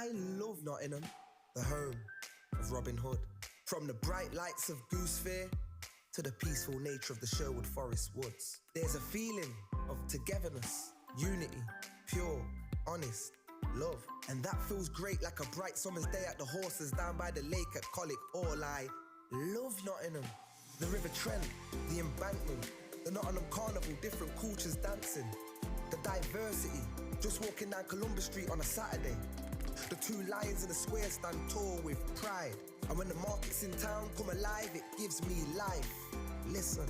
I love Nottingham, the home of Robin Hood. From the bright lights of Goose Fair to the peaceful nature of the Sherwood Forest woods. There's a feeling of togetherness, unity, pure, honest, love. And that feels great like a bright summer's day at the horses down by the lake at Colwick. All I love Nottingham. The River Trent, the embankment, the Nottingham Carnival, different cultures dancing. The diversity, just walking down Columbus Street on a Saturday. The two lions in the square stand tall with pride. And when the markets in town come alive, it gives me life. Listen,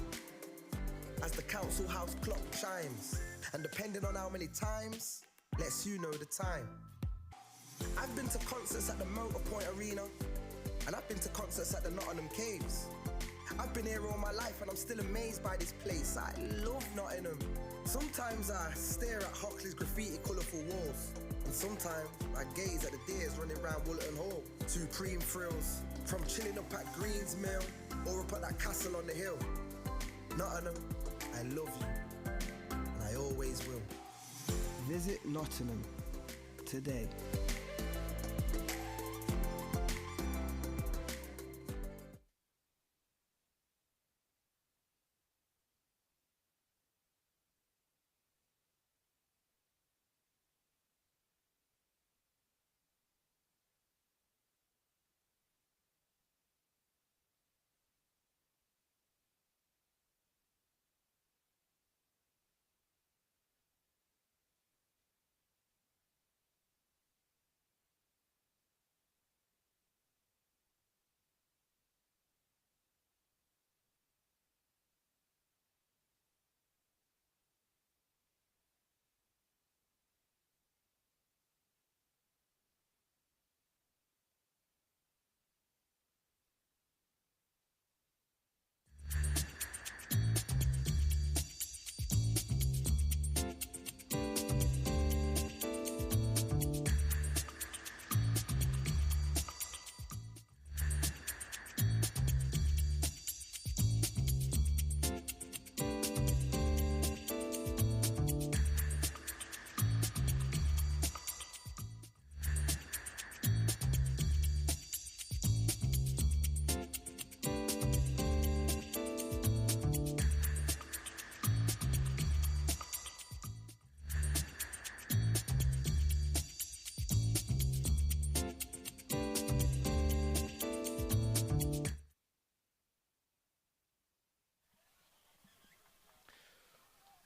as the council house clock chimes, and depending on how many times, lets you know the time. I've been to concerts at the Motorpoint Arena, and I've been to concerts at the Nottingham Caves. I've been here all my life and I'm still amazed by this place. I love Nottingham. Sometimes I stare at Hockley's graffiti colourful walls, and sometimes I gaze at the deers running round Woollerton Hall. Supreme thrills, from chilling up at Green's Mill or up at that castle on the hill. Nottingham, I love you, and I always will. Visit Nottingham today.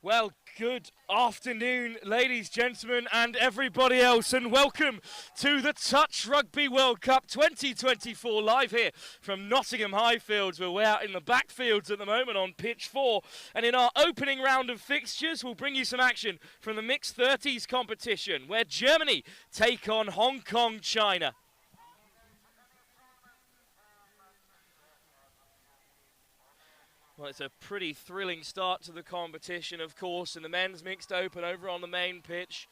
Well, good afternoon, ladies, gentlemen, and everybody else, and welcome to the Touch Rugby World Cup 2024 live here from Nottingham Highfields. We're way out in the backfields at the moment on pitch 4, and in our opening round of fixtures, we'll bring you some action from the mixed 30s competition, where Germany take on Hong Kong, China. Well, it's a pretty thrilling start to the competition, of course, in the men's mixed open over on the main pitch.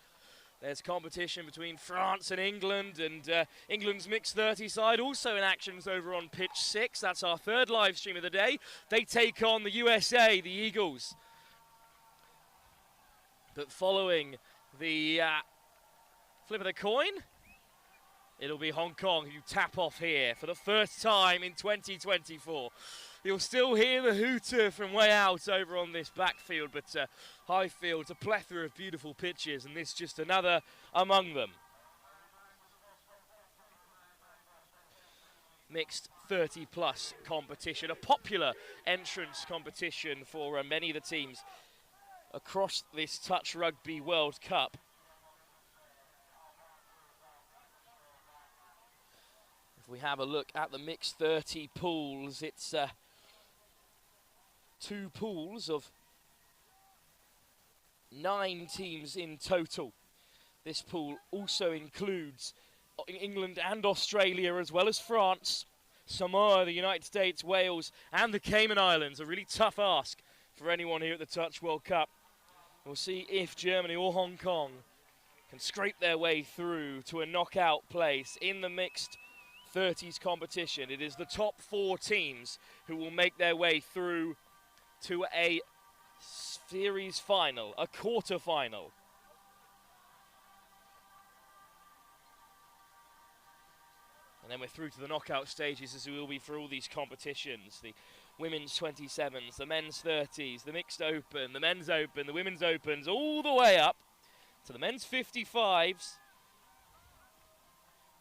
There's competition between France and England, and England's mixed 30 side also in actions over on pitch 6. That's our third live stream of the day. They take on the USA, the Eagles. But following the flip of the coin, it'll be Hong Kong who tap off here for the first time in 2024. You'll still hear the hooter from way out over on this backfield, but Highfield's a plethora of beautiful pitches, and this just another among them. Mixed 30-plus competition, a popular entrance competition for many of the teams across this Touch Rugby World Cup. If we have a look at the mixed 30 pools, it's two pools of 9 teams in total. This pool also includes England and Australia, as well as France, Samoa, the United States, Wales, and the Cayman Islands. A really tough ask for anyone here at the Touch World Cup. We'll see if Germany or Hong Kong can scrape their way through to a knockout place in the mixed 30s competition. It is the top 4 teams who will make their way through to a series final, a quarter final. And then we're through to the knockout stages, as we will be for all these competitions. The women's 27s, the men's 30s, the mixed open, the men's open, the women's opens, all the way up to the men's 55s.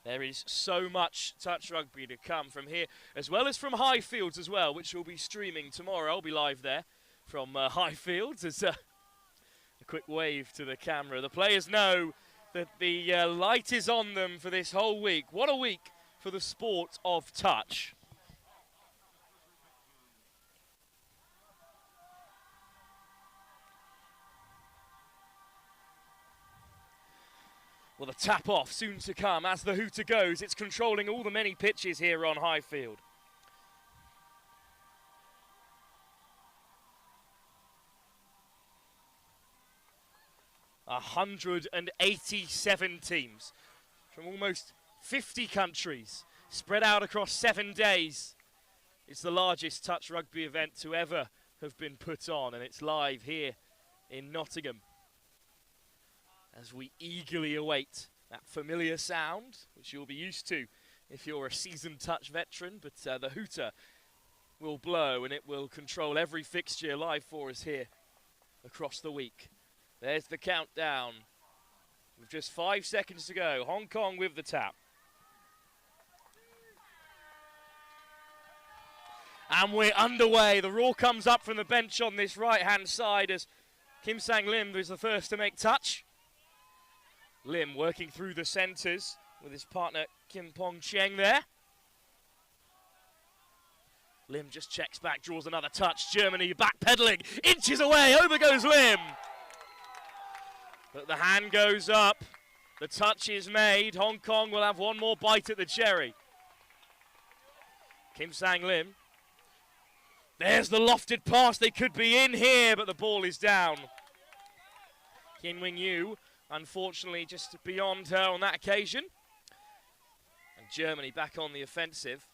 There is so much touch rugby to come from here, as well as from Highfields as well, which will be streaming tomorrow. I'll be live there from Highfields. As a quick wave to the camera. The players know that the light is on them for this whole week. What a week for the sport of touch. Well, the tap-off soon to come as the hooter goes. It's controlling all the many pitches here on Highfield. A 187 teams from almost 50 countries spread out across 7 days. It's the largest touch rugby event to ever have been put on, and it's live here in Nottingham as we eagerly await that familiar sound, which you'll be used to if you're a seasoned touch veteran, but the hooter will blow and it will control every fixture live for us here across the week. There's the countdown with just 5 seconds to go. Hong Kong with the tap. And we're underway. The roar comes up from the bench on this right-hand side as Kim Sang Lim is the first to make touch. Lim working through the centres with his partner Kim Pong Cheng there. Lim just checks back, draws another touch. Germany backpedaling, inches away, over goes Lim. But the hand goes up, the touch is made. Hong Kong will have one more bite at the cherry. Kim Sang Lim. There's the lofted pass, they could be in here, but the ball is down. Kim Wing Yu, unfortunately, just beyond her on that occasion. And Germany back on the offensive.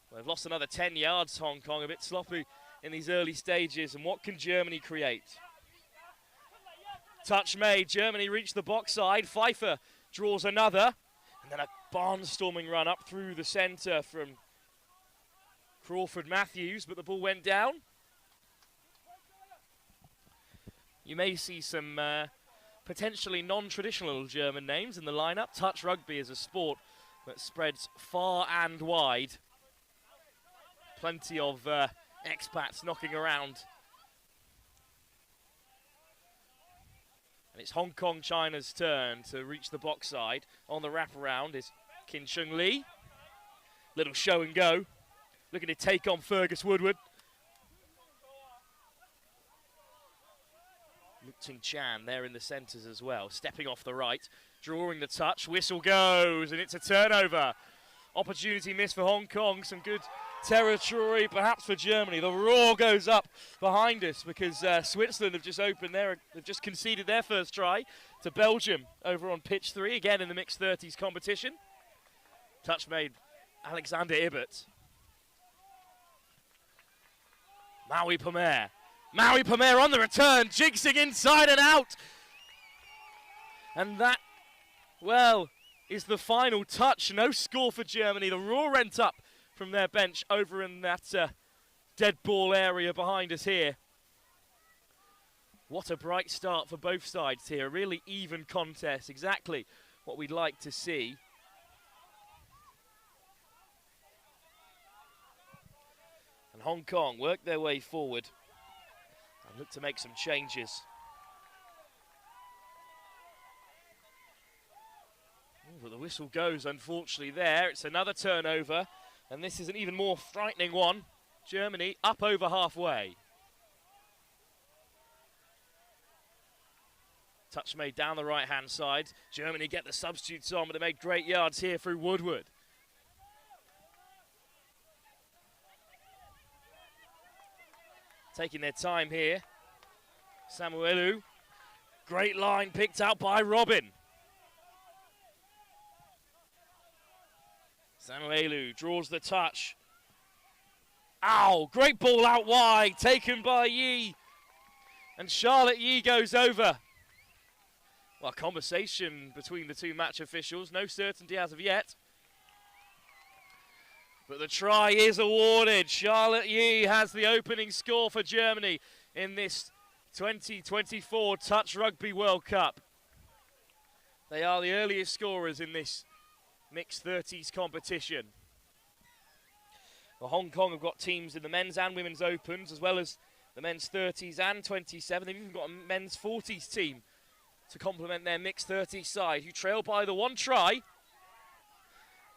Well, they've lost another 10 yards, Hong Kong, a bit sloppy in these early stages. And what can Germany create? Touch made, Germany reached the box side. Pfeiffer draws another. And then a barnstorming run up through the centre from Crawford Matthews, but the ball went down. You may see some potentially non-traditional German names in the lineup. Touch rugby is a sport that spreads far and wide. Plenty of expats knocking around. And it's Hong Kong China's turn to reach the box side. On the wraparound is Kin Chung Lee. Little show and go. Looking to take on Fergus Woodward. Ting Chan there in the centres as well, stepping off the right, drawing the touch, whistle goes, and it's a turnover. Opportunity missed for Hong Kong, some good territory perhaps for Germany. The roar goes up behind us because Switzerland have just opened they've just conceded their first try to Belgium over on pitch 3, again in the mixed 30s competition. Touch made Alexander Ibbert. Maui Pomer. Maui Pomer on the return, jigsing inside and out. And that, well, is the final touch. No score for Germany. The roar went up from their bench over in that dead ball area behind us here. What a bright start for both sides here. A really even contest. Exactly what we'd like to see. And Hong Kong work their way forward and look to make some changes. But the whistle goes, unfortunately, there. It's another turnover, and this is an even more frightening one. Germany up over halfway. Touch made down the right-hand side. Germany get the substitutes on, but they make great yards here through Woodward. Taking their time here. Samuelu. Great line picked out by Robin. Samuelu draws the touch. Ow, great ball out wide, taken by Yi. And Charlotte Yi goes over. Well, conversation between the two match officials, no certainty as of yet. But the try is awarded. Charlotte Yee has the opening score for Germany in this 2024 Touch Rugby World Cup. They are the earliest scorers in this mixed 30s competition. Well, Hong Kong have got teams in the men's and women's opens, as well as the men's 30s and 27. They've even got a men's 40s team to complement their mixed 30s side, who trail by the one try.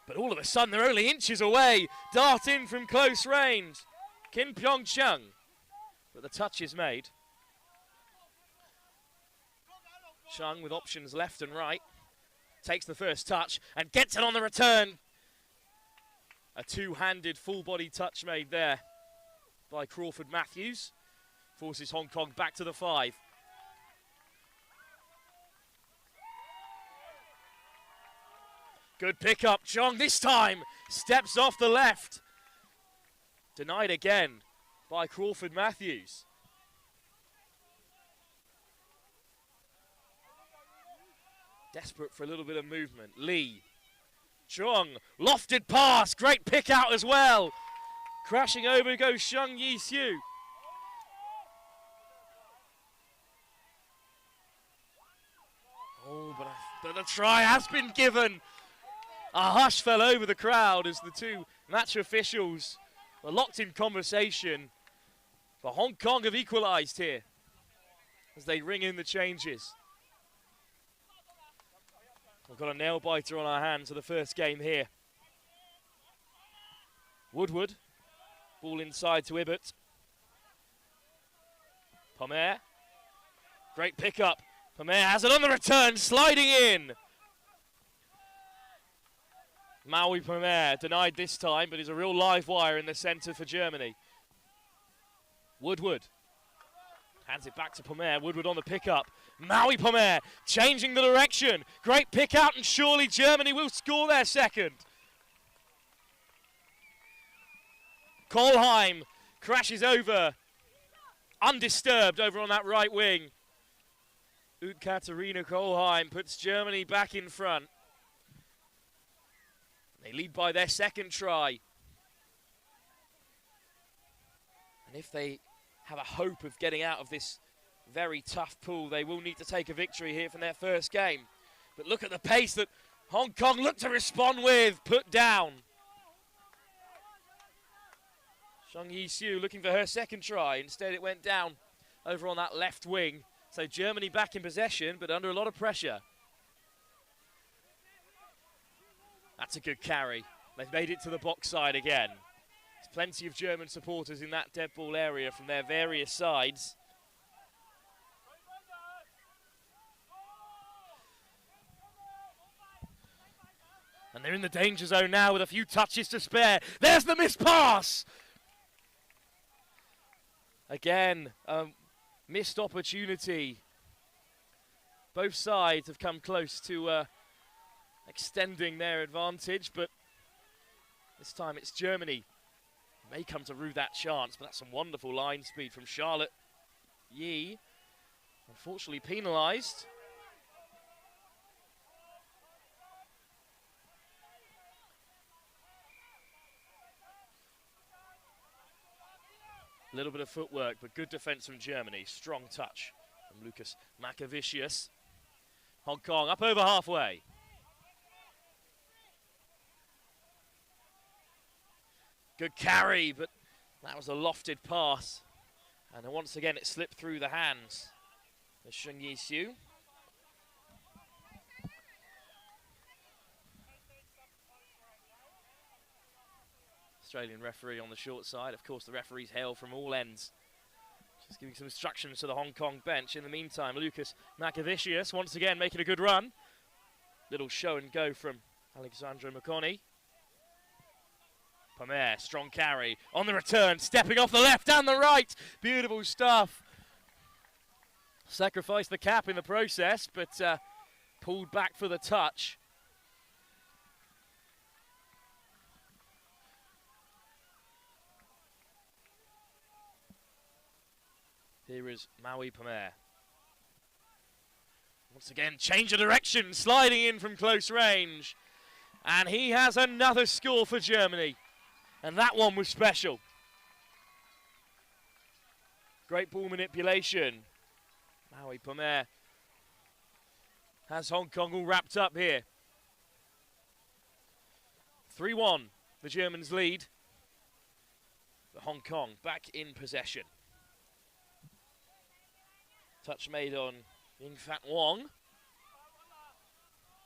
But all of a sudden, they're only inches away. Dart in from close range. Kim Pyeong-chung. But the touch is made. Chung with options left and right. Takes the first touch and gets it on the return. A two-handed full-body touch made there by Crawford Matthews. Forces Hong Kong back to the 5. Good pick-up. Chung this time steps off the left. Denied again by Crawford Matthews. Desperate for a little bit of movement. Lee. Chung. Lofted pass. Great pick out as well. Crashing over goes Shung Yi-Siu. Oh, but the try has been given. A hush fell over the crowd as the two match officials were locked in conversation. But Hong Kong have equalised here as they ring in the changes. We've got a nail-biter on our hands for the first game here. Woodward. Ball inside to Ibbott. Pomer. Great pick-up. Pomer has it on the return, sliding in. Maui Pomer denied this time, but is a real live wire in the centre for Germany. Woodward. Hands it back to Pomer. Woodward on the pick-up. Maui Pomer changing the direction. Great pick out, and surely Germany will score their second. Kolheim crashes over. Undisturbed over on that right wing. Katarina Kolheim puts Germany back in front. They lead by their second try. And if they have a hope of getting out of this very tough pool, they will need to take a victory here from their first game. But look at the pace that Hong Kong look to respond with. Put down. Shung Yi-Siu looking for her second try. Instead it went down over on that left wing. So Germany back in possession, but under a lot of pressure. That's a good carry. They've made it to the box side again. There's plenty of German supporters in that dead ball area from their various sides. And they're in the danger zone now with a few touches to spare. There's the missed pass! Again, missed opportunity. Both sides have come close to extending their advantage, but this time it's Germany. May come to rue that chance, but that's some wonderful line speed from Charlotte Yee. Unfortunately penalised. A little bit of footwork, but good defence from Germany. Strong touch from Lucas Makavicius. Hong Kong up over halfway. Good carry, but that was a lofted pass. And then once again it slipped through the hands of Shung Yi-Siu. Australian referee on the short side. Of course, the referees hail from all ends. Just giving some instructions to the Hong Kong bench. In the meantime, Lucas Makavicius once again making a good run. Little show and go from Alexandro Makoni. Pomer, strong carry on the return, stepping off the left and the right. Beautiful stuff. Sacrificed the cap in the process, but pulled back for the touch. Here is Maui Pomer. Once again, change of direction, sliding in from close range. And he has another score for Germany. And that one was special. Great ball manipulation. Maui Pomer has Hong Kong all wrapped up here. 3-1, the Germans lead. But Hong Kong back in possession. Touch made on Ying Fat Wong.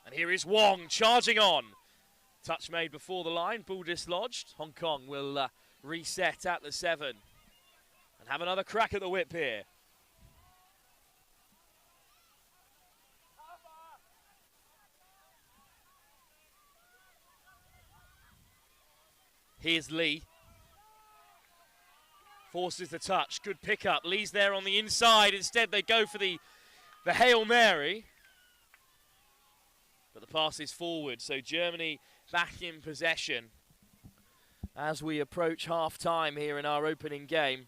And here is Wong charging on. Touch made before the line, ball dislodged. Hong Kong will reset at the 7 and have another crack at the whip here. Here's Lee. Forces the touch, good pickup. Lee's there on the inside. Instead they go for the Hail Mary. But the pass is forward, so Germany back in possession as we approach half-time here in our opening game.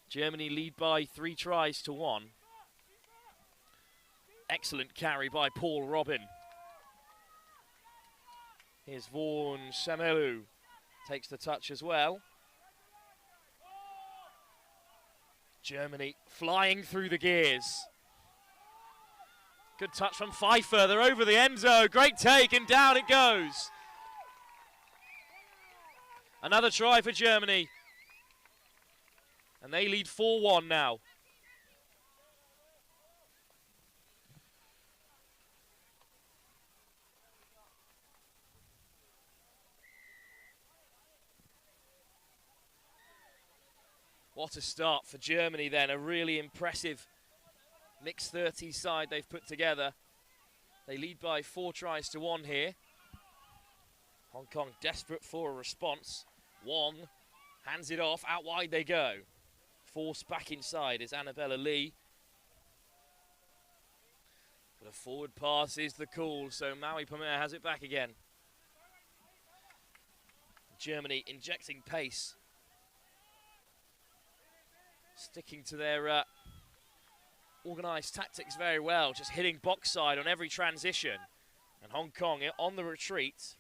Germany lead by 3 tries to 1. Excellent carry by Paul Robin. Here's Vaughan Samelu, takes the touch as well. Germany flying through the gears. Good touch from Pfeiffer, they're over the end zone. Great take, and down it goes. Another try for Germany. And they lead 4-1 now. What a start for Germany then, a really impressive mixed 30s side they've put together. They lead by 4 tries to 1 here. Hong Kong desperate for a response. Wong hands it off, out wide they go. Forced back inside is Annabella Lee. But a forward pass is the call, so Maui Pomer has it back again. Germany injecting pace. Sticking to their organised tactics very well, just hitting box side on every transition. And Hong Kong on the retreat.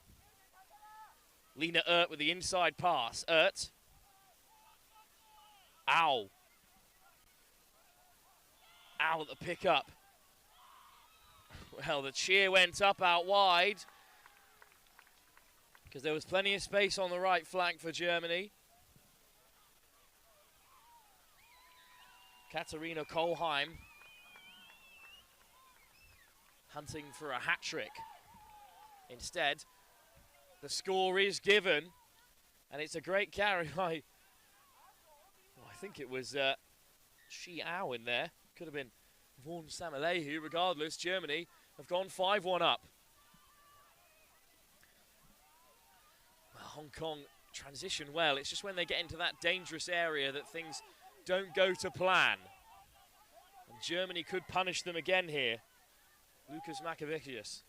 Lena Ert with the inside pass. Ert. Ow. Ow at the pickup. Well, the cheer went up out wide because there was plenty of space on the right flank for Germany. Katharina Kohlheim hunting for a hat-trick. Instead, the score is given, and it's a great carry by, well, I think it was Shi Ao in there. Could have been Vaughan Samalehu. Regardless, Germany have gone 5-1 up. Well, Hong Kong transition well. It's just when they get into that dangerous area that things don't go to plan. And Germany could punish them again here. Lucas Makavicius.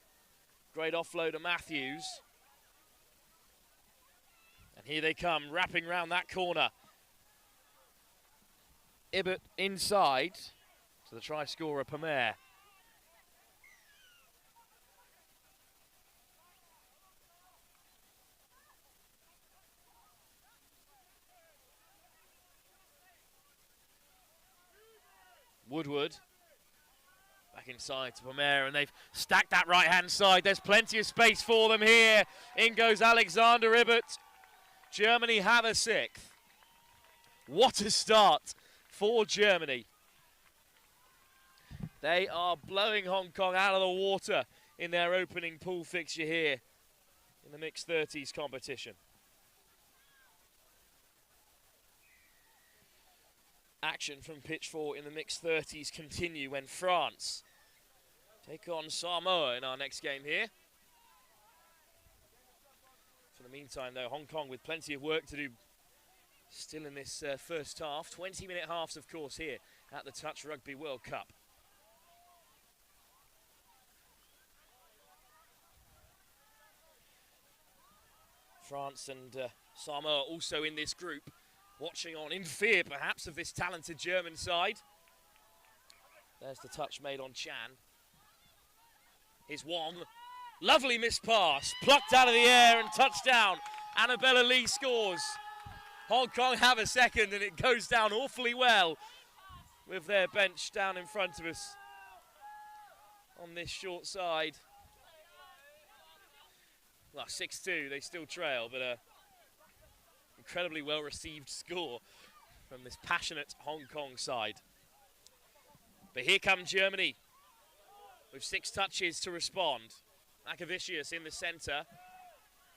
Great offload of Matthews. And here they come, wrapping round that corner. Ibbott inside to the try scorer, Pomer. Woodward back inside to Pomer, and they've stacked that right-hand side. There's plenty of space for them here. In goes Alexander Ibbott. Germany have a 6th. What a start for Germany. They are blowing Hong Kong out of the water in their opening pool fixture here in the mixed 30s competition. Action from pitch 4 in the mixed 30s continue when France take on Samoa in our next game here. For the meantime, though, Hong Kong with plenty of work to do still in this first half. 20-minute halves, of course, here at the Touch Rugby World Cup. France and Samoa also in this group, watching on in fear, perhaps, of this talented German side. There's the touch made on Chan. Here's Wong. Lovely missed pass, plucked out of the air and touchdown Annabella Lee scores. Hong Kong have a second, and it goes down awfully well with their bench down in front of us on this short side. Well, 6-2, they still trail, but incredibly well-received score from this passionate Hong Kong side. But here come Germany with 6 touches to respond. Akavicius in the centre.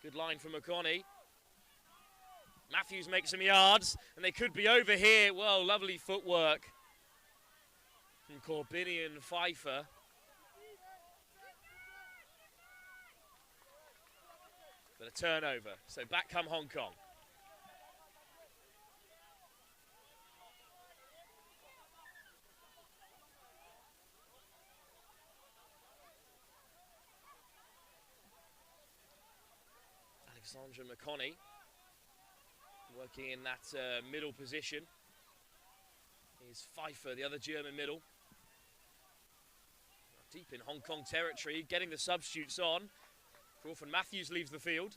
Good line from McConney. Matthews makes some yards, and they could be over here. Well, lovely footwork from Corbinian Pfeiffer. But a turnover, so back come Hong Kong. Alexandra McConney working in that middle position. Here's Pfeiffer, the other German middle. Deep in Hong Kong territory, getting the substitutes on. Crawford Matthews leaves the field.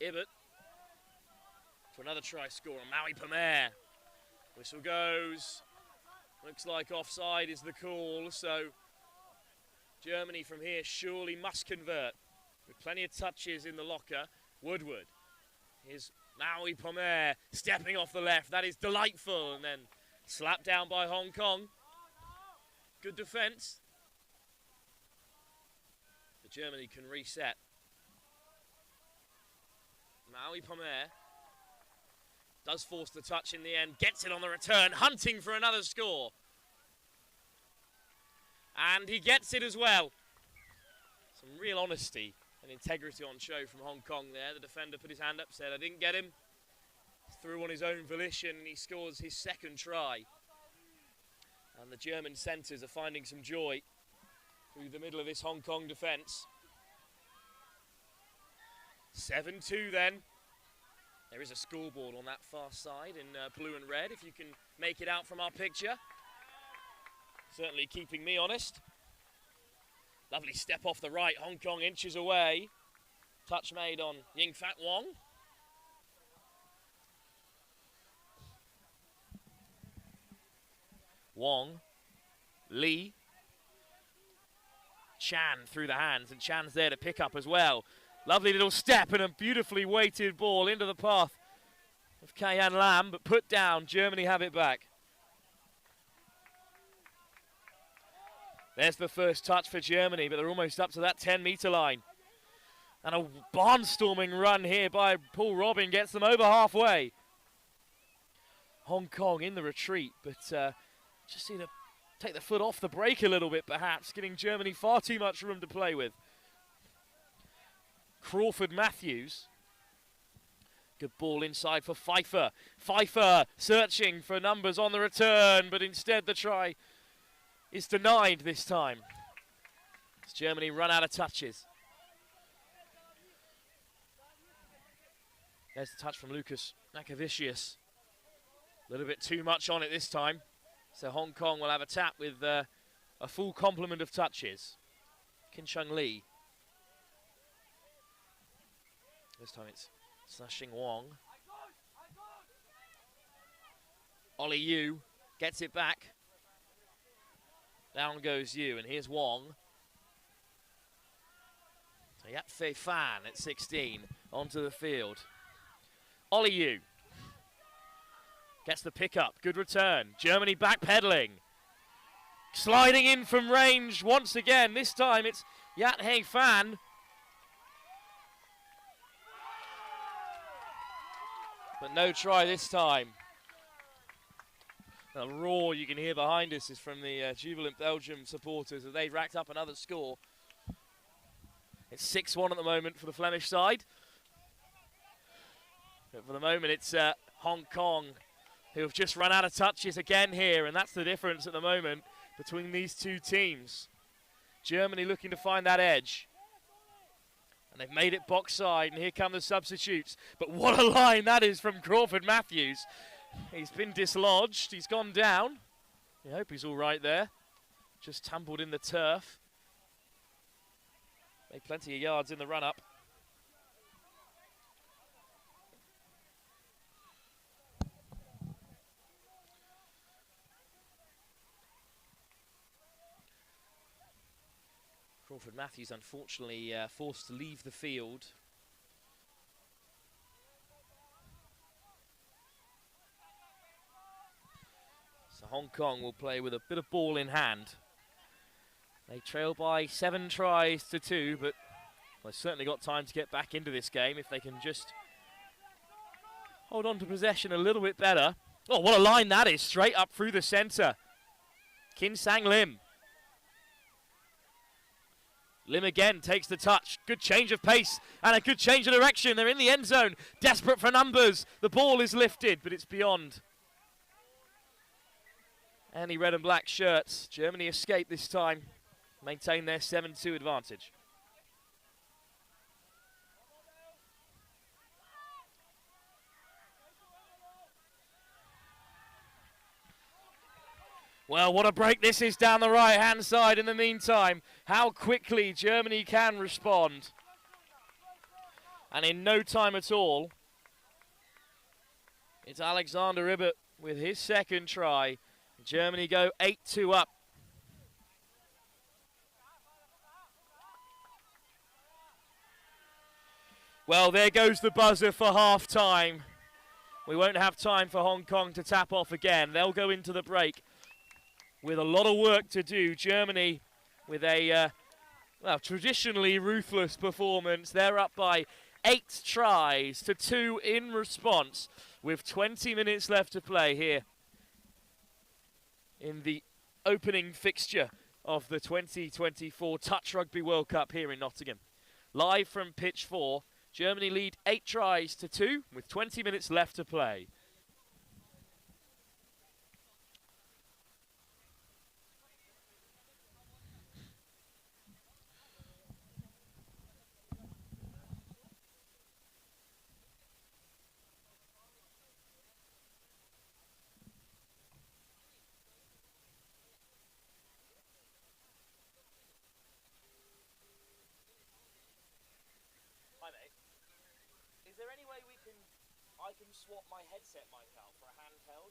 Ibbott for another try score on Maui Pamer. Whistle goes. Looks like offside is the call, so Germany from here surely must convert. With plenty of touches in the locker. Woodward. Here's Maui Pamer stepping off the left. That is delightful. And then slapped down by Hong Kong. Good defence. But Germany can reset. Maui Pamer does force the touch in the end. Gets it on the return. Hunting for another score. And he gets it as well. Some real honesty and integrity on show from Hong Kong there. The defender put his hand up, said, I didn't get him. Threw on his own volition, and he scores his second try. And the German centres are finding some joy through the middle of this Hong Kong defence. 7-2 then. There is a scoreboard on that far side in blue and red, if you can make it out from our picture. Certainly keeping me honest. Lovely step off the right, Hong Kong inches away. Touch made on Ying Fat Wong. Wong, Lee, Chan through the hands, and Chan's there to pick up as well. Lovely little step and a beautifully weighted ball into the path of Kayan Lam, but put down. Germany have it back. There's the first touch for Germany, but they're almost up to that 10-metre line. And a barnstorming run here by Paul Robin gets them over halfway. Hong Kong in the retreat, but just need to take the foot off the brake a little bit, perhaps, giving Germany far too much room to play with. Crawford Matthews. Good ball inside for Pfeiffer. Pfeiffer searching for numbers on the return, but instead the try is denied this time. As Germany run out of touches. There's the touch from Lucas Nakavicius. A little bit too much on it this time. So Hong Kong will have a tap with a full complement of touches. Kin Chung Lee. This time it's Slashing Wong. Ollie Yu gets it back. Down goes Yu, and here's Wong. So Yat Fei Fan at 16 onto the field. Ollie Yu gets the pick-up. Good return. Germany backpedaling. Sliding in from range once again. This time it's Yat Hei Fan. But no try this time. The roar you can hear behind us is from the jubilant Belgium supporters as they racked up another score. It's 6-1 at the moment for the Flemish side. But for the moment it's Hong Kong who have just run out of touches again here, and that's the difference at the moment between these two teams. Germany looking to find that edge. And they've made it box side, and here come the substitutes. But what a line that is from Crawford Matthews. He's been dislodged, he's gone down. I hope he's all right there. Just tumbled in the turf. Made plenty of yards in the run-up. Crawford Matthews, unfortunately, forced to leave the field. So Hong Kong will play with a bit of ball in hand. They trail by 7 tries to 2, but they've certainly got time to get back into this game if they can just hold on to possession a little bit better. Oh, what a line that is, straight up through the centre. Kin Sang Lim. Lim again takes the touch. Good change of pace and a good change of direction. They're in the end zone, desperate for numbers. The ball is lifted, but it's beyond any red and black shirts. Germany escape this time, maintain their 7-2 advantage. Well, what a break this is down the right-hand side in the meantime. How quickly Germany can respond. And in no time at all, it's Alexander Ibbott with his second try. Germany go 8-2 up. Well, there goes the buzzer for half-time. We won't have time for Hong Kong to tap off again. They'll go into the break with a lot of work to do. Germany with a well, traditionally ruthless performance. They're up by 8 tries to 2 in response with 20 minutes left to play here in the opening fixture of the 2024 Touch Rugby World Cup here in Nottingham. Live from pitch 4, Germany lead 8 tries to 2 with 20 minutes left to play. Is there any way I can swap my headset mic out for a handheld?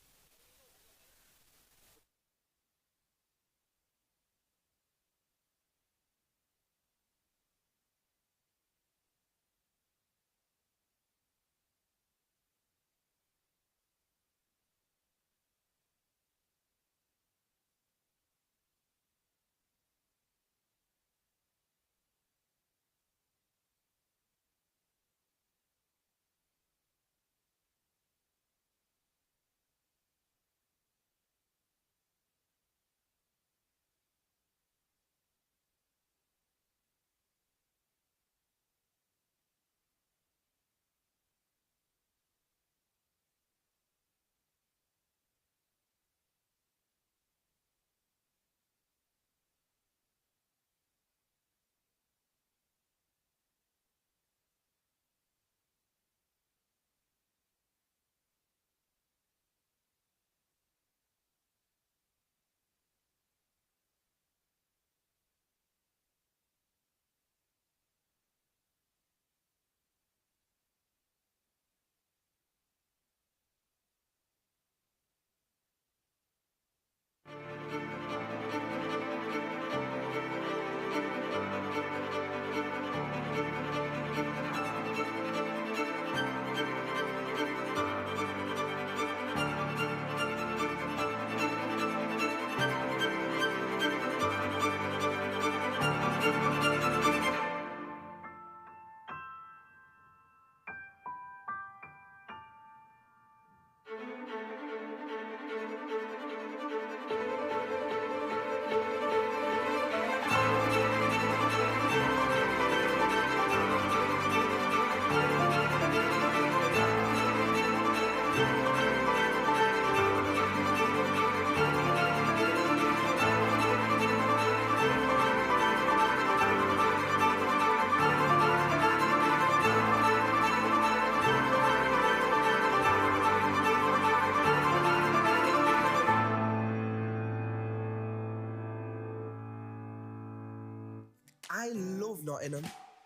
I love Nottingham,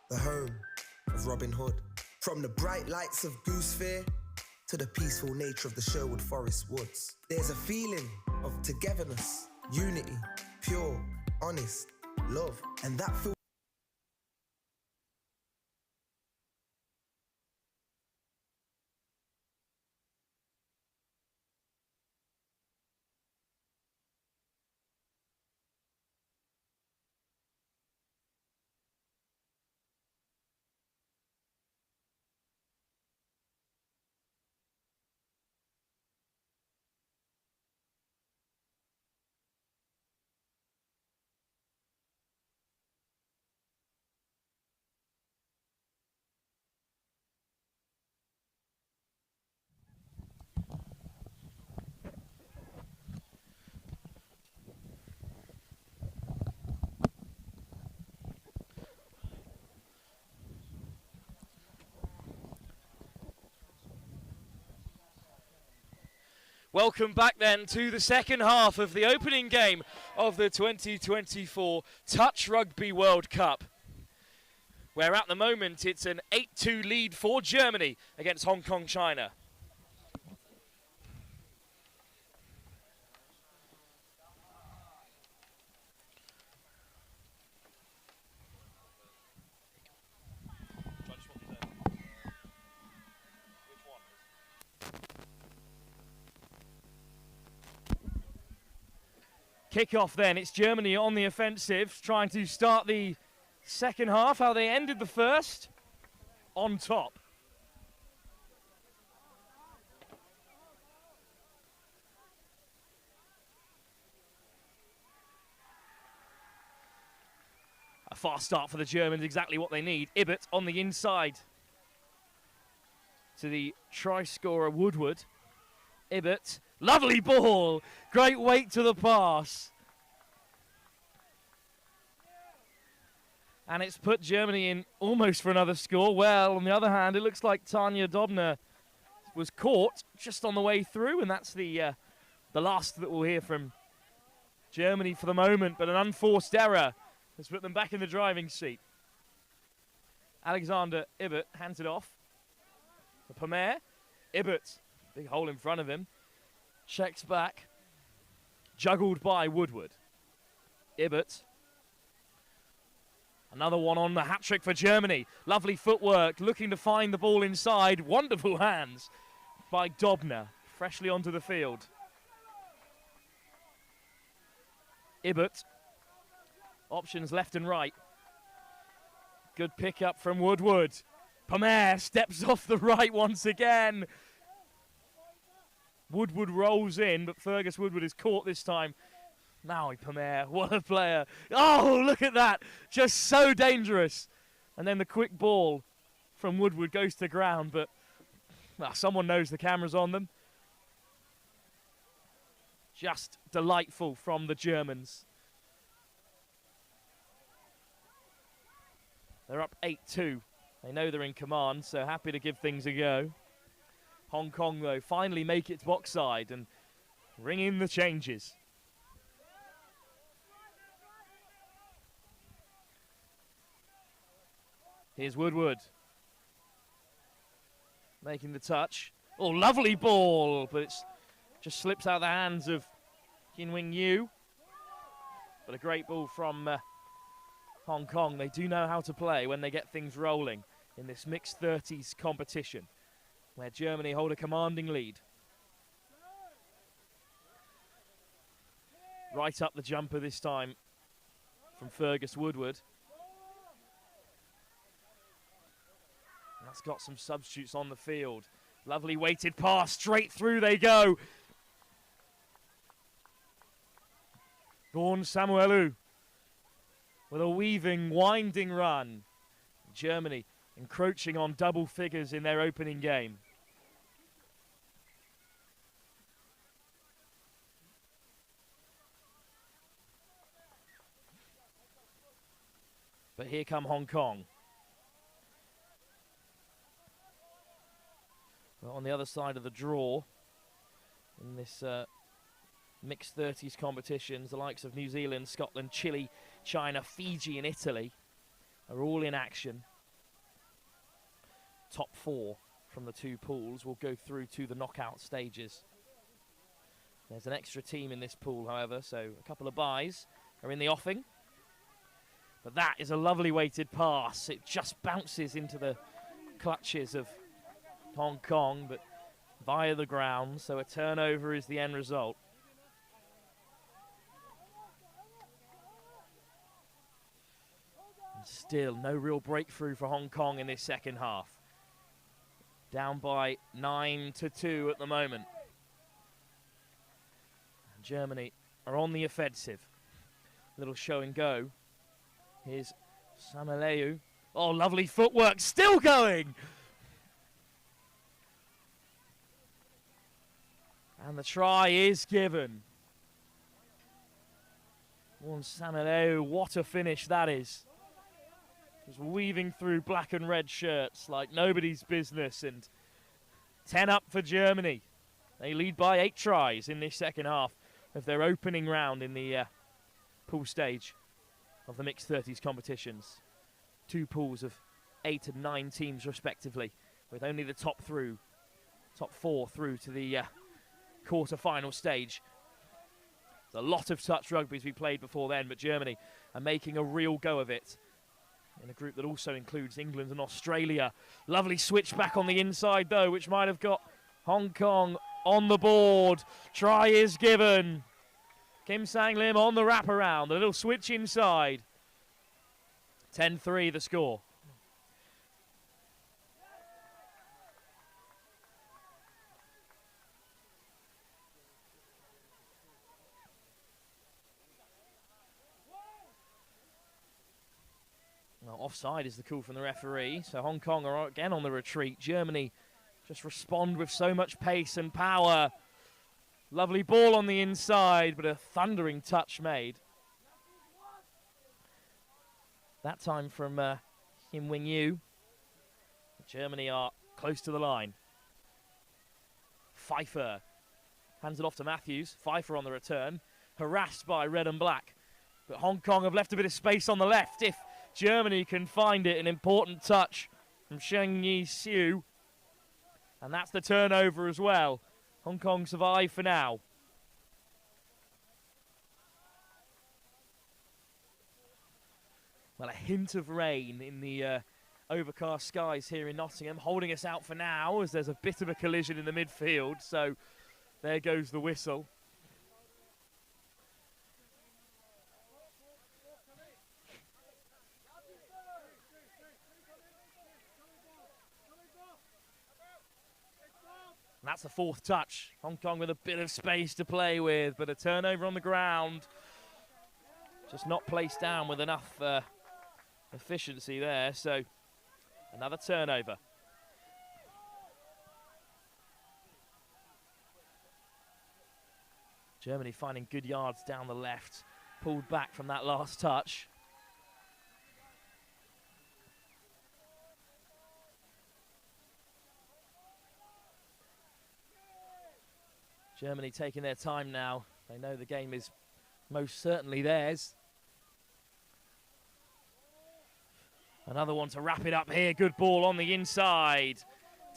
the home of Robin Hood. From the bright lights of Goose Fair to the peaceful nature of the Sherwood Forest woods, there's a feeling of togetherness, unity, pure, honest, love, and that feels. Welcome back then to the second half of the opening game of the 2024 Touch Rugby World Cup, where at the moment it's an 8-2 lead for Germany against Hong Kong, China. Kick-off then, it's Germany on the offensive, trying to start the second half, how they ended the first, on top. A fast start for the Germans, exactly what they need. Ibbott on the inside to the try scorer Woodward. Ibbott, lovely ball, great weight to the pass. And it's put Germany in almost for another score. Well, on the other hand, it looks like Tanja Dobner was caught just on the way through, and that's the last that we'll hear from Germany for the moment, but an unforced error has put them back in the driving seat. Alexander Ibbott hands it off. The Pamer, Ibbott, big hole in front of him, checks back, juggled by Woodward. Ibbott, another one on the hat-trick for Germany. Lovely footwork, looking to find the ball inside. Wonderful hands by Dobner, freshly onto the field. Ibbott, options left and right. Good pick-up from Woodward. Pamer steps off the right once again. Woodward rolls in, but Fergus Woodward is caught this time. Now Pamer, what a player. Oh, look at that. Just so dangerous. And then the quick ball from Woodward goes to ground, but someone knows the camera's on them. Just delightful from the Germans. They're up 8-2. They know they're in command, so happy to give things a go. Hong Kong, though, finally make it box side and ring in the changes. Here's Woodward. Making the touch. Oh, lovely ball, but it just slips out of the hands of Qinwing Yu. But a great ball from Hong Kong. They do know how to play when they get things rolling in this mixed 30s competition, where Germany hold a commanding lead. Right up the jumper this time from Fergus Woodward. And that's got some substitutes on the field. Lovely weighted pass, straight through they go. Gorn Samuelu with a weaving, winding run. Germany encroaching on double figures in their opening game. But here come Hong Kong. Well, on the other side of the draw, in this mixed 30s competitions, the likes of New Zealand, Scotland, Chile, China, Fiji and Italy are all in action. Top 4 from the 2 pools will go through to the knockout stages. There's an extra team in this pool, however, so a couple of byes are in the offing. But that is a lovely weighted pass. It just bounces into the clutches of Hong Kong, but via the ground, so a turnover is the end result. And still no real breakthrough for Hong Kong in this second half. Down by 9-2 at the moment. And Germany are on the offensive. Little show and go. Here's Samoa. Oh, lovely footwork, still going! And the try is given. One Samoa, what a finish that is. Just weaving through black and red shirts like nobody's business, and 10 up for Germany. They lead by 8 tries in this second half of their opening round in the pool stage of the mixed 30s competitions. 2 pools of 8 and 9 teams respectively, with only the top 4 through to the quarter-final stage. There's a lot of touch rugby as we played before then, but Germany are making a real go of it in a group that also includes England and Australia. Lovely switch back on the inside, though, which might have got Hong Kong on the board. Try is given. Kim Sang-lim on the wraparound. A little switch inside. 10-3 the score. Well, offside is the call from the referee, so Hong Kong are again on the retreat. Germany just respond with so much pace and power. Lovely ball on the inside, but a thundering touch made. That time from Kim Wing-yu. Germany are close to the line. Pfeiffer hands it off to Matthews. Pfeiffer on the return, harassed by red and black. But Hong Kong have left a bit of space on the left. If Germany can find it, an important touch from Sheng Yi Siu. And that's the turnover as well. Hong Kong survive for now. Well, a hint of rain in the overcast skies here in Nottingham, holding us out for now as there's a bit of a collision in the midfield. So there goes the whistle. And that's the 4th touch. Hong Kong with a bit of space to play with, but a turnover on the ground. Just not placed down with enough efficiency there, so another turnover. Germany finding good yards down the left, pulled back from that last touch. Germany taking their time now. They know the game is most certainly theirs. Another one to wrap it up here. Good ball on the inside.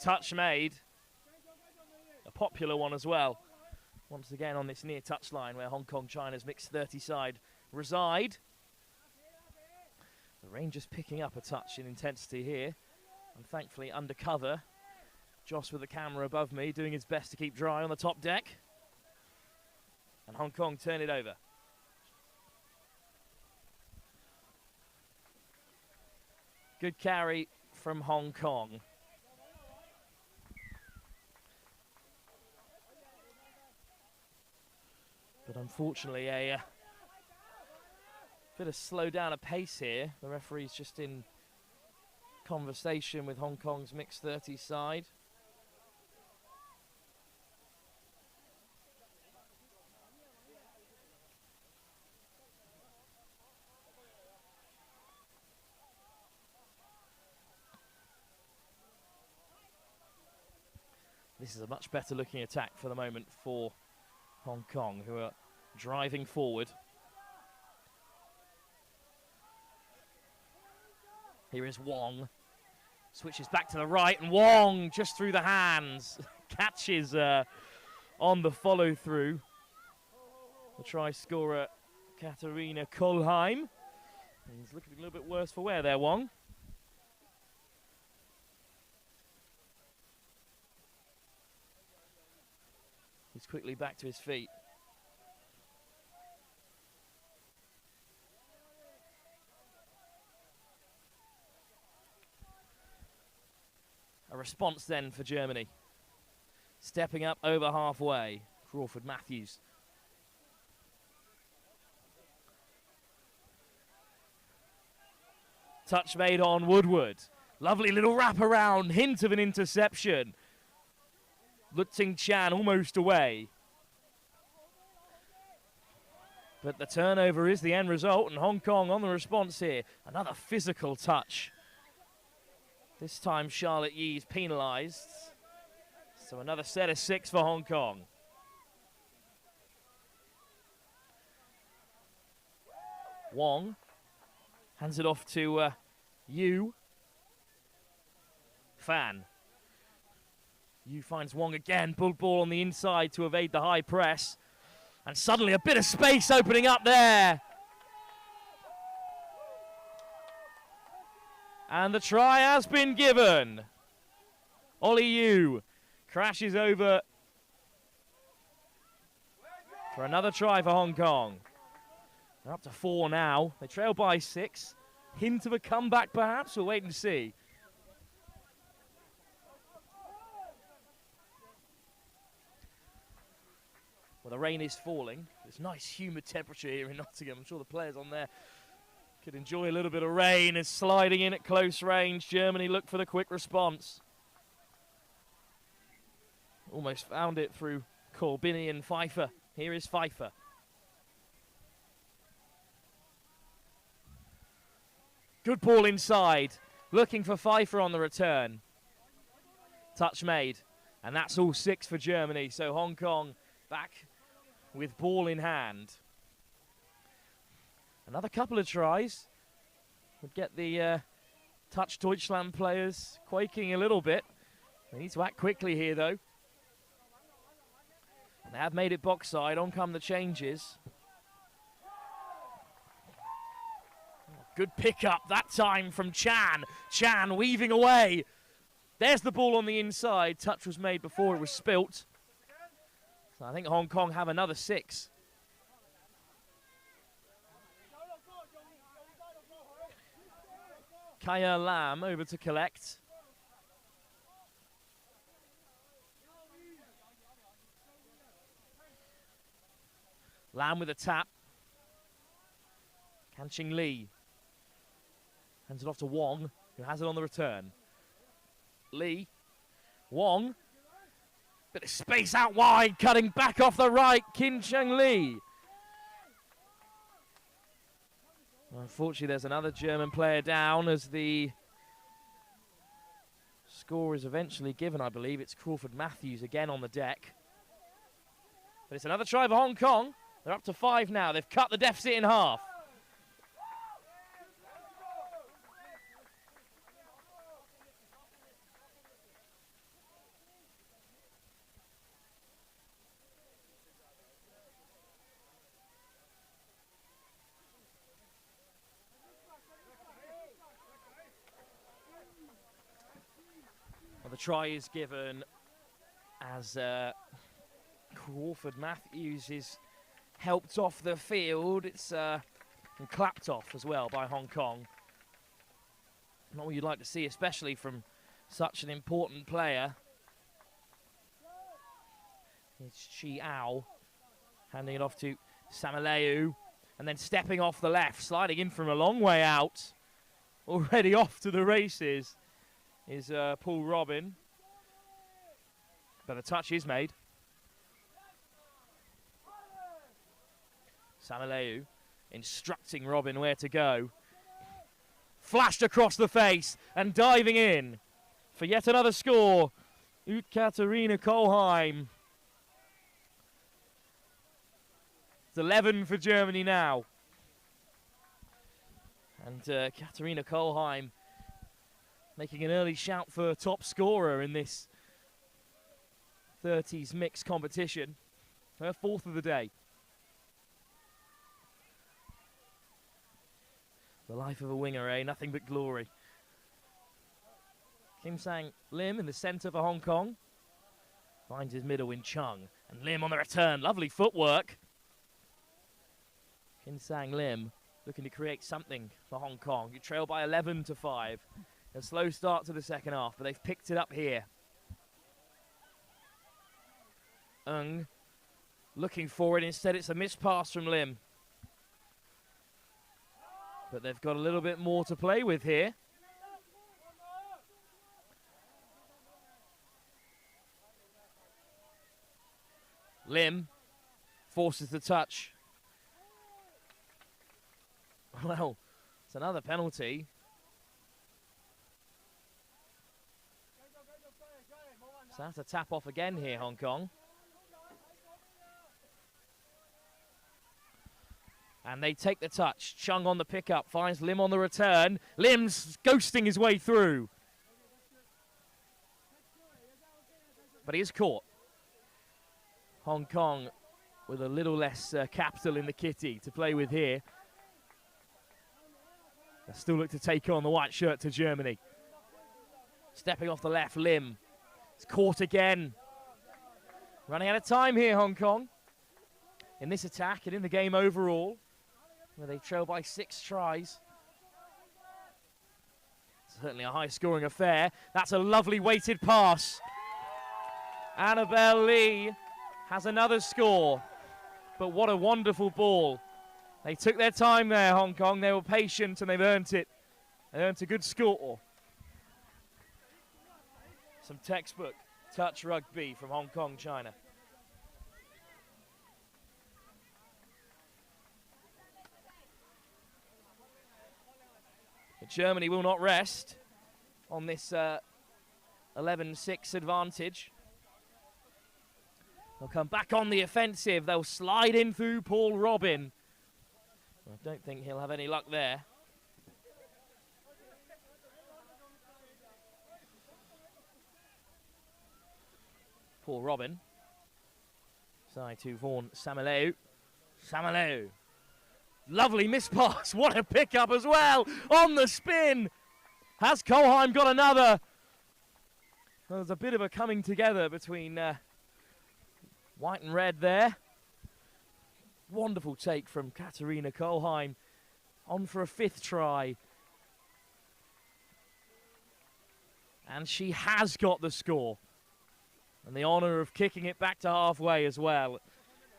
Touch made. A popular one as well. Once again on this near touchline where Hong Kong China's mixed 30 side reside. The Rangers picking up a touch in intensity here. And thankfully undercover. Joss with the camera above me, doing his best to keep dry on the top deck. And Hong Kong turn it over. Good carry from Hong Kong. But unfortunately, a bit of slow down of pace here. The referee's just in conversation with Hong Kong's mixed 30 side. This is a much better looking attack for the moment for Hong Kong, who are driving forward. Here is Wong. Switches back to the right, and Wong just through the hands. Catches on the follow-through. The try scorer, Katarina Kolheim. He's looking a little bit worse for wear there, Wong. He's quickly back to his feet. A response then for Germany. Stepping up over halfway, Crawford Matthews. Touch made on Woodward. Lovely little wraparound, hint of an interception. Luting Chan almost away. But the turnover is the end result, and Hong Kong on the response here. Another physical touch. This time Charlotte Yi is penalised. So another set of 6 for Hong Kong. Wong hands it off to Yu. Fan. Yu finds Wong again. Pulled ball on the inside to evade the high press. And suddenly a bit of space opening up there. And the try has been given. Ollie Yu crashes over for another try for Hong Kong. They're up to 4 now. They trail by 6. Hint of a comeback perhaps. We'll wait and see. Well, the rain is falling. It's nice humid temperature here in Nottingham. I'm sure the players on there could enjoy a little bit of rain. It's sliding in at close range. Germany look for the quick response. Almost found it through Corbini and Pfeiffer. Here is Pfeiffer. Good ball inside. Looking for Pfeiffer on the return. Touch made. And that's all 6 for Germany. So Hong Kong back with ball in hand. Another couple of tries would get the Touch Deutschland players quaking a little bit. They need to act quickly here, though. And they have made it box side. On come the changes. Good pickup that time from Chan. Chan weaving away. There's the ball on the inside. Touch was made before it was spilt. So I think Hong Kong have another 6. Kaya Lam over to collect. Lam with a tap. Kanching Lee. Hands it off to Wong, who has it on the return. Lee. Wong. Bit of space out wide, cutting back off the right. Kim Cheng Lee. Unfortunately, there's another German player down as the score is eventually given, I believe. It's Crawford Matthews again on the deck. But it's another try for Hong Kong. They're up to 5 now. They've cut the deficit in half. Well, the try is given as Crawford Matthews is helped off the field. It's and clapped off as well by Hong Kong. Not what you'd like to see, especially from such an important player. It's Chi Ao handing it off to Samaleu, and then stepping off the left, sliding in from a long way out. Already off to the races is Paul Robin. But the touch is made. Samaleu instructing Robin where to go. Flashed across the face and diving in for yet another score. Katarina Kolheim. It's 11 for Germany now. And Katarina Kolheim making an early shout for top scorer in this 30s mixed competition. Her 4th of the day. The life of a winger, eh? Nothing but glory. Kim Sang Lim in the centre for Hong Kong. Finds his middle in Chung. And Lim on the return. Lovely footwork. Kim Sang Lim looking to create something for Hong Kong. You trail by 11-5. A slow start to the second half, but they've picked it up here. Ng looking for it. Instead, it's a missed pass from Lim. But they've got a little bit more to play with here. Lim forces the touch. Well, it's another penalty. So that's a tap off again here, Hong Kong. And they take the touch. Chung on the pickup, finds Lim on the return. Lim's ghosting his way through. But he is caught. Hong Kong with a little less capital in the kitty to play with here. They still look to take on the white shirt to Germany. Stepping off the left, Lim. It's caught again. Running out of time here, Hong Kong. In this attack and in the game overall, where they trail by 6 tries. Certainly a high-scoring affair. That's a lovely weighted pass. Annabelle Lee has another score. But what a wonderful ball. They took their time there, Hong Kong. They were patient and they've earned it. They earned a good score. Some textbook touch rugby from Hong Kong, China. But Germany will not rest on this 11-6 advantage. They'll come back on the offensive. They'll slide in through Paul Robin. I don't think he'll have any luck there. Paul Robin. Side to Vaughan Samaleu. Samaleu. Lovely miss pass. What a pickup as well. On the spin. Has Kohlheim got another? Well, there's a bit of a coming together between white and red there. Wonderful take from Katarina Kohlheim. On for a 5th try. And she has got the score. And the honour of kicking it back to halfway as well.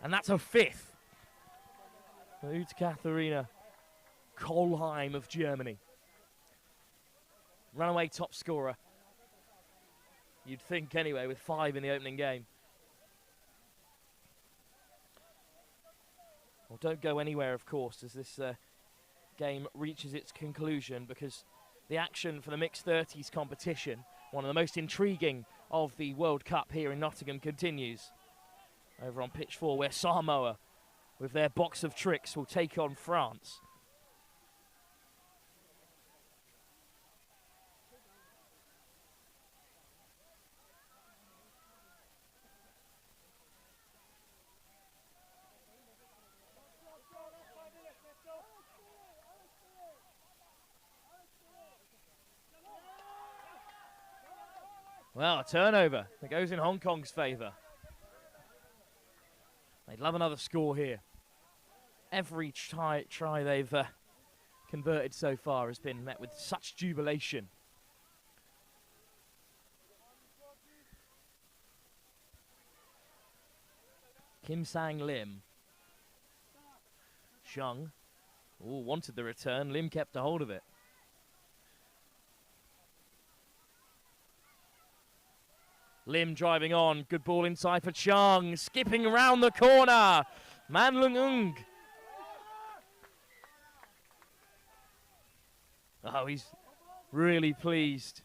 And that's a 5th. To Katharina Kohlheim of Germany. Runaway top scorer. You'd think anyway, with 5 in the opening game. Well, don't go anywhere, of course, as this game reaches its conclusion, because the action for the mixed 30s competition, one of the most intriguing of the World Cup here in Nottingham, continues. Over on pitch 4, where Samoa, with their box of tricks, will take on France. Well, a turnover that goes in Hong Kong's favour. They'd love another score here. Every try they've converted so far has been met with such jubilation. Kim Sang Lim. Chung. Oh, wanted the return. Lim kept a hold of it. Lim driving on. Good ball inside for Chung. Skipping around the corner. Man Lung Ung. Oh, he's really pleased.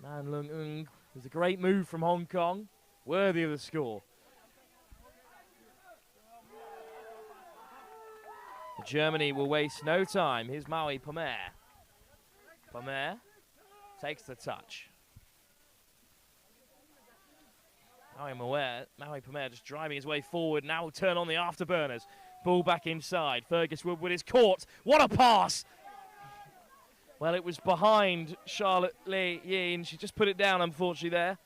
Man Lung Ung. It was a great move from Hong Kong. Worthy of the score. Germany will waste no time. Here's Maui Pomer. Pomer takes the touch. Maui Pamea just driving his way forward. Now will turn on the afterburners. Ball back inside. Fergus Woodward is caught. What a pass! Well, it was behind Charlotte Lee Yin. She just put it down, unfortunately, there.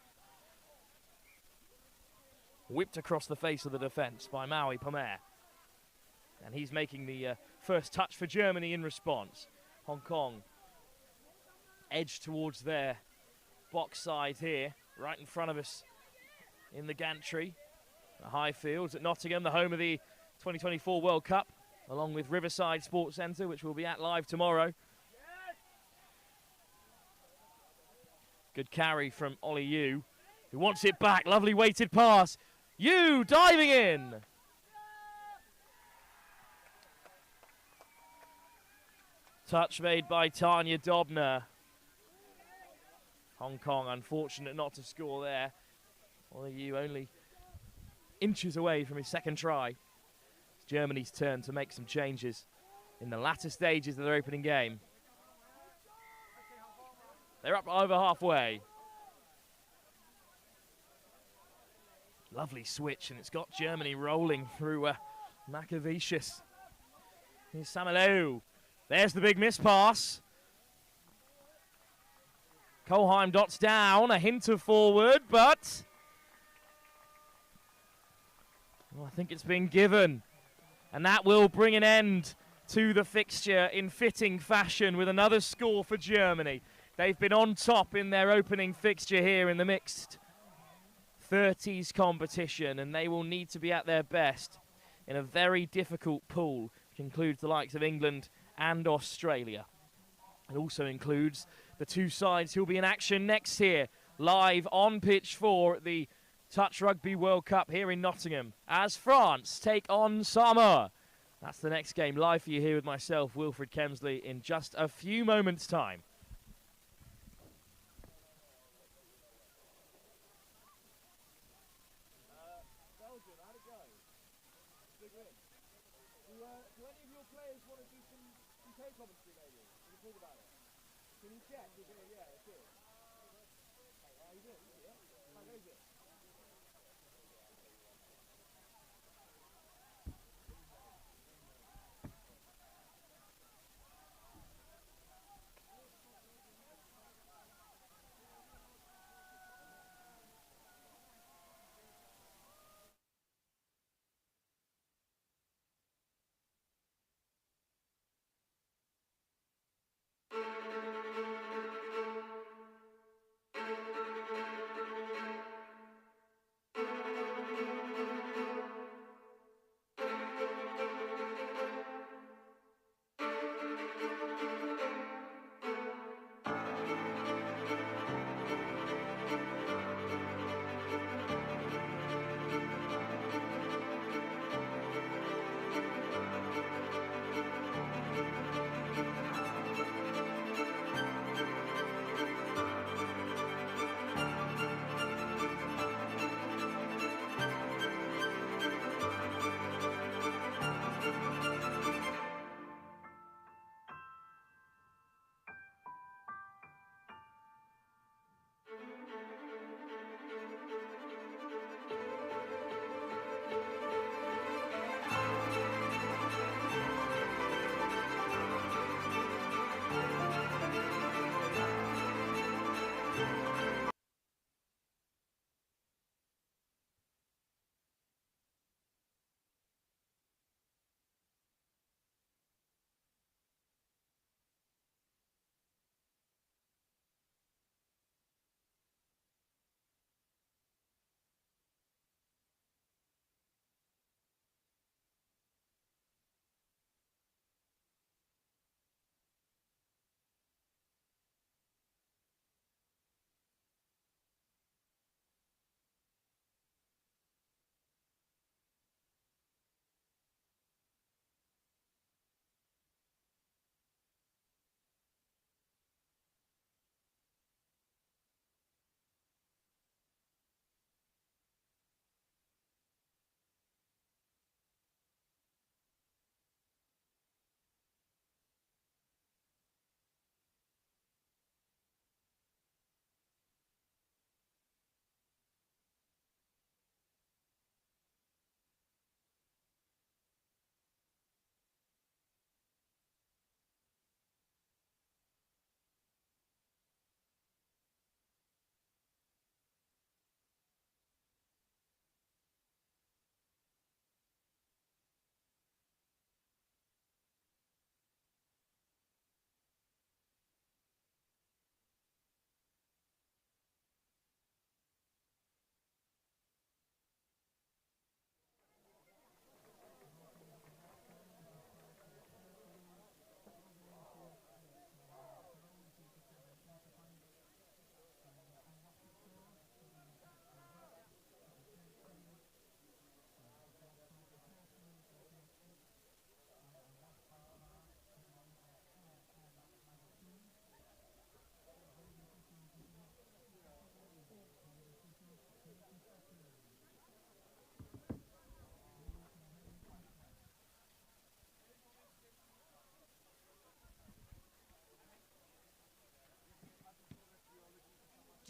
Whipped across the face of the defence by Maui Pamea. And he's making the first touch for Germany in response. Hong Kong edge towards their box side here, right in front of us in the gantry. The high fields at Nottingham, the home of the 2024 World Cup, along with Riverside Sports Centre, which we'll be at live tomorrow. Good carry from Ollie Yu, who wants it back. Lovely weighted pass. Yu diving in. Touch made by Tanya Dobner. Hong Kong unfortunate not to score there. Ollie Yu only inches away from his second try. It's Germany's turn to make some changes in the latter stages of their opening game. They're up over halfway. Lovely switch, and it's got Germany rolling through Makavicius. Here's Samaleu. There's the big miss pass. Kolheim dots down, a hint of forward, but I think it's been given. And that will bring an end to the fixture in fitting fashion with another score for Germany. They've been on top in their opening fixture here in the mixed 30s competition, and they will need to be at their best in a very difficult pool, which includes the likes of England and Australia. It also includes the two sides who'll be in action next here, live on pitch 4 at the Touch Rugby World Cup here in Nottingham, as France take on Samoa. That's the next game, live for you here with myself, Wilfred Kemsley, in just a few moments' time. Belgium, how'd it go? Big win. Do any of your players want to do some UK commentary maybe? Can you talk about it? Can you check? Yeah, that's it. How you doing? Yeah? How goes it?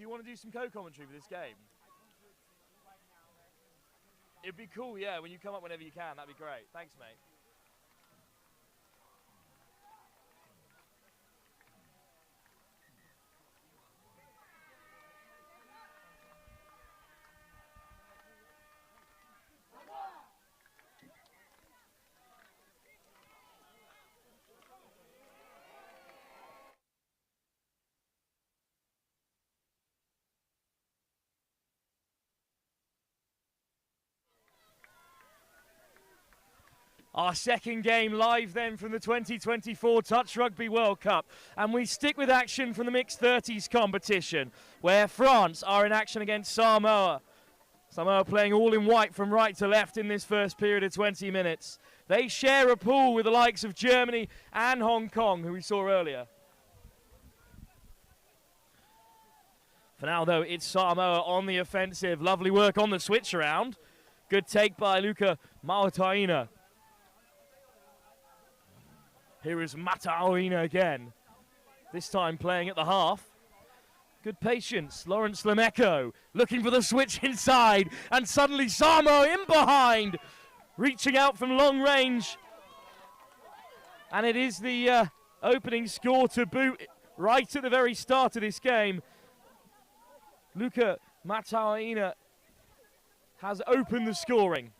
you want to do some co-commentary for this game? It'd be cool, yeah, when you come up whenever you can. That'd be great. Thanks, mate. Our second game live then from the 2024 Touch Rugby World Cup. And we stick with action from the mixed 30s competition, where France are in action against Samoa. Samoa playing all in white from right to left in this first period of 20 minutes. They share a pool with the likes of Germany and Hong Kong, who we saw earlier. For now, though, it's Samoa on the offensive. Lovely work on the switch around. Good take by Luka Mautaina. Here is Mautaina again, this time playing at the half. Good patience, Lawrence Lemeko looking for the switch inside, and suddenly Samoa in behind, reaching out from long range. And it is the opening score to boot right at the very start of this game. Luka Mautaina has opened the scoring.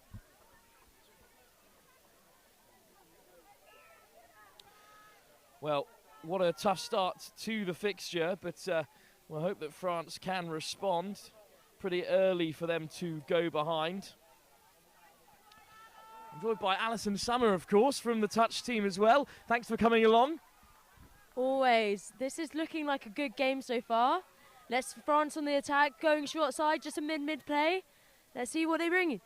Well, what a tough start to the fixture, but we'll hope that France can respond. Pretty early for them to go behind. I'm joined by Alison Summer, of course, from the Touch team as well. Thanks for coming along. Always. This is looking like a good game so far. Let's France on the attack, going short side, just a mid play. Let's see what they bring.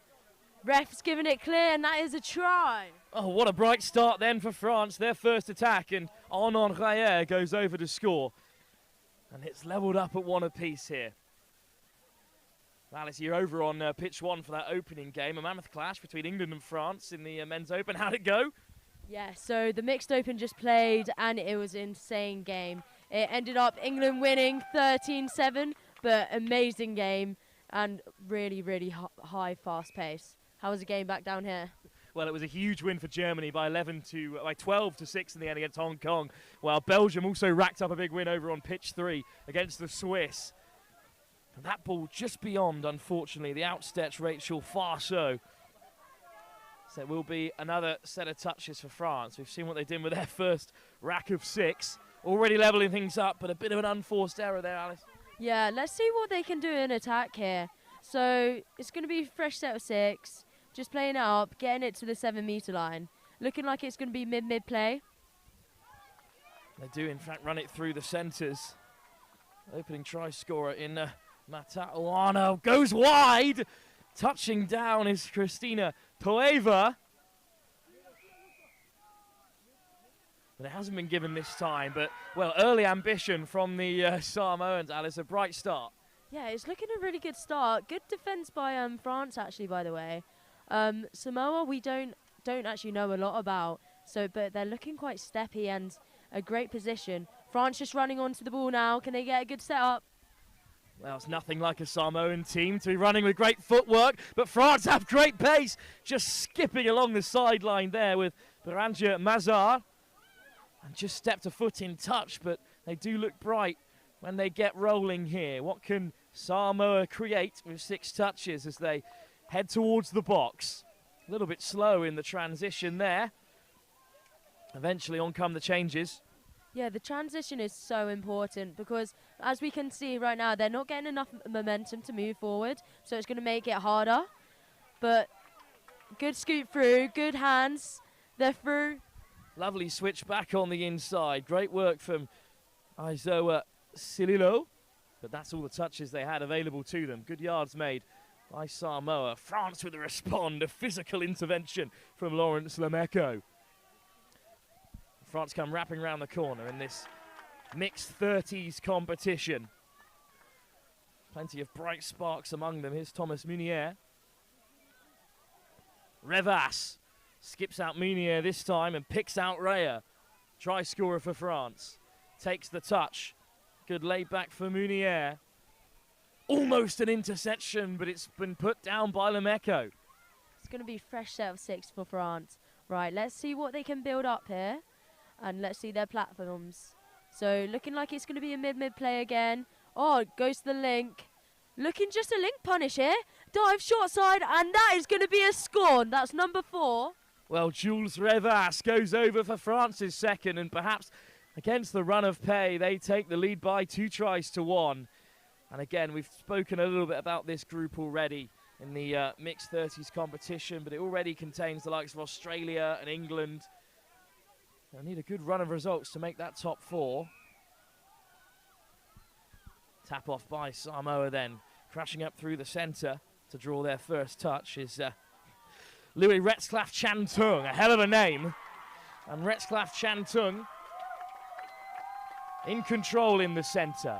Ref's giving it clear, and that is a try. Oh, what a bright start then for France. Their first attack, and Arnaud Rayer goes over to score. And it's levelled up at 1 apiece here. Alice, you're over on pitch 1 for that opening game. A mammoth clash between England and France in the men's open. How'd it go? Yeah, so the mixed open just played, and it was an insane game. It ended up England winning 13-7, but amazing game and really, really high, fast pace. How was the game back down here? Well, it was a huge win for Germany by 12 to 6 in the end against Hong Kong, while Belgium also racked up a big win over on pitch 3 against the Swiss. And that ball just beyond, unfortunately, the outstretched Rachel Farceau. So it will be another set of touches for France. We've seen what they did with their first rack of 6. Already levelling things up, but a bit of an unforced error there, Alice. Yeah, let's see what they can do in attack here. So it's going to be a fresh set of 6. Just playing it up, getting it to the 7-metre line. Looking like it's going to be mid play. They do, in fact, run it through the centres. Opening try scorer in Matauano goes wide. Touching down is Christina Toeva. But it hasn't been given this time. But, well, early ambition from the Samoans, Alice. A bright start. Yeah, it's looking a really good start. Good defence by France, actually, by the way. Samoa, we don't actually know a lot about, but they're looking quite steppy and a great position. France just running onto the ball now. Can they get a good setup? Well, it's nothing like a Samoan team to be running with great footwork, but France have great pace, just skipping along the sideline there with Beranja Mazar. And just stepped a foot in touch, but they do look bright when they get rolling here. What can Samoa create with 6 touches as they head towards the box? A little bit slow in the transition there. Eventually on come the changes. Yeah, the transition is so important because, as we can see right now, they're not getting enough momentum to move forward, so it's going to make it harder. But good scoot through, good hands, they're through. Lovely switch back on the inside. Great work from Izoa Sililo. But that's all the touches they had available to them. Good yards made by Samoa. France with a respond, a physical intervention from Lawrence Lemeko. France come wrapping around the corner in this mixed 30s competition. Plenty of bright sparks among them. Here's Thomas Munier. Revas skips out Munier this time and picks out Raya. Try scorer for France. Takes the touch. Good laid back for Munier. almost an interception, but it's been put down by Lemeko. It's going to be fresh set of 6 for France. Right, let's see what they can build up here. And let's see their platforms. So looking like it's going to be a mid-mid play again. Oh, it goes to the link. Looking just a link punish here. Dive short side, and that is going to be a score. That's number 4. Well, Jules Revas goes over for France's second, and perhaps against the run of pay, they take the lead by 2 tries to 1. And again, we've spoken a little bit about this group already in the mixed 30s competition, but it already contains the likes of Australia and England. They'll need a good run of results to make that top 4. Tap off by Samoa then. Crashing up through the centre to draw their first touch is Louis Retzlaff Chantung, a hell of a name. And Retzlaff Chantung in control in the centre.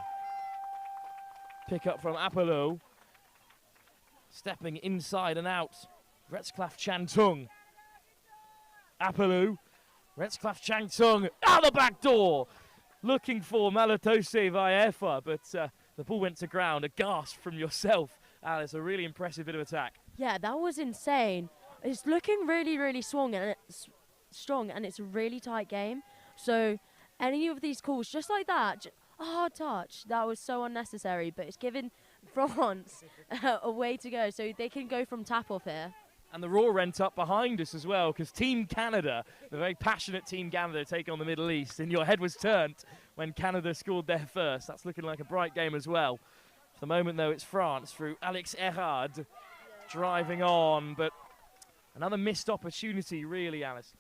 Pick up from Apollo. Stepping inside and out. Retzlaff Chantung. Apollo. Retzlaff Chantung out the back door. Looking for Malatose Vaefa, but the ball went to ground. A gasp from yourself, Alice. A really impressive bit of attack. Yeah, that was insane. It's looking really, really strong, and it's a really tight game. So any of these calls, just like that, a hard touch, that was so unnecessary, but it's given France a way to go, so they can go from tap-off here. And the roar went up behind us as well, because Team Canada, the very passionate Team Canada, taking on the Middle East, and your head was turned when Canada scored their first. That's looking like a bright game as well. For the moment, though, it's France through Alex Erhard driving on, but another missed opportunity, really, Alice.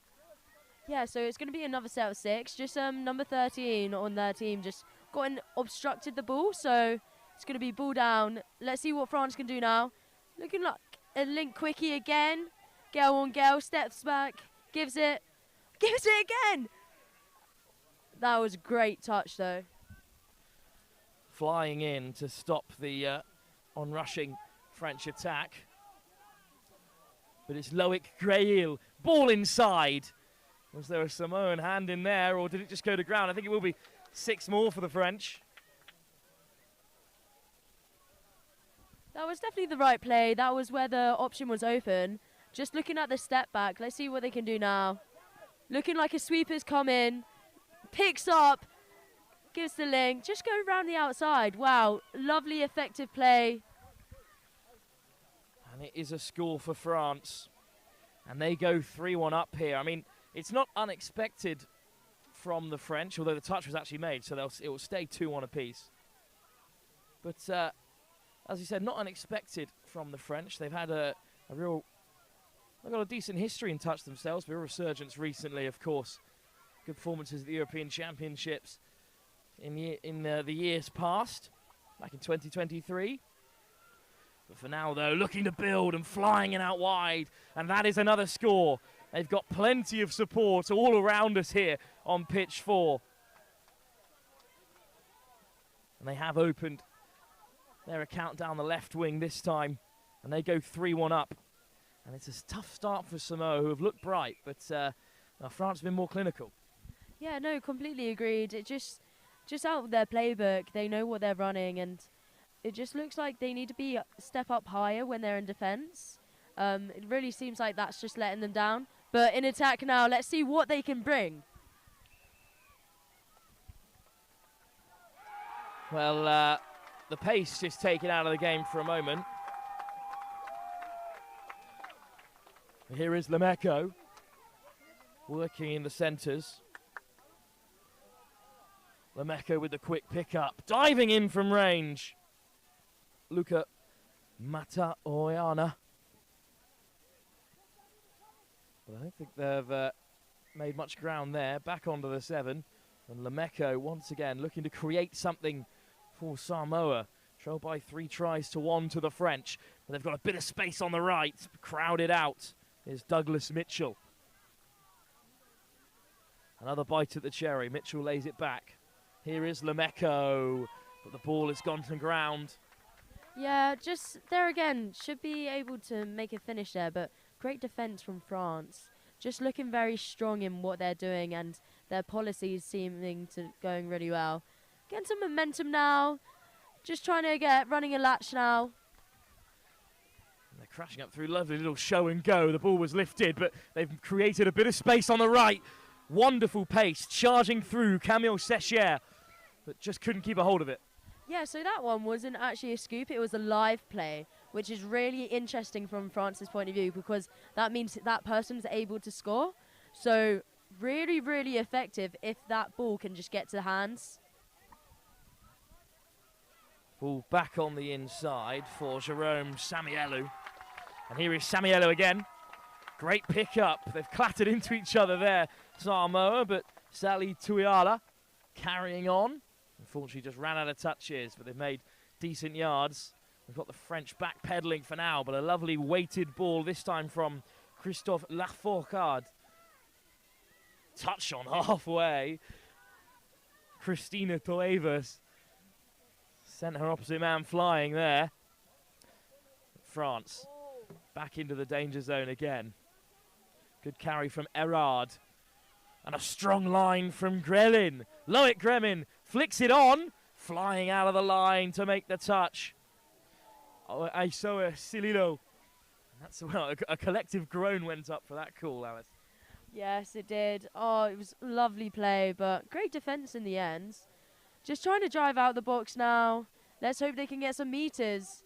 Yeah, so it's going to be another set of 6. Just number 13 on their team just got and obstructed the ball, so it's going to be ball down. Let's see what France can do now. Looking like a link quickie again. Girl on girl, steps back, gives it again. That was a great touch, though. Flying in to stop the on-rushing French attack. But it's Loic Grail, ball inside. Was there a Samoan hand in there, or did it just go to ground? I think it will be 6 more for the French. That was definitely the right play. That was where the option was open. Just looking at the step back. Let's see what they can do now. Looking like a sweeper's come in. Picks up. Gives the link. Just go around the outside. Wow. Lovely, effective play. And it is a score for France. And they go 3-1 up here. I mean, it's not unexpected from the French, although the touch was actually made, so it will stay 2-1 apiece. But as you said, not unexpected from the French. They've had they've got a decent history in touch themselves, but a resurgence recently, of course. Good performances at the European Championships in the years past, back in 2023. But for now, though, looking to build and flying in out wide, and that is another score. They've got plenty of support all around us here on pitch 4. And they have opened their account down the left wing this time, and they go 3-1 up. And it's a tough start for Samoa, who have looked bright, but France have been more clinical. Yeah, no, completely agreed. It just out of their playbook, they know what they're running, and it just looks like they need to be step up higher when they're in defence. It really seems like that's just letting them down. But in attack now, let's see what they can bring. Well, the pace is taken out of the game for a moment. Here is Lemeko working in the centres. Lemeko with the quick pick-up, diving in from range. Luca Mataoyana. But I don't think they've made much ground there. Back onto the 7. And Lemeko once again looking to create something for Samoa. Trailed by 3 tries to 1 to the French. But they've got a bit of space on the right. Crowded out is Douglas Mitchell. Another bite at the cherry. Mitchell lays it back. Here is Lemeko. But the ball has gone to ground. Yeah, just there again, should be able to make a finish there, but great defence from France. Just looking very strong in what they're doing, and their policies seeming to going really well. Getting some momentum now. just trying to get running a latch now. They're crashing up through lovely little show and go. The ball was lifted, but they've created a bit of space on the right. Wonderful pace, charging through Camille Sechier, but just couldn't keep a hold of it. Yeah, so that one wasn't actually a scoop, it was a live play, which is really interesting from France's point of view because that means that person's able to score. So really, really effective if that ball can just get to the hands. Ball back on the inside for Jerome Samielu. And here is Samielu again. Great pick up. They've clattered into each other there, Samoa, but Sally Tuiala carrying on. Unfortunately, just ran out of touches, but they've made decent yards. We've got the French backpedaling for now, but a lovely weighted ball, this time from Christophe Lafourcade. Touch on halfway. Christina Toevas sent her opposite man flying there. France back into the danger zone again. Good carry from Erard. And a strong line from Grelin. Loic Gremmin flicks it on. Flying out of the line to make the touch. Oh, Aisoa Sililo. That's, well, a collective groan went up for that call, Alice. Yes, it did. Oh, it was lovely play, but great defence in the end. Just trying to drive out the box now. Let's hope they can get some meters.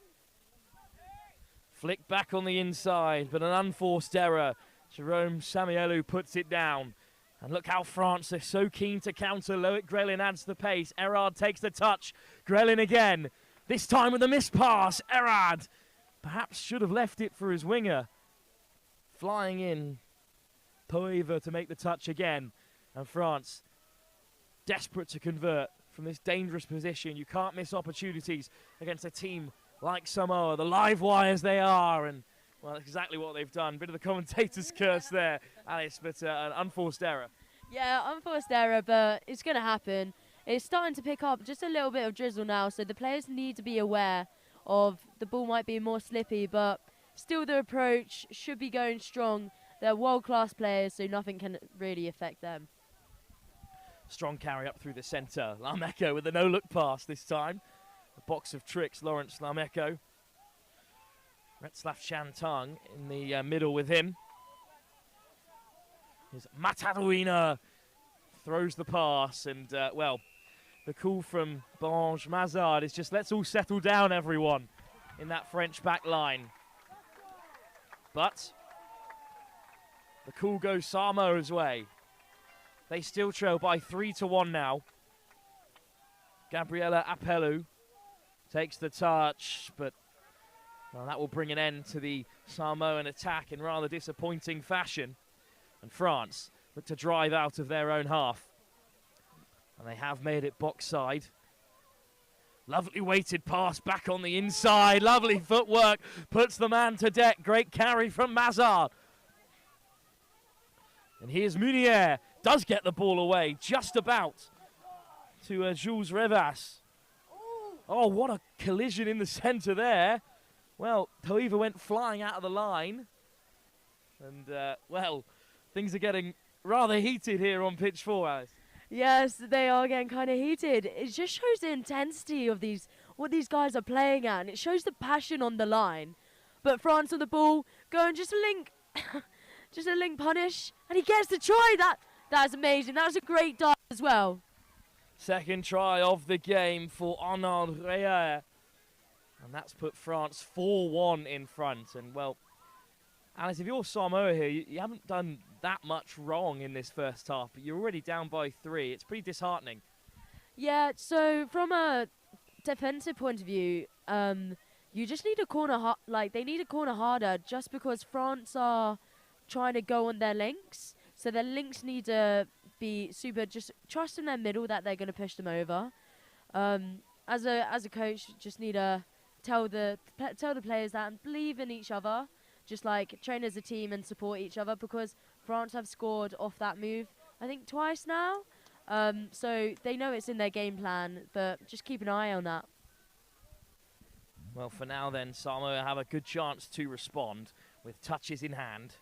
Flick back on the inside, but an unforced error. Jerome Samielu puts it down. And look how France are so keen to counter. Loic Grelin adds the pace. Erard takes the touch. Grelin again. This time with a missed pass. Erard perhaps should have left it for his winger. Flying in. Toeva to make the touch again. And France desperate to convert from this dangerous position. You can't miss opportunities against a team like Samoa. The live wires they are. And, well, that's exactly what they've done. Bit of the commentator's curse there, Alice, but an unforced error. Yeah, unforced error, but it's going to happen. It's starting to pick up just a little bit of drizzle now, so the players need to be aware of the ball might be more slippy, but still the approach should be going strong. They're world-class players, so nothing can really affect them. Strong carry up through the centre. Lameko with a no-look pass this time. A box of tricks, Lawrence Lameko. Retzlaff Shantung in the middle with him. Here's Mataruina. Throws the pass, and, well, the call from Bange Mazard is just, let's all settle down, everyone, in that French back line. But the call goes Samoa's way. They still trail by 3-1 now. Gabriela Apelu takes the touch, but well, that will bring an end to the Samoan attack in rather disappointing fashion. And France look to drive out of their own half. And they have made it box side. Lovely weighted pass back on the inside. Lovely footwork. Puts the man to deck. Great carry from Mazard. And here's Munier. Does get the ball away. Just about to Jules Revas. Oh, what a collision in the centre there. Well, Toeva went flying out of the line. And, well, things are getting rather heated here on pitch 4, Alice. Yes, they are getting kind of heated. It just shows the intensity of what these guys are playing at, and it shows the passion on the line. But France on the ball, going just a link, just a link punish, and he gets the try. That's amazing. That was a great dive as well. Second try of the game for Arnaud Reyer. And that's put France 4-1 in front. And, well, Alice, if you're Samoa here, you haven't done that much wrong in this first half, but you're already down by 3. It's pretty disheartening. Yeah, so from a defensive point of view, you just need a corner, they need a corner harder just because France are trying to go on their links. So their links need to be super, just trust in their middle that they're going to push them over. As a coach, just need to tell the players that and believe in each other. Just like train as a team and support each other because France have scored off that move, I think, twice now. So they know it's in their game plan, but just keep an eye on that. Well, for now then, Samoa have a good chance to respond with touches in hand.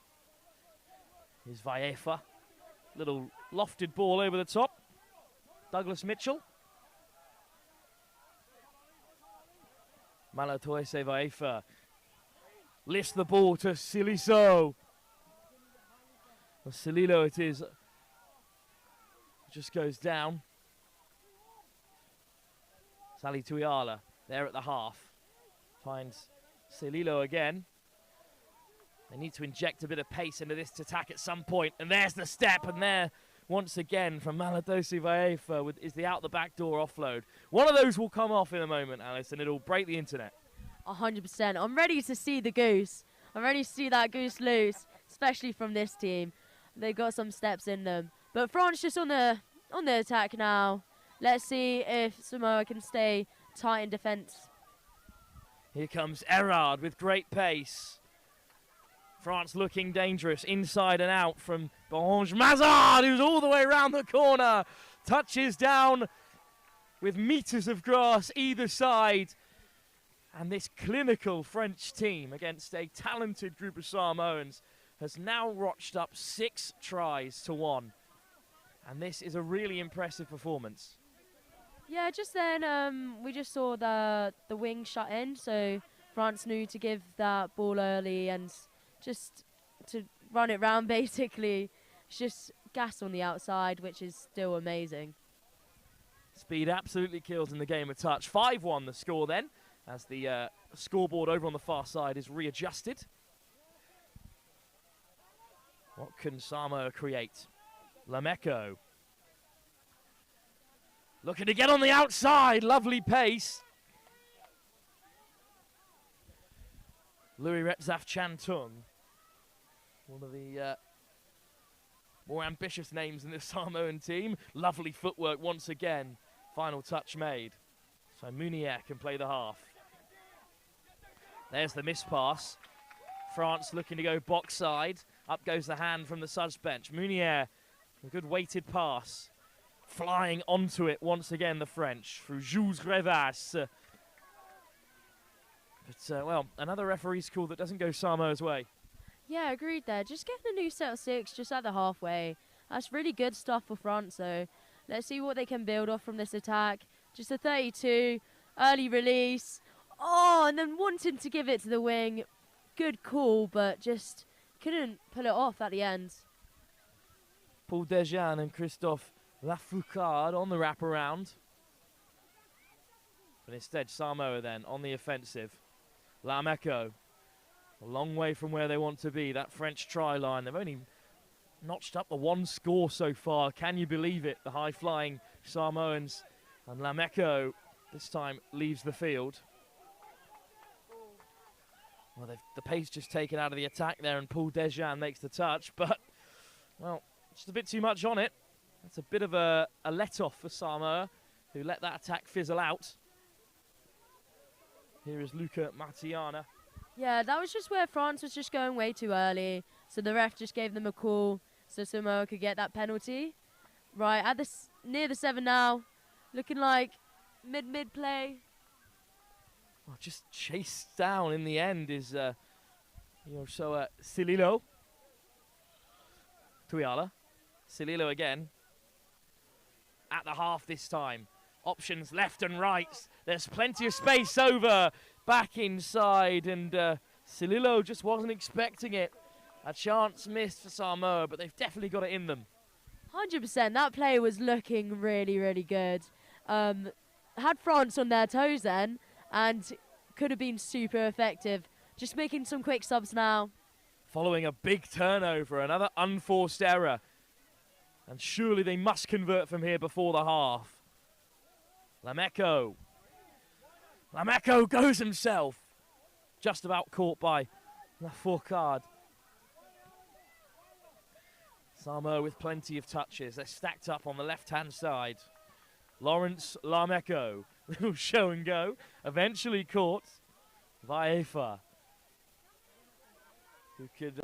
Here's Vaefa. Little lofted ball over the top. Douglas Mitchell. Malatoise Vaefa lifts the ball to Siliso. Well, Sililo it is. Just goes down. Sally Tuiala there at the half. Finds Sililo again. They need to inject a bit of pace into this attack at some point. And there's the step. And there, once again, from Maladosi Vaefa is the out-the-back door offload. One of those will come off in a moment, Alice, and it'll break the internet. 100%. I'm ready to see the goose. I'm ready to see that goose loose, especially from this team. They've got some steps in them. But France just on the attack now. Let's see if Samoa can stay tight in defence. Here comes Erard with great pace. France looking dangerous, inside and out from Bonge Mazard, who's all the way around the corner. Touches down with metres of grass either side. And this clinical French team against a talented group of Samoans has now rotched up 6 tries to 1. And this is a really impressive performance. Yeah, just then we just saw the wing shut in, so France knew to give that ball early and just to run it round basically. It's just gas on the outside, which is still amazing. Speed absolutely kills in the game of touch. 5-1 the score then, as the scoreboard over on the far side is readjusted. What can Samoa create? Lameko. Looking to get on the outside. Lovely pace. Louis Retzaf Chantung. One of the more ambitious names in the Samoan team. Lovely footwork once again. Final touch made. So Mounier can play the half. There's the miss pass. France looking to go box side. Up goes the hand from the Suds bench. Mounier, a good weighted pass. Flying onto it once again, the French, through Jules Grevas. But, well, another referee's call that doesn't go Samoa's way. Yeah, agreed there. Just getting a new set of 6 just at the halfway. That's really good stuff for France, so let's see what they can build off from this attack. Just a 32, early release. Oh, and then wanting to give it to the wing. Good call, but just couldn't pull it off at the end. Paul Dejean and Christophe Lafoucard on the wraparound. But instead, Samoa then on the offensive. Lameko, a long way from where they want to be, that French try line. They've only notched up the 1 score so far. Can you believe it? The high-flying Samoans. And Lameko this time leaves the field. Well, the pace just taken out of the attack there, and Paul Dejean makes the touch. But, well, just a bit too much on it. That's a bit of a let-off for Samoa, who let that attack fizzle out. Here is Luca Martiana. Yeah, that was just where France was just going way too early. So the ref just gave them a call so Samoa could get that penalty. Right, at near the 7 now. Looking like mid play. Well, just chased down in the end is Sililo. Tuiala. Sililo again. At the half this time. Options left and right. There's plenty of space over. Back inside. And Sililo just wasn't expecting it. A chance missed for Samoa, but they've definitely got it in them. 100%. That play was looking really, really good. Had France on their toes then, and could have been super effective. Just making some quick subs now. Following a big turnover, another unforced error. And surely they must convert from here before the half. Lameko. Lameko goes himself. Just about caught by Lafoucard. Samoa with plenty of touches. They're stacked up on the left-hand side. Lawrence Lameko. Little show and go. Eventually caught. Vaefa. Who could...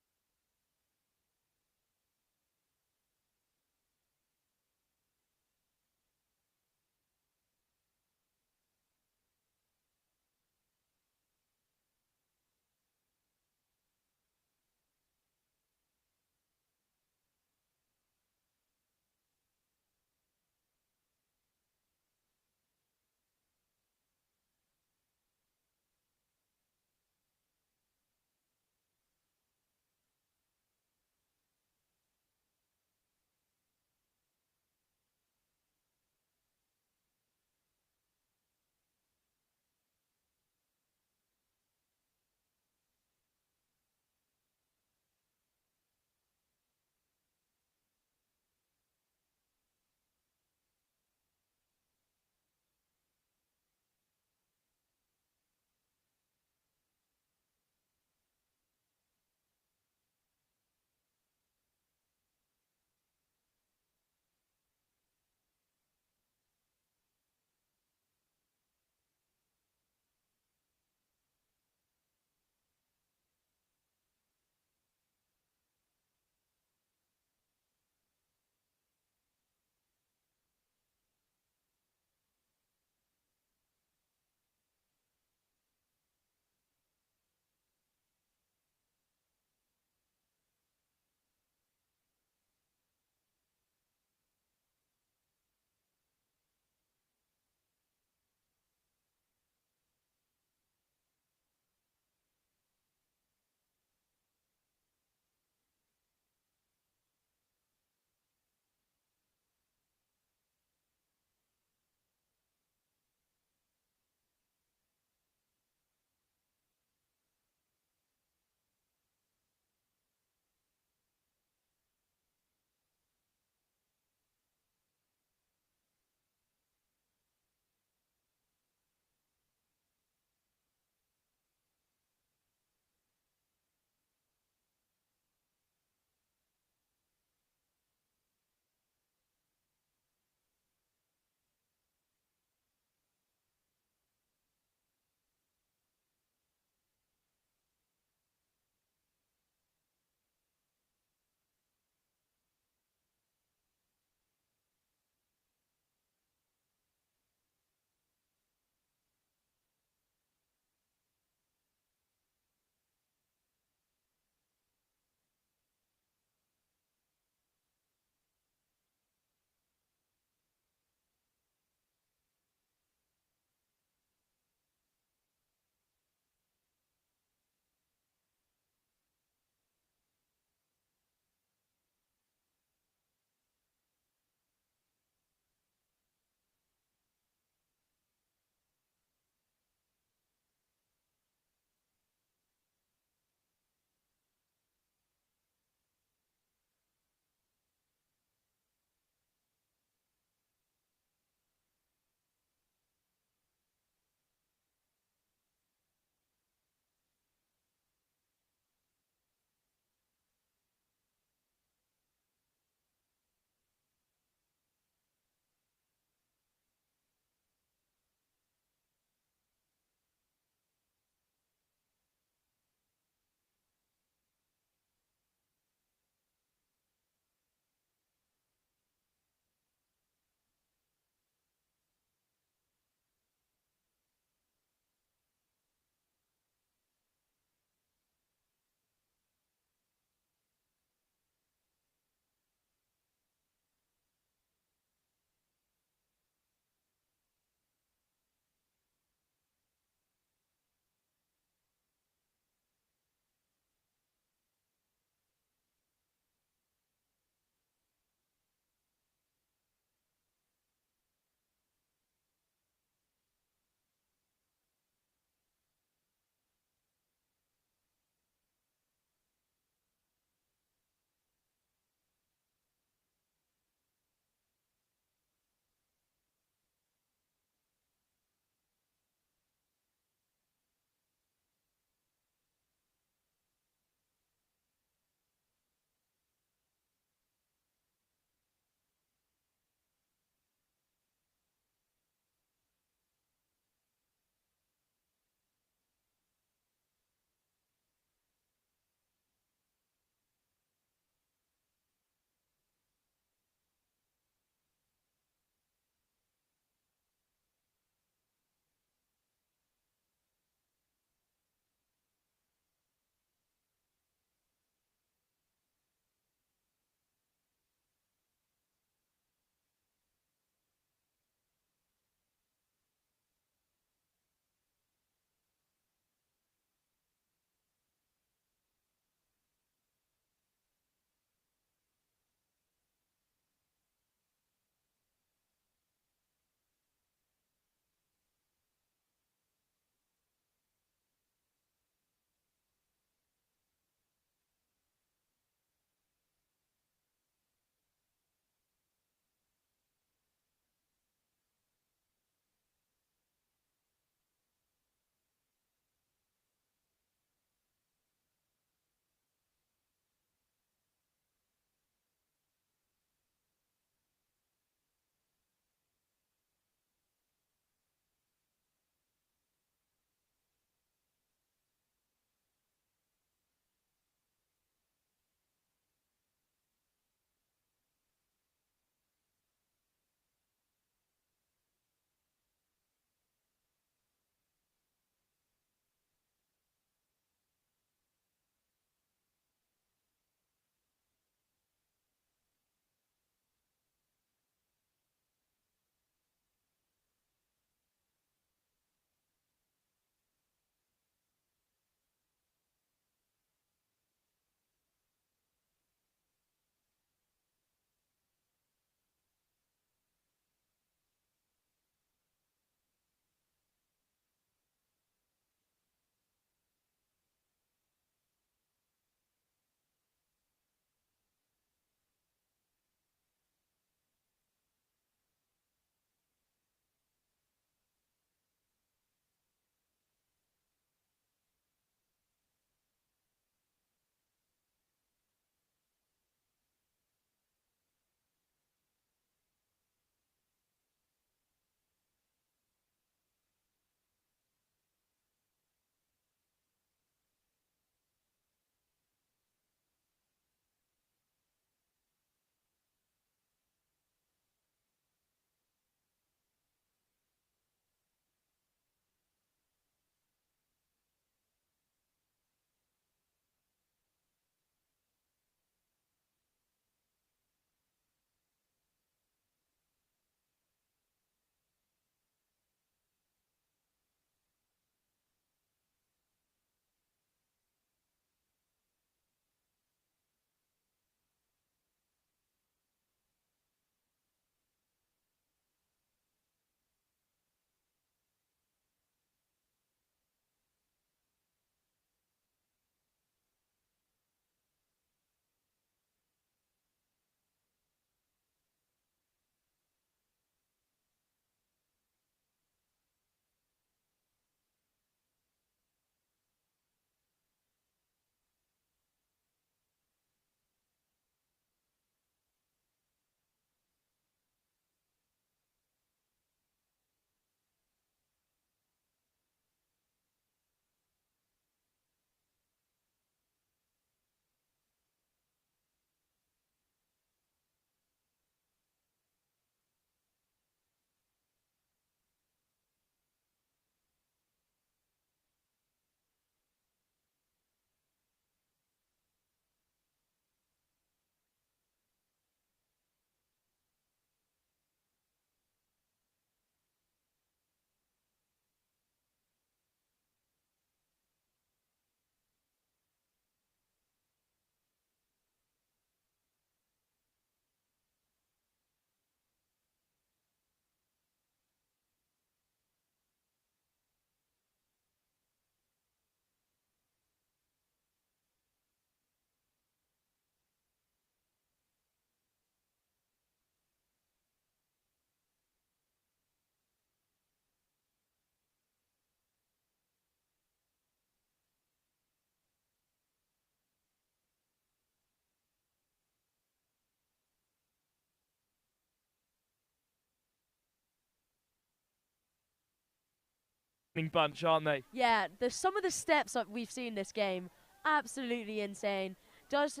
bunch, aren't they? Yeah, some of the steps that we've seen this game, absolutely insane. Does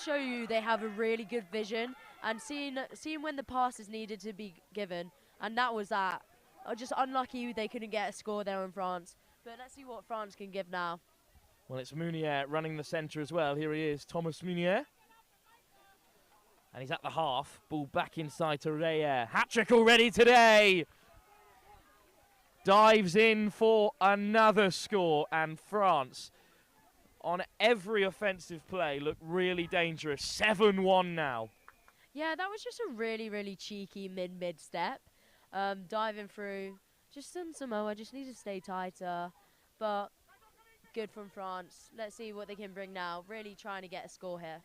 show you they have a really good vision and seeing when the pass is needed to be given, and that was that. Just unlucky they couldn't get a score there in France. But let's see what France can give now. Well, it's Mounier running the centre as well. Here he is, Thomas Mounier. And he's at the half. Ball back inside to Reyer. Hat-trick already today. Dives in for another score. And France, on every offensive play, look really dangerous. 7-1 now. Yeah, that was just a really, really cheeky mid step. Diving through. Just some Samoa. Just need to stay tighter. But good from France. Let's see what they can bring now. Really trying to get a score here.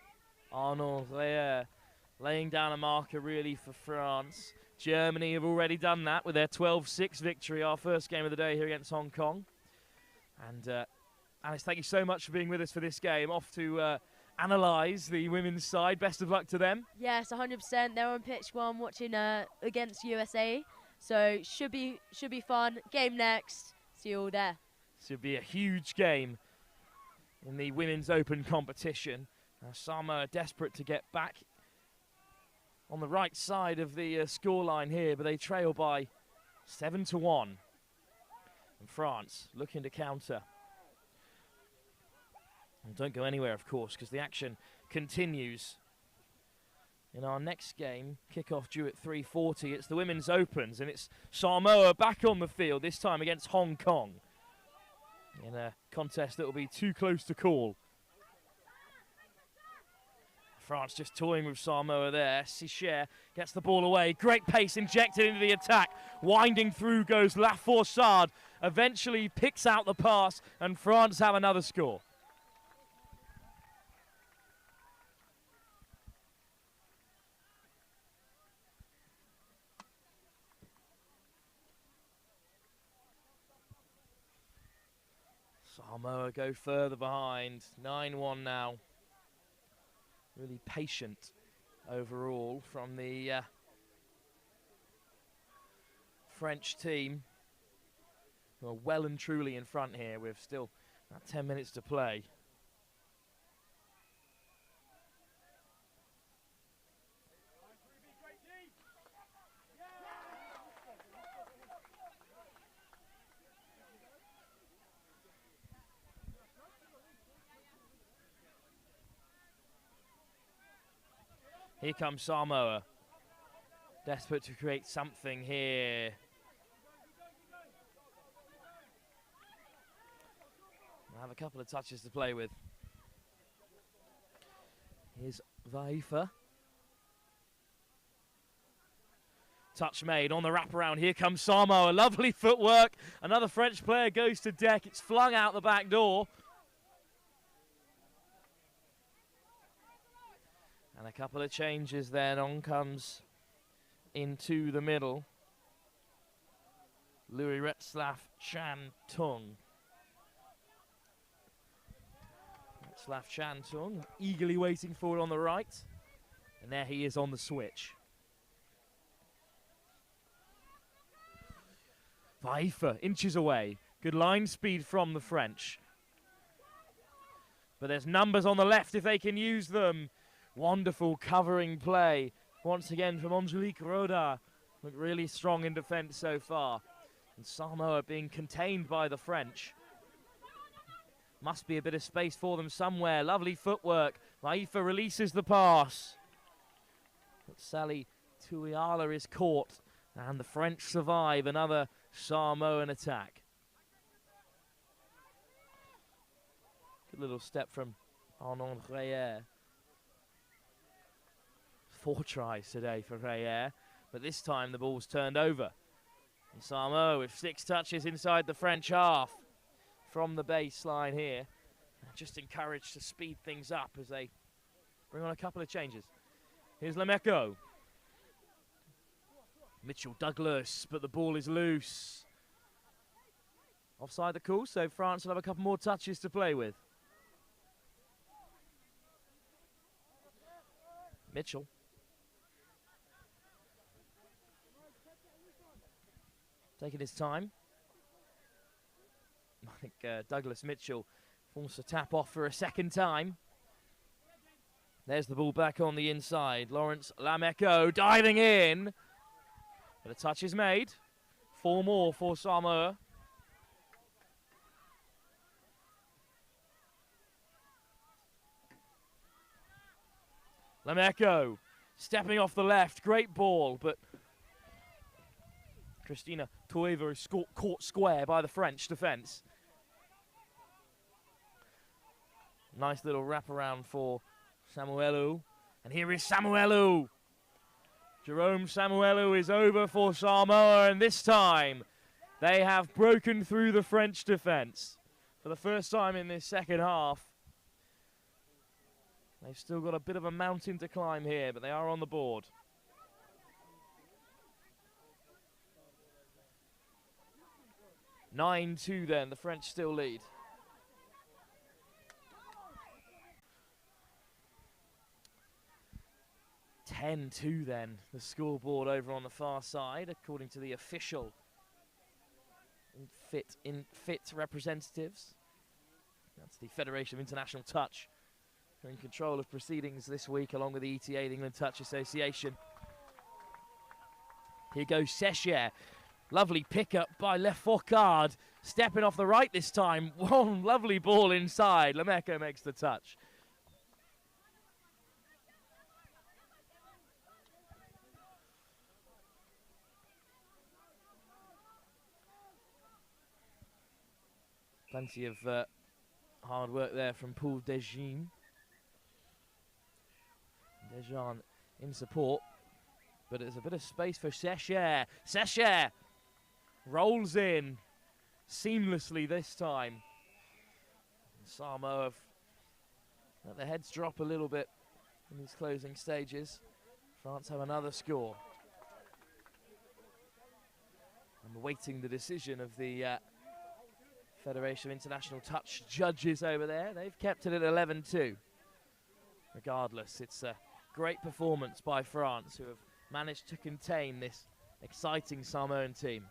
Arnaud Reyer laying down a marker really for France. Germany have already done that with their 12-6 victory, our first game of the day here against Hong Kong. And Alice, thank you so much for being with us for this game. Off to analyse the women's side. Best of luck to them. Yes, 100%. They're on pitch one watching against USA. So should be fun. Game next. See you all there. Should be a huge game in the Women's Open competition. Samoa desperate to get back on the right side of the scoreline here, but they trail by 7-1. And France looking to counter. And don't go anywhere, of course, because the action continues. In our next game, kickoff due at 3:40. It's the Women's Opens, and it's Samoa back on the field, this time against Hong Kong, in a contest that will be too close to call. France just toying with Samoa there. Sicher gets the ball away. Great pace injected into the attack. Winding through goes Lafourcade. Eventually picks out the pass, and France have another score. Samoa go further behind. 9-1 now. Really patient overall from the French team, who are well and truly in front here with still about 10 minutes to play. Here comes Samoa, desperate to create something here. We'll have a couple of touches to play with. Here's Vaifa. Touch made on the wraparound. Here comes Samoa. Lovely footwork. Another French player goes to deck. It's flung out the back door. And a couple of changes then. On comes into the middle Louis Retzlaff Chan Tung. Retzlaff Chan Tung eagerly waiting for it on the right. And there he is on the switch. Vaifa inches away. Good line speed from the French. But there's numbers on the left if they can use them. Wonderful covering play. Once again from Angelique Roda. Look really strong in defence so far. And Samoa being contained by the French. Must be a bit of space for them somewhere. Lovely footwork. Vaifa releases the pass. But Sally Tuiala is caught. And the French survive another Samoan attack. Good little step from Arnaud Reyer. 4 tries today for Reyer, but this time the ball's turned over. And Samoa with 6 touches inside the French half from the baseline here. Just encouraged to speed things up as they bring on a couple of changes. Here's Lemeko. Mitchell Douglas, but the ball is loose. Offside the call, so France will have a couple more touches to play with. Mitchell. Taking his time. I think Douglas Mitchell forced the tap off for a second time. There's the ball back on the inside. Lawrence Lameko diving in. But a touch is made. 4 more for Samoa. Lameko stepping off the left. Great ball, but Christina Toeva is caught square by the French defence. Nice little wraparound for Samuelu. And here is Samuelu. Jerome Samuelu is over for Samoa, and this time they have broken through the French defence for the first time in this second half. They've still got a bit of a mountain to climb here, but they are on the board. (9-2) then, the French still lead. (10-2) then, the scoreboard over on the far side, according to the official fit representatives. That's the Federation of International Touch. They're in control of proceedings this week, along with the ETA, the England Touch Association. Here goes Secher. Lovely pickup by Leforcade. Stepping off the right this time. One lovely ball inside. Lameko makes the touch. Plenty of hard work there from Paul Dejean. Dejean in support, but there's a bit of space for Secher. Secher rolls in seamlessly this time. Samoa have let their heads drop a little bit in these closing stages. France have another score. I'm awaiting the decision of the Federation of International Touch judges over there. They've kept it at 11-2. Regardless, it's a great performance by France, who have managed to contain this exciting Samoan team.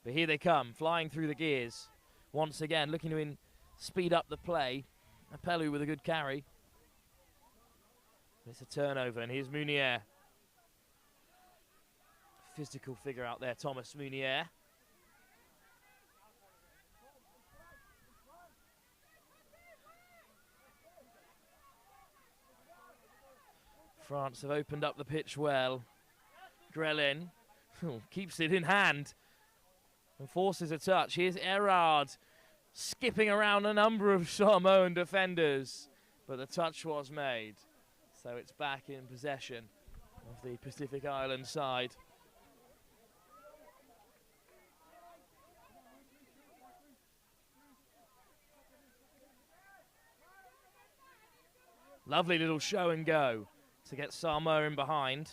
But here they come, flying through the gears. Once again, looking to speed up the play. Apelu with a good carry. It's a turnover, and here's Munier. Physical figure out there, Thomas Munier. France have opened up the pitch well. Grelin keeps it in hand and forces a touch. Here's Erard skipping around a number of Samoan defenders, but the touch was made. So it's back in possession of the Pacific Island side. Lovely little show and go to get Samoa in behind.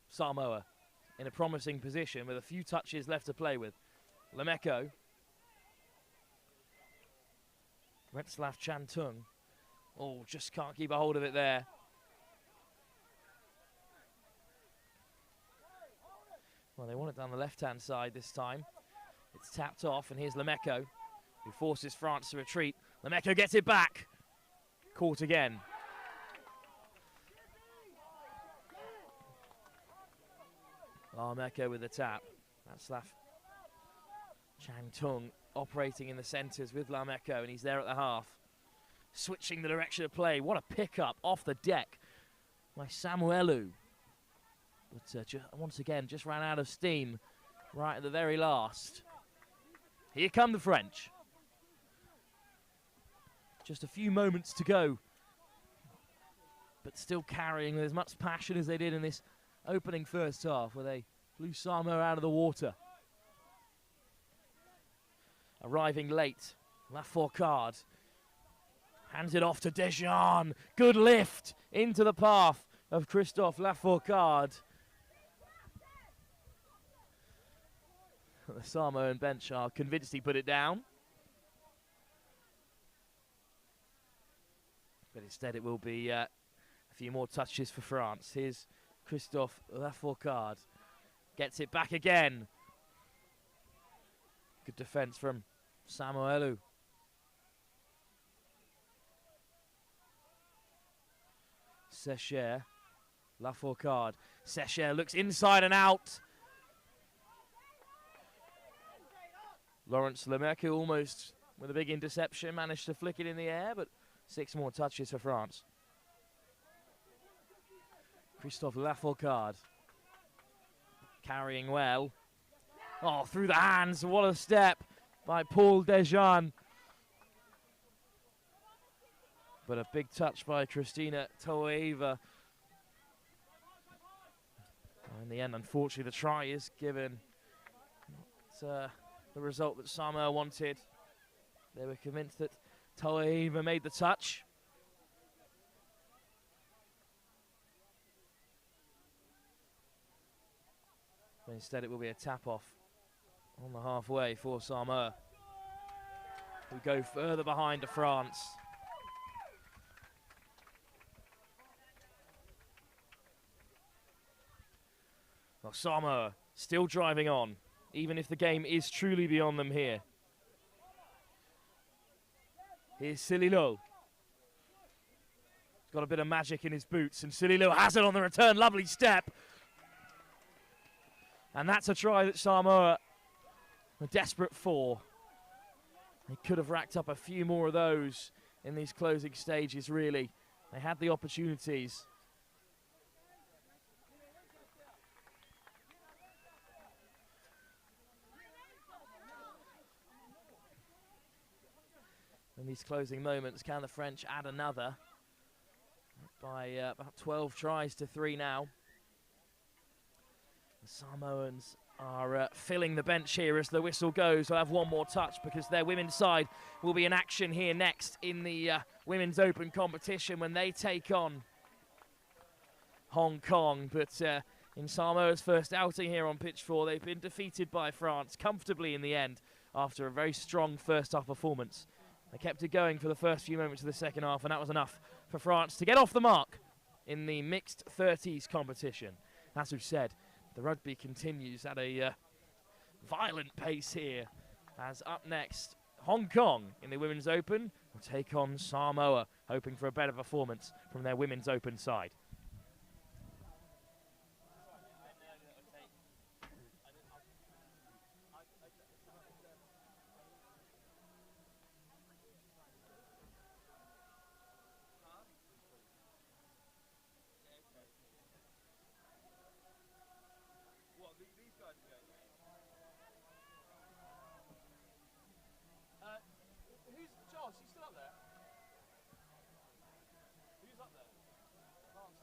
Samoa in a promising position with a few touches left to play with. Lameko. Retzlaff Chantung. Oh, just can't keep a hold of it there. Well, they want it down the left-hand side this time. It's tapped off, and here's Lameko, who forces France to retreat. Lameko gets it back. Caught again. Lameko with the tap. That's Chantung operating in the centres with Lameko, and he's there at the half. Switching the direction of play. What a pickup off the deck by Samuelu. But once again, just ran out of steam right at the very last. Here come the French. Just a few moments to go, but still carrying with as much passion as they did in this opening first half, where they blew Samoa out of the water. Arriving late, Lafourcade hands it off to Dejean. Good lift into the path of Christophe Lafourcade. The Samoan bench are convinced he put it down. But instead it will be a few more touches for France. Here's Christophe Lafourcade. Gets it back again. Good defence from Samoa. Secher. Lafourcade. Secher looks inside and out. Lawrence Lemercu almost with a big interception. Managed to flick it in the air, but 6 more touches for France. Christophe Lafourcade. Carrying well. Oh, through the hands. What a step by Paul Dejean. But a big touch by Christina Toeva. In the end, unfortunately, the try is given. Not the result that Samoa wanted. They were convinced that Toeva made the touch. But instead, it will be a tap-off on the halfway for Samoa, who go further behind to France. Well, Samoa still driving on, even if the game is truly beyond them here. Here's Sililo. He's got a bit of magic in his boots, and Sililo has it on the return. Lovely step. And that's a try that Samoa are desperate for. They could have racked up a few more of those in these closing stages, really. They had the opportunities. In these closing moments, can the French add another? By about 12 tries to 3 now. The Samoans are filling the bench here as the whistle goes. They'll have one more touch because their women's side will be in action here next in the Women's Open competition when they take on Hong Kong. But in Samoa's first outing here on pitch 4, they've been defeated by France comfortably in the end after a very strong first half performance. They kept it going for the first few moments of the second half, and that was enough for France to get off the mark in the mixed 30s competition. As we've said, the rugby continues at a violent pace here, as up next, Hong Kong in the Women's Open will take on Samoa, hoping for a better performance from their Women's Open side. Who's Charles? He's still up there. Who's up there? France.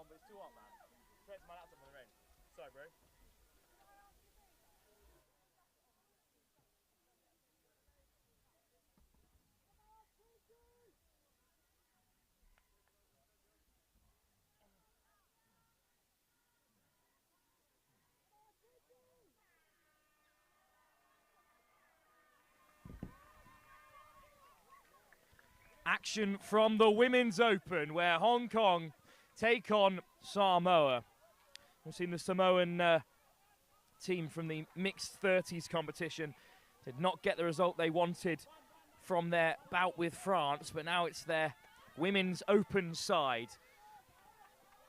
on, but it's too hot, man. Connect to my laptop on the range. Sorry, bro. Action from the Women's Open, where Hong Kong take on Samoa. We've seen the Samoan team from the mixed 30s competition did not get the result they wanted from their bout with France, but now it's their Women's Open side.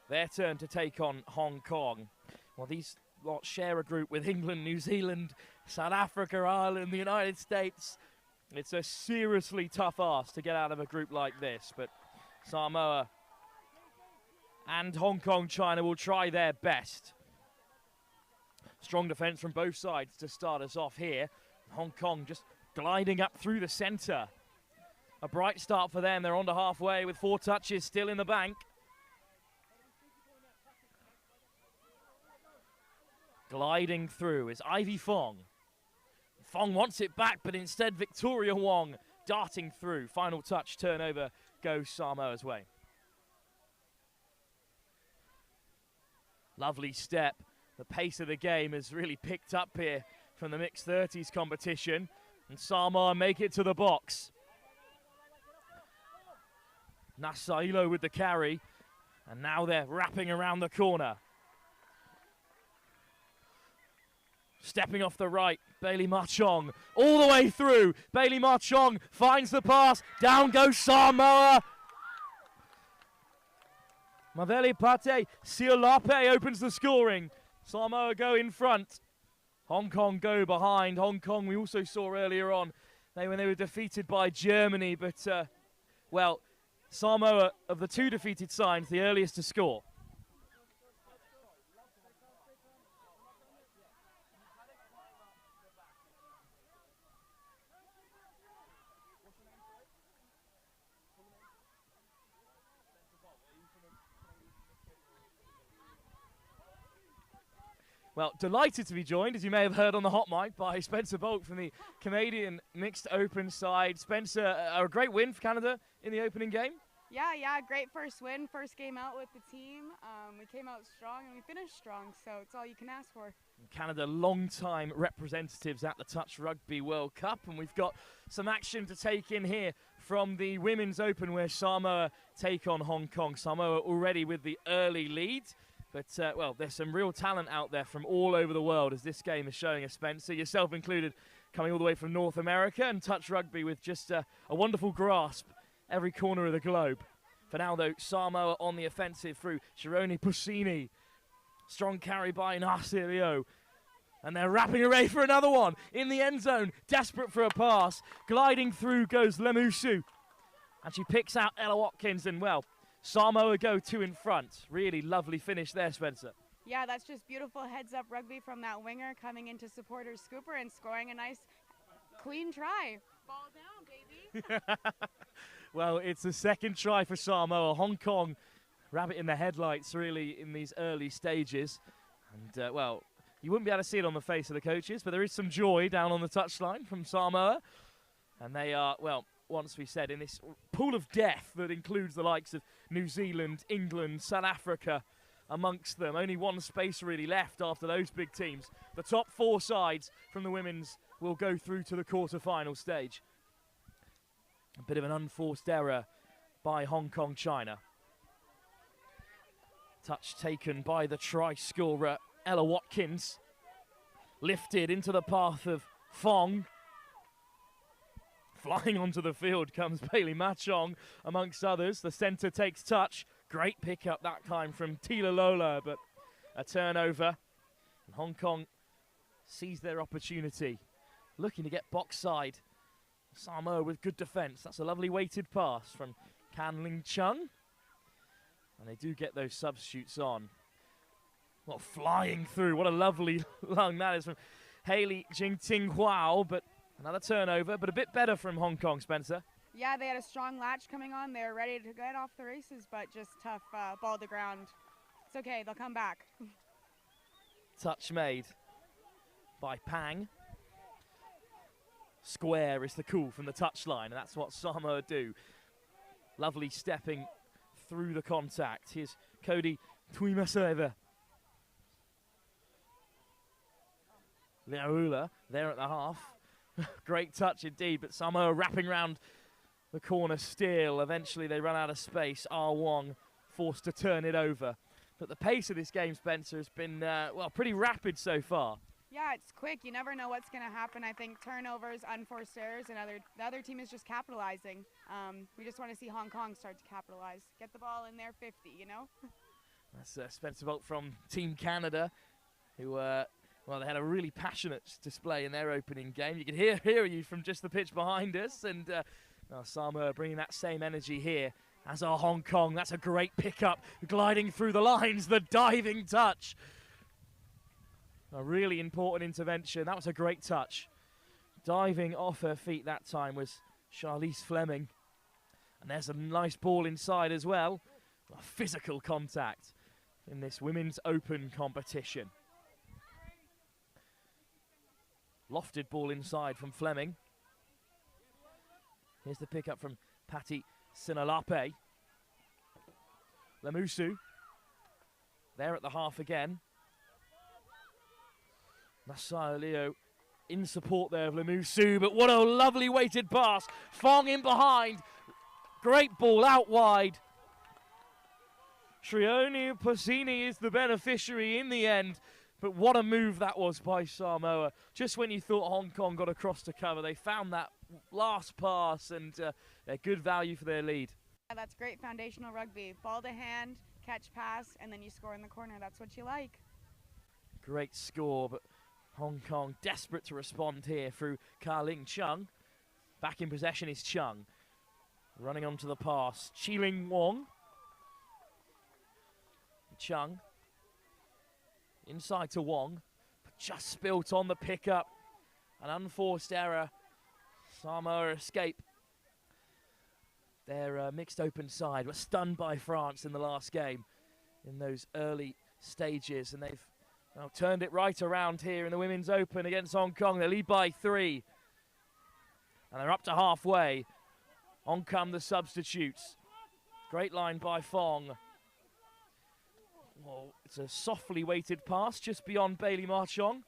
Their turn to take on Hong Kong. Well, these lot share a group with England, New Zealand, South Africa, Ireland, the United States. It's a seriously tough ask to get out of a group like this, but Samoa and Hong Kong, China will try their best. Strong defence from both sides to start us off here. Hong Kong just gliding up through the centre. A bright start for them. They're on to halfway with 4 touches still in the bank. Gliding through is Ivy Fong. Fong wants it back, but instead Victoria Wong darting through. Final touch, turnover goes Samoa's way. Lovely step. The pace of the game has really picked up here from the mixed 30s competition. And Samoa make it to the box. Nasailo with the carry. And now they're wrapping around the corner. Stepping off the right, Bailey Marchong all the way through. Bailey Marchong finds the pass. Down goes Samoa. Maveli Pate Siolape opens the scoring. Samoa go in front. Hong Kong go behind. Hong Kong we also saw earlier on when they were defeated by Germany. But, well, Samoa of the 2 defeated sides, the earliest to score. Well, delighted to be joined, as you may have heard on the hot mic, by Spencer Bolt from the Canadian Mixed Open side. Spencer, a great win for Canada in the opening game. Yeah, great first win, first game out with the team. We came out strong and we finished strong, so it's all you can ask for. Canada, long-time representatives at the Touch Rugby World Cup, and we've got some action to take in here from the Women's Open, where Samoa take on Hong Kong. Samoa already with the early lead. But, well, there's some real talent out there from all over the world, as this game is showing us, Spencer, yourself included, coming all the way from North America, and Touch Rugby with just a wonderful grasp every corner of the globe. For now, though, Samoa on the offensive through Shironi Pusini. Strong carry by Narcirio. And they're wrapping away for another one in the end zone, desperate for a pass. Gliding through goes Lemusu. And she picks out Ella Watkins, and, well, Samoa go 2 in front. Really lovely finish there, Spencer. Yeah, that's just beautiful heads-up rugby from that winger coming into supporter scooper and scoring a nice, clean try. Ball down, baby. Well, it's the second try for Samoa. Hong Kong, rabbit in the headlights, really, in these early stages. And, well, you wouldn't be able to see it on the face of the coaches, but there is some joy down on the touchline from Samoa. And they are, well, once we said, in this pool of death that includes the likes of New Zealand, England, South Africa amongst them. Only one space really left after those big teams. The top 4 sides from the women's will go through to the quarter-final stage. A bit of an unforced error by Hong Kong, China. Touch taken by the try scorer, Ella Watkins. Lifted into the path of Fong. Flying onto the field comes Bailey Machong, amongst others. The centre takes touch. Great pickup that time from Tila Lola, but a turnover. And Hong Kong sees their opportunity, looking to get box side. Samoa with good defence. That's a lovely weighted pass from Kan Ling Chung. And they do get those substitutes on. Well, flying through. What a lovely lung that is from Hailey Jingting Huao, but another turnover, but a bit better from Hong Kong, Spencer. Yeah, they had a strong latch coming on. They were ready to get off the races, but just tough ball to ground It's okay, they'll come back. Touch made by Pang. Square is the call from the touchline, and that's what Samoa do. Lovely stepping through the contact. Here's Cody Tuimaseva. Leaula there at the half. Great touch indeed, but Samoa wrapping round the corner still. Eventually they run out of space. Ah Wong forced to turn it over. But the pace of this game, Spencer, has been, well, pretty rapid so far. Yeah, it's quick. You never know what's going to happen. I think turnovers, unforced errors, and the other team is just capitalizing. We just want to see Hong Kong start to capitalize. Get the ball in there 50, you know? That's Spencer Bolt from Team Canada, who, well, they had a really passionate display in their opening game. You can hear you from just the pitch behind us, and Samoa bringing that same energy here, as are Hong Kong. That's a great pickup, gliding through the lines, the diving touch. A really important intervention. That was a great touch. Diving off her feet that time was Charlize Fleming. And there's a nice ball inside as well. A physical contact in this Women's Open competition. Lofted ball inside from Fleming. Here's the pickup from Patti Sinalape. Lemusu there at the half again. Masai Leo in support there of Lemusu, but what a lovely weighted pass. Fong in behind. Great ball out wide. Trioni Posini is the beneficiary in the end, but what a move that was by Samoa. Just when you thought Hong Kong got across to cover, they found that last pass, and they're good value for their lead. Yeah, that's great foundational rugby. Ball to hand, catch pass, and then you score in the corner. That's what you like. Great score, but Hong Kong desperate to respond here through Ka-Ling Chung. Back in possession is Chung. Running onto the pass, Chi-Ling Wong. Chung. Inside to Wong, but just spilt on the pickup. An unforced error. Samoa escape. Their mixed open side were stunned by France in the last game in those early stages, and they've now turned it right around here in the Women's Open against Hong Kong. They lead by 3. And they're up to halfway. On come the substitutes. Great line by Fong. Well, it's a softly weighted pass just beyond Bailey Marchong.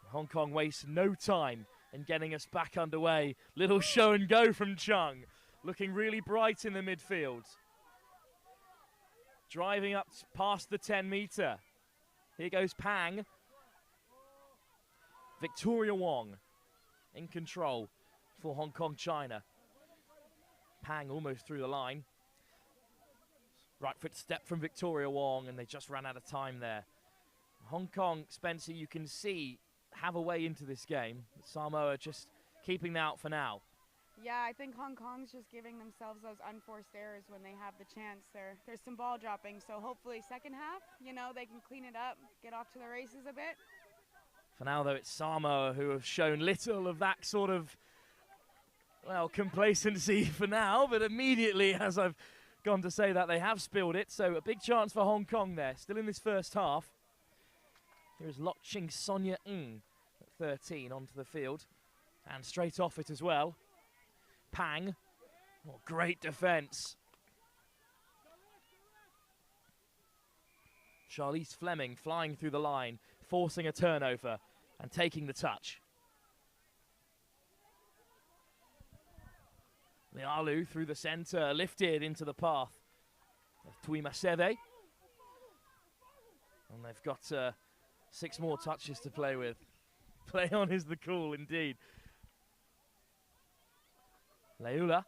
Hong Kong wastes no time in getting us back underway. Little show and go from Chung. Looking really bright in the midfield. Driving up past the 10-metre. Here goes Pang. Victoria Wong in control for Hong Kong China. Pang almost through the line. Right foot step from Victoria Wong, and they just ran out of time there. Hong Kong, Spencer, you can see, have a way into this game. Samoa just keeping out for now. Yeah, I think Hong Kong's just giving themselves those unforced errors when they have the chance. There's some ball dropping, so hopefully second half, you know, they can clean it up, get off to the races a bit. For now, though, it's Samoa who have shown little of that sort of, well, complacency for now, but immediately, as I've gone to say that, they have spilled it, so a big chance for Hong Kong there, still in this first half. Here's Lok Ching Sonia Ng at 13 onto the field, and straight off it as well. Pang, oh, great defence. Charlize Fleming flying through the line, forcing a turnover and taking the touch. Lealu through the centre, lifted into the path of Tuimaseve. And they've got 6 more touches to play with. Play on is the call indeed. Leula.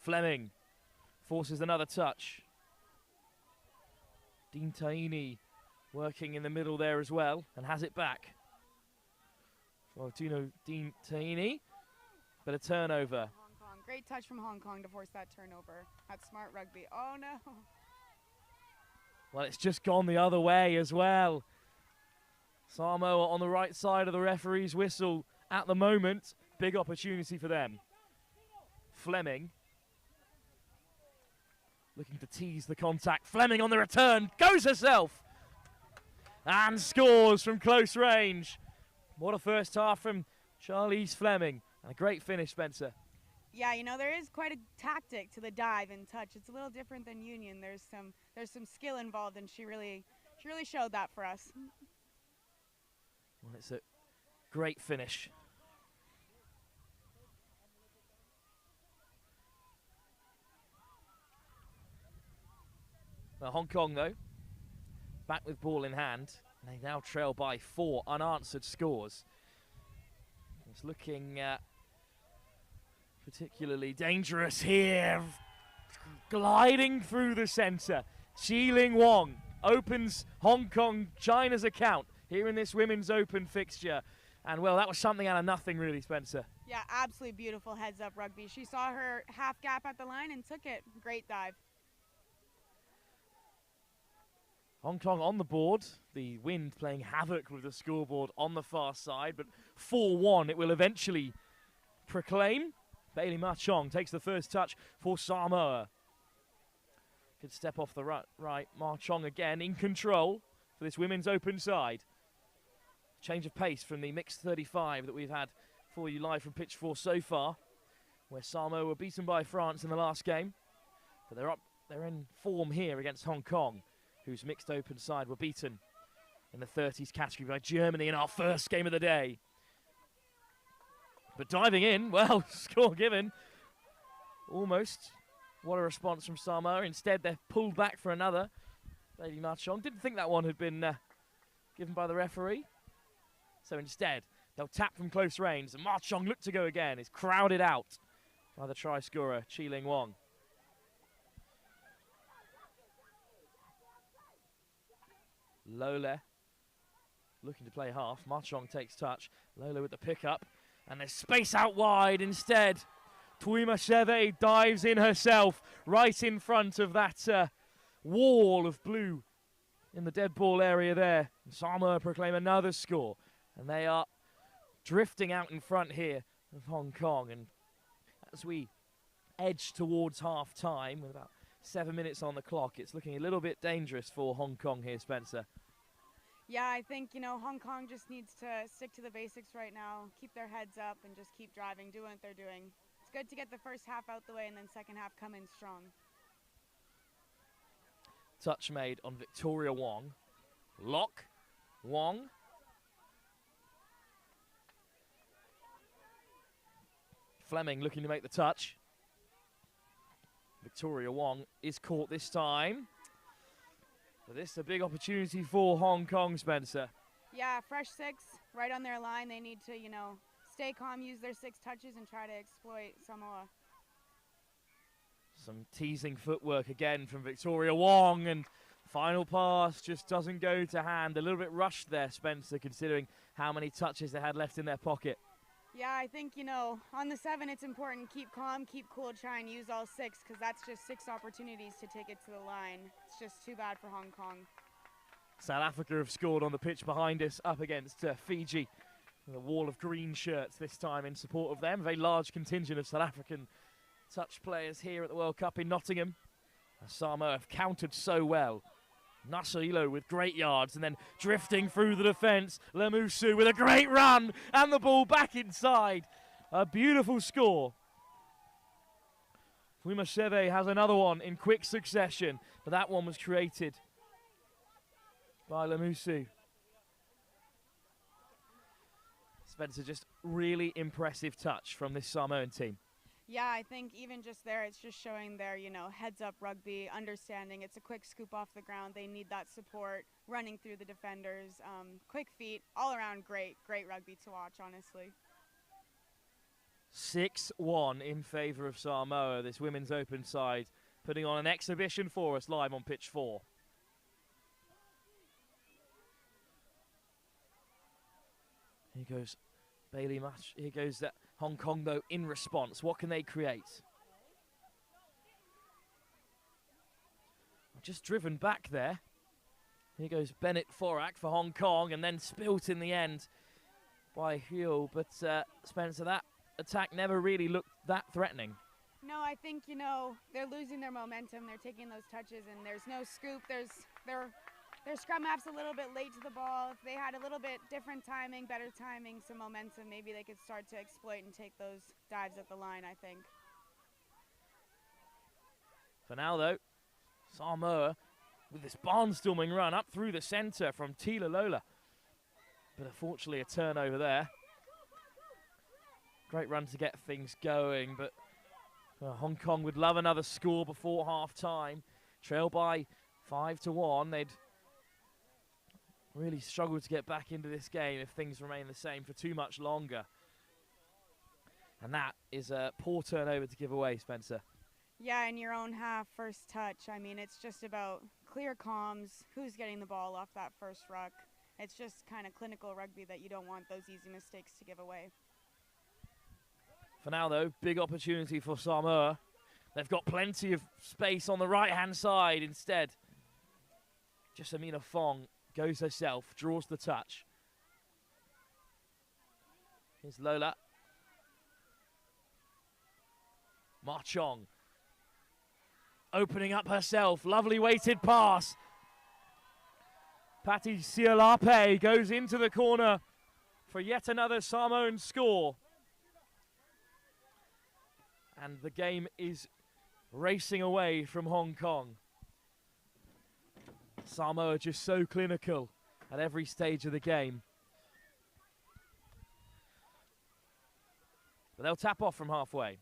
Fleming forces another touch. Dean Taini working in the middle there as well and has it back. Well, Dean Taini, but a turnover. Hong Kong. Great touch from Hong Kong to force that turnover. That's smart rugby. Oh no. Well, it's just gone the other way as well. Samoa on the right side of the referee's whistle at the moment. Big opportunity for them. Fleming. looking to tease the contact. Fleming on the return, goes herself, and scores from close range. What a first half from Charlize Fleming, and a great finish, Spencer. Yeah, you know, there is quite a tactic to the dive and touch. It's a little different than Union. There's some skill involved, and she really showed that for us. Well, it's a great finish. Well, Hong Kong, though, back with ball in hand. They now trail by 4 unanswered scores. It's looking particularly dangerous here. Gliding through the centre. Chi Ling Wong opens Hong Kong China's account here in this Women's Open fixture. And, well, that was something out of nothing, really, Spencer. Yeah, absolutely beautiful heads-up rugby. She saw her half gap at the line and took it. Great dive. Hong Kong on the board. The wind playing havoc with the scoreboard on the far side. But 4-1 it will eventually proclaim. Bailey Ma Chong takes the first touch for Samoa. Good step off the right. Ma Chong again in control for this Women's Open side. Change of pace from the mixed 35 that we've had for you live from pitch 4 so far, where Samoa were beaten by France in the last game. But they're in form here against Hong Kong, whose mixed open side were beaten in the 30s category by Germany in our first game of the day. But diving in, well, score given. Almost. What a response from Samoa. Instead, they're pulled back for another. Lady Ma Chong didn't think that one had been given by the referee. So instead, they'll tap from close range. And Ma Chong looked to go again. Is crowded out by the try scorer, Chi Ling Wong. Lola looking to play half. Ma Chong takes touch. Lola with the pickup. And there's space out wide instead. Tuimasheve dives in herself right in front of that wall of blue in the dead ball area there. Samoa proclaim another score. And they are drifting out in front here of Hong Kong. And as we edge towards half time with about 7 minutes on the clock, it's looking a little bit dangerous for Hong Kong here, Spencer. Yeah, I think, you know, Hong Kong just needs to stick to the basics right now, keep their heads up and just keep driving, doing what they're doing. It's good to get the first half out the way and then second half come in strong. Touch made on Victoria Wong. Lock. Wong. Fleming looking to make the touch. Victoria Wong is caught this time. But this is a big opportunity for Hong Kong, Spencer. Yeah, fresh 6, right on their line. They need to, you know, stay calm, use their 6 touches, and try to exploit Samoa. Some teasing footwork again from Victoria Wong, and final pass just doesn't go to hand. A little bit rushed there, Spencer, considering how many touches they had left in their pocket. Yeah, I think, you know, on the 7, it's important. Keep calm, keep cool, try and use all 6, because that's just 6 opportunities to take it to the line. It's just too bad for Hong Kong. South Africa have scored on the pitch behind us, up against Fiji. With a wall of green shirts this time in support of them. A very large contingent of South African touch players here at the World Cup in Nottingham. Samoa have countered so well. Nasilo with great yards and then drifting through the defence. Lemusu with a great run and the ball back inside. A beautiful score. Tuimasheve has another one in quick succession, but that one was created by Lemusu. Spencer, just really impressive touch from this Samoan team. Yeah, I think even just there, it's just showing their, you know, heads-up rugby, understanding it's a quick scoop off the ground. They need that support, running through the defenders, quick feet, all around great rugby to watch, honestly. 6-1 in favour of Samoa, this Women's Open side, putting on an exhibition for us live on pitch 4. Here goes Bailey Match. Here goes Hong Kong, though, in response. What can they create? Just driven back there. Here goes Bennett Forak for Hong Kong, and then spilt in the end by Huel. But Spencer, that attack never really looked that threatening. No, No, I think, they're losing their momentum. They're taking those touches, and there's no scoop. Their scrum half's a little bit late to the ball. If they had a little bit different timing, better timing, some momentum, maybe they could start to exploit and take those dives at the line, I think. For now, though, Samoa with this barnstorming run up through the centre from Tila Lola. But unfortunately, a turnover there. Great run to get things going, but Hong Kong would love another score before half-time. Trail by 5-1. They'd really struggle to get back into this game if things remain the same for too much longer. And that is a poor turnover to give away, Spencer. Yeah, in your own half, first touch. I mean, it's just about clear comms, who's getting the ball off that first ruck. It's just kind of clinical rugby that you don't want those easy mistakes to give away. For now, though, big opportunity for Samoa. They've got plenty of space on the right-hand side instead. Jessamina Fong goes herself, draws the touch. Here's Lola. Ma Chong. Opening up herself. Lovely weighted pass. Patty Sialape goes into the corner for yet another Samoan score. And the game is racing away from Hong Kong. Samoa just so clinical at every stage of the game. But they'll tap off from halfway.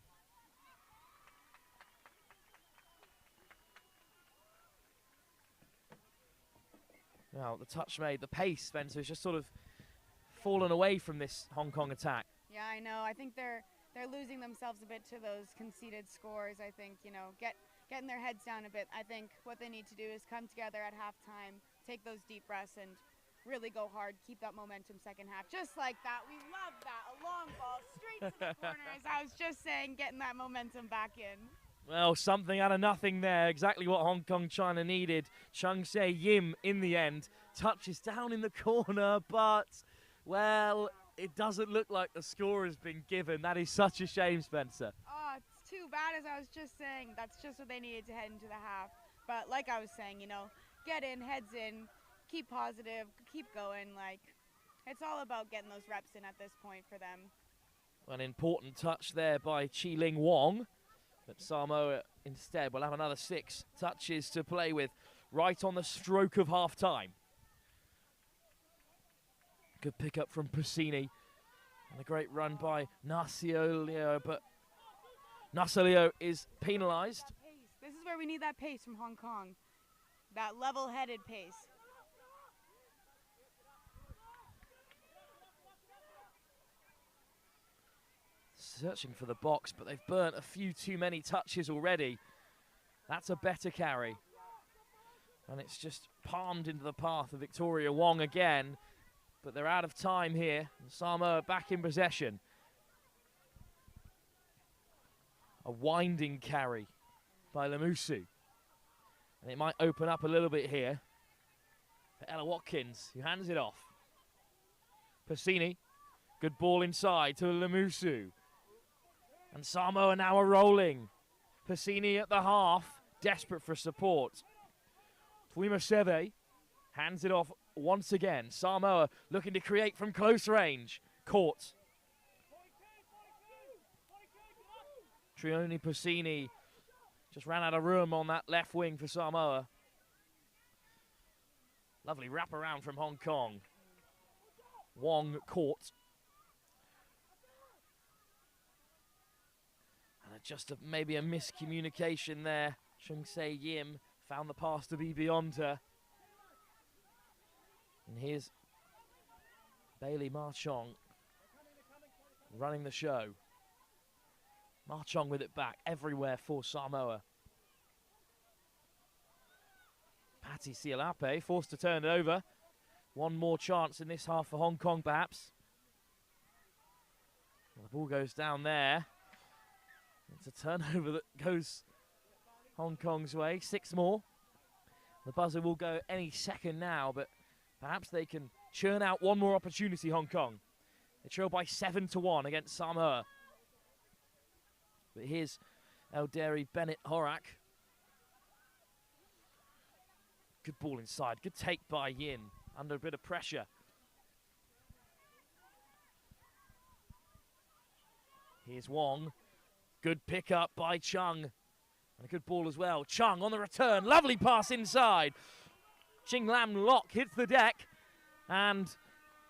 Now, the touch made, the pace, Spencer, has just sort of fallen away from this Hong Kong attack. Yeah, I know. I think they're losing themselves a bit to those conceded scores. I think, getting their heads down a bit. I think what they need to do is come together at halftime, take those deep breaths, and really go hard, keep that momentum second half. Just like that. We love that. A long ball straight to the corner, as I was just saying, getting that momentum back in. Well, something out of nothing there. Exactly what Hong Kong China needed. Chung Se Yim, in the end, touches down in the corner, but, well, it doesn't look like the score has been given. That is such a shame, Spencer. Oh, it's too bad, as I was just saying. That's just what they needed to head into the half. But like I was saying, get in, heads in, keep positive, keep going. Like, it's all about getting those reps in at this point for them. An important touch there by Chi Ling Wong. But Samoa instead will have another 6 touches to play with right on the stroke of half-time. Good pick-up from Puccini. And a great run by Naciolio, but Naciolio is penalised. This is where we need that pace from Hong Kong. That level-headed pace. Searching for the box, but they've burnt a few too many touches already. That's a better carry. And it's just palmed into the path of Victoria Wong again. But they're out of time here. Samoa back in possession. A winding carry by Lamusu. And it might open up a little bit here for Ella Watkins, who hands it off. Puccini, good ball inside to Lamusu. And Samoa now are rolling. Puccini at the half, desperate for support. Tuima Seve hands it off once again. Samoa looking to create from close range. Caught. Trioni Puccini just ran out of room on that left wing for Samoa. Lovely wraparound from Hong Kong. Wong caught. Just maybe a miscommunication there. Chung Se Yim found the pass to be beyond her. And here's Bailey Ma Chong running the show. Ma Chong with it back everywhere for Samoa. Patty Sialape forced to turn it over. One more chance in this half for Hong Kong, perhaps. Well, the ball goes down there. It's a turnover that goes Hong Kong's way. 6 more. The buzzer will go any second now, but perhaps they can churn out one more opportunity, Hong Kong. They trail by 7-1 against Samoa. But here's Elderi Bennett Horak. Good ball inside. Good take by Yin. Under a bit of pressure. Here's Wong. Good pick up by Chung. And a good ball as well. Chung on the return. Lovely pass inside. Ching Lam Lok hits the deck. And,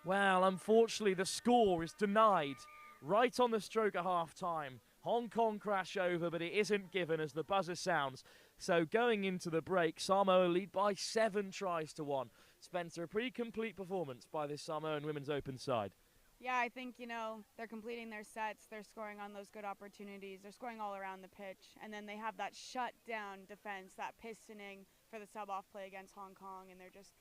well, unfortunately, the score is denied right on the stroke at half-time. Hong Kong crash over, but it isn't given as the buzzer sounds. So going into the break, Samoa lead by 7 tries to 1. Spencer, a pretty complete performance by this Samoan Women's Open side. Yeah, I think, they're completing their sets. They're scoring on those good opportunities. They're scoring all around the pitch. And then they have that shut-down defense, that pistoning for the sub-off play against Hong Kong. And they're just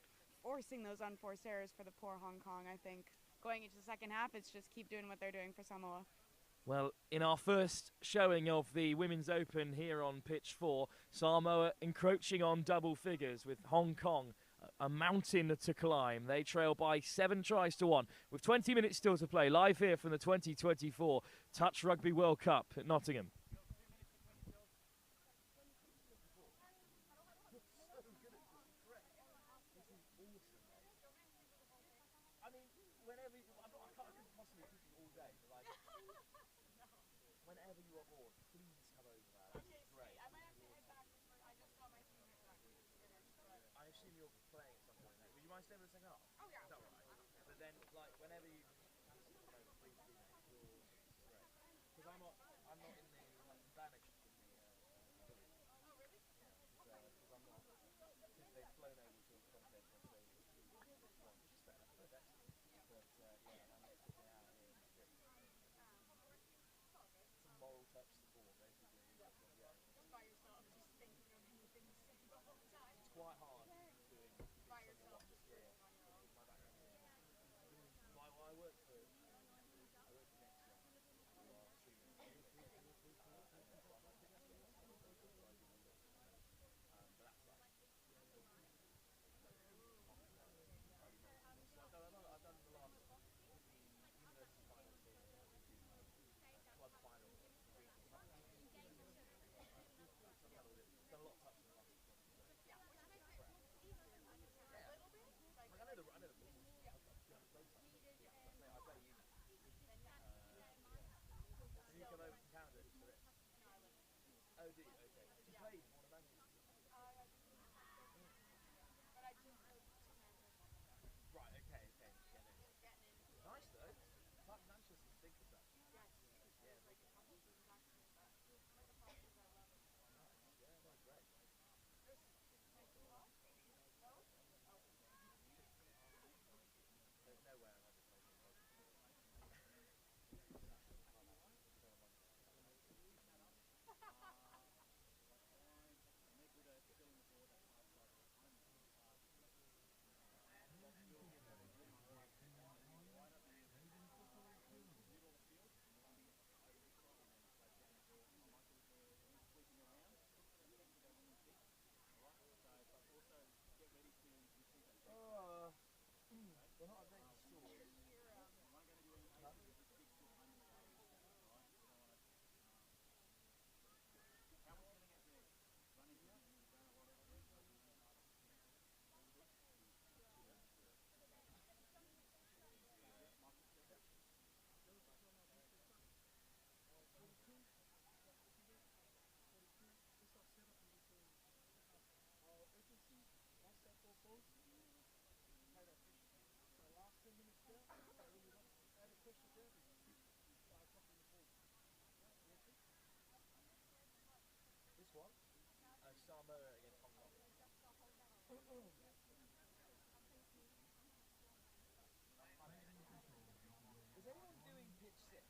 forcing those unforced errors for the poor Hong Kong, I think. Going into the second half, it's just keep doing what they're doing for Samoa. Well, in our first showing of the Women's Open here on pitch 4, Samoa encroaching on double figures with Hong Kong, a mountain to climb. They trail by 7 tries to 1 with 20 minutes still to play. Live here from the 2024 Touch Rugby World Cup at Nottingham. Whenever you are bored, please come over there. It's great. I might have to head back. I just got my senior practice finished. I assume you're playing at some point. Would you mind staying for the second half? Oh yeah. Is that right? But then, like, whenever you just come over, please do, mate. It's great. Because I'm not in the banished from the village. Oh really? Yeah. Because I'm not. Since they've flown over to commentate for Australia, which is fair enough. But yeah, I'm just sitting out here in the street. Moral touch support, basically. Just by yourself, just thinking of anything to say the whole time. It's quite hard doing by yourself, just my background. I work for NextGenXV. We are streaming. But that's like. I've done the last university finals here, club final. You come over from Canada just for this? Oh, do you? Okay. You played more than Manchester? But I didn't really do Right, okay. Getting in. Nice though. Manchester's big for stuff. Yes. Yeah, big. Yeah, no, great. There's no way I'm ever playing it. We're not updating stores. This one? Samoa against Hong Kong. Is anyone doing pitch 6?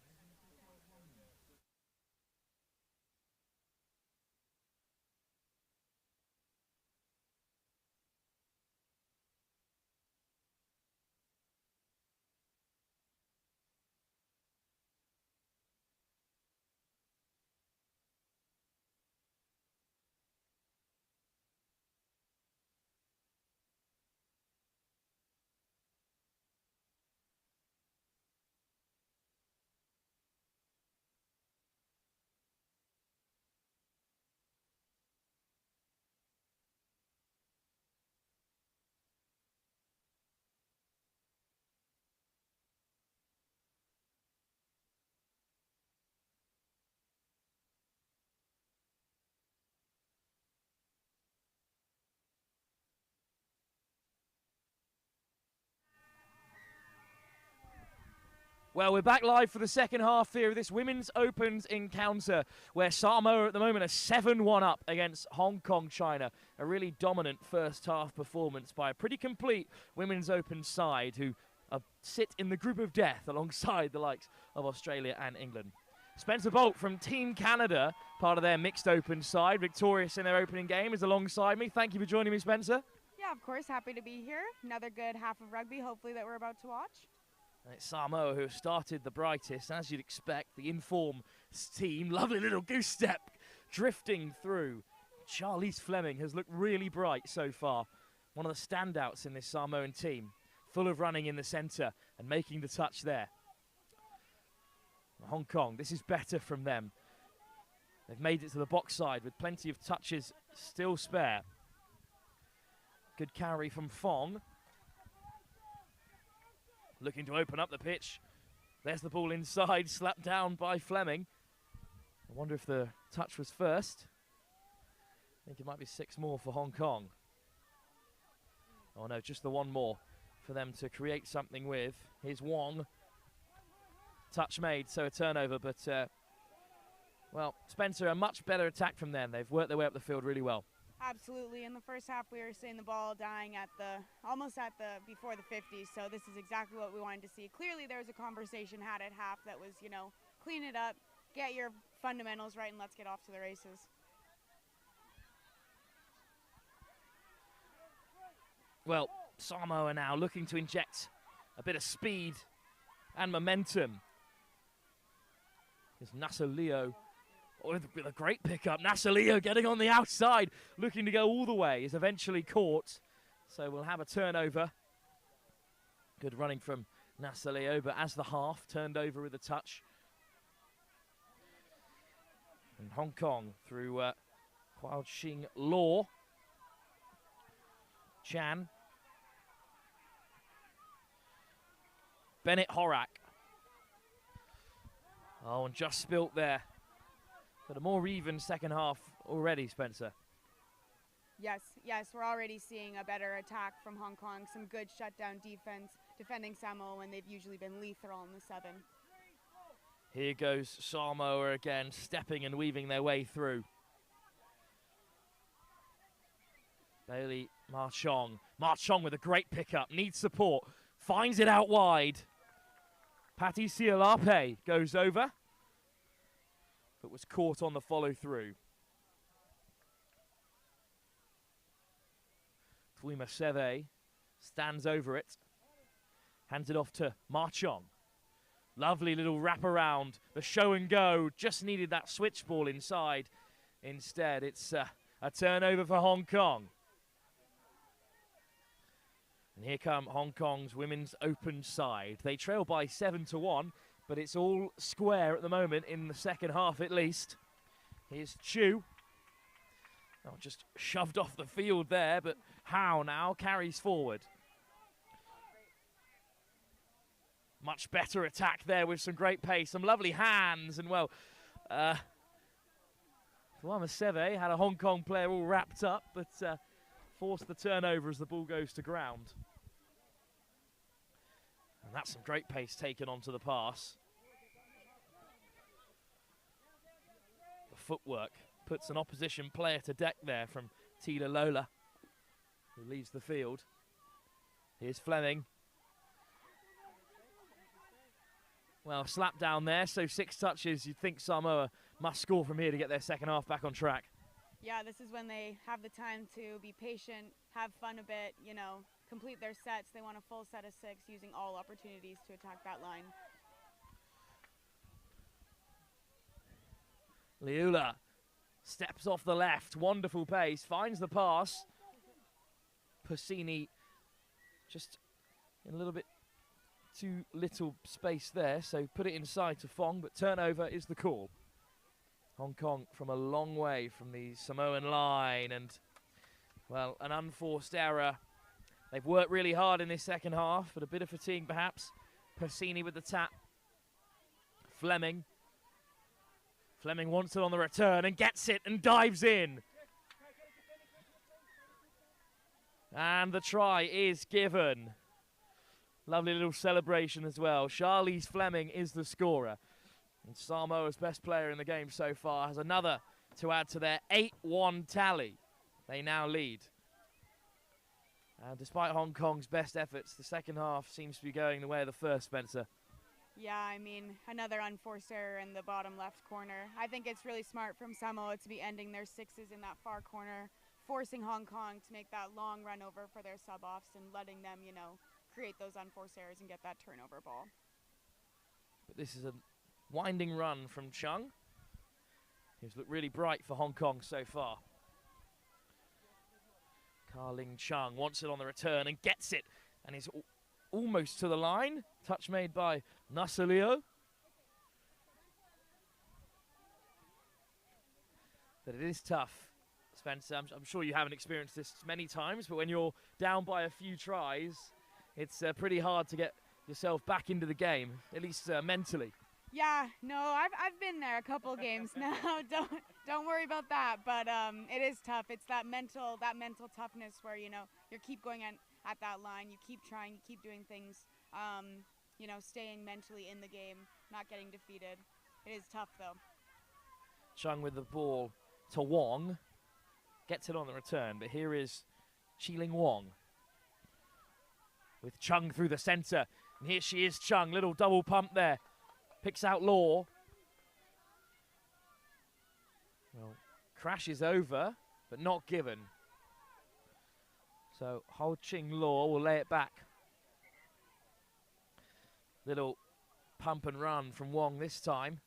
Well, we're back live for the second half here of this Women's Opens encounter, where Samoa at the moment are 7-1 up against Hong Kong, China. A really dominant first half performance by a pretty complete Women's Open side who sit in the group of death alongside the likes of Australia and England. Spencer Bolt from Team Canada, part of their mixed open side, victorious in their opening game, is alongside me. Thank you for joining me, Spencer. Yeah, of course, happy to be here. Another good half of rugby, hopefully, that we're about to watch. And it's Samoa who have started the brightest, as you'd expect. The in-form team, lovely little goose step drifting through. Charlize Fleming has looked really bright so far. One of the standouts in this Samoan team. Full of running in the centre and making the touch there. Hong Kong, this is better from them. They've made it to the box side with plenty of touches still spare. Good carry from Fong. Looking to open up the pitch. There's the ball inside, slapped down by Fleming. I wonder if the touch was first. I think it might be 6 more for Hong Kong. Oh no, just the one more for them to create something with. Here's Wong. Touch made, so a turnover, but well, Spencer, a much better attack from them. They've worked their way up the field really well. Absolutely. In the first half, we were seeing the ball dying at before the 50s, so this is exactly what we wanted to see. Clearly, there was a conversation had at half that was, clean it up, get your fundamentals right, and let's get off to the races. Well, Samoa now looking to inject a bit of speed and momentum. It's Nasaleo. With a great pickup. Nasaleo getting on the outside, looking to go all the way, is eventually caught. So we'll have a turnover. Good running from Nasaleo, but as the half turned over with a touch. And Hong Kong through Huao Xing Law. Chan. Bennett Horak. Oh, and just spilt there. But a more even second half already, Spencer. Yes, we're already seeing a better attack from Hong Kong. Some good shutdown defense, defending Samoa when they've usually been lethal in the 7. Here goes Samoa again, stepping and weaving their way through. Bailey Marchong. Marchong with a great pickup, needs support, finds it out wide. Patty Sialape goes over, but was caught on the follow-through. Fuima Seve stands over it, hands it off to Marchong. Lovely little wraparound, the show and go, just needed that switch ball inside. Instead, it's a turnover for Hong Kong. And here come Hong Kong's Women's Open side. They trail by 7-1, but it's all square at the moment in the second half at least. Here's Chu. Oh, just shoved off the field there, but Howe now carries forward. Much better attack there with some great pace, some lovely hands, and well, Fuama Seve had a Hong Kong player all wrapped up, but forced the turnover as the ball goes to ground. And that's some great pace taken onto the pass. The footwork puts an opposition player to deck there from Tila Lola, who leaves the field. Here's Fleming. Well, slap down there, so 6 touches. You'd think Samoa must score from here to get their second half back on track. Yeah, this is when they have the time to be patient, have fun a bit, complete their sets. They want a full set of 6, using all opportunities to attack that line. Liula steps off the left, wonderful pace, finds the pass. Puccini just in a little bit too little space there, so put it inside to Fong, but turnover is the call. Hong Kong from a long way from the Samoan line, and, well, an unforced error. They've worked really hard in this second half, but a bit of fatigue perhaps. Puccini with the tap. Fleming. Fleming wants it on the return and gets it and dives in. And the try is given. Lovely little celebration as well. Charlize Fleming is the scorer. And Samoa's best player in the game so far has another to add to their 8-1 tally. They now lead. Despite Hong Kong's best efforts, the second half seems to be going the way of the first, Spencer. Yeah, I mean, another unforced error in the bottom left corner. I think it's really smart from Samoa to be ending their sixes in that far corner, forcing Hong Kong to make that long run over for their sub-offs and letting them, you know, create those unforced errors and get that turnover ball. But this is a winding run from Chung. He's looked really bright for Hong Kong so far. Ka-Ling Chung wants it on the return and gets it, and is almost to the line. Touch made by Nasalio. But it is tough, Spencer. I'm sure you haven't experienced this many times, but when you're down by a few tries, it's pretty hard to get yourself back into the game, at least mentally. Yeah, no, I've been there a couple games now. Don't worry about that. But it is tough. It's that mental toughness where, you know, you keep going at that line, you keep trying, you keep doing things, you know, staying mentally in the game, not getting defeated. It is tough though. Chung with the ball to Wong, gets it on the return, but here is Chi-Ling Wong with Chung through the centre, and here she is, Chung, little double pump there. Picks out Law. Well, crashes over, but not given. So Ho Ching Law will lay it back. Little pump and run from Wong this time.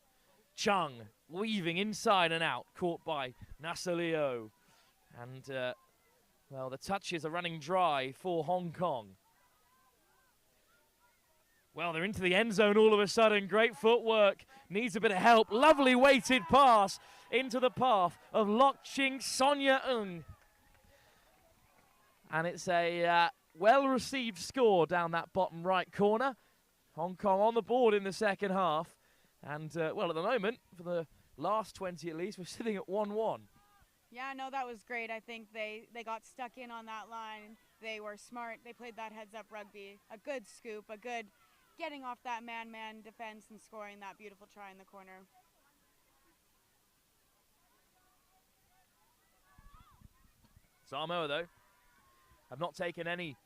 Chung weaving inside and out, caught by Nasalio. And, well, the touches are running dry for Hong Kong. Well, they're into the end zone all of a sudden. Great footwork. Needs a bit of help. Lovely weighted pass into the path of Lok Ching Sonia Ng. And it's a well-received score down that bottom right corner. Hong Kong on the board in the second half. And, well, at the moment, for the last 20 at least, we're sitting at 1-1. Yeah, no, that was great. I think they got stuck in on that line. They were smart. They played that heads-up rugby. A good scoop, a good getting off that man-man defense and scoring that beautiful try in the corner. Samoa, though, have not taken any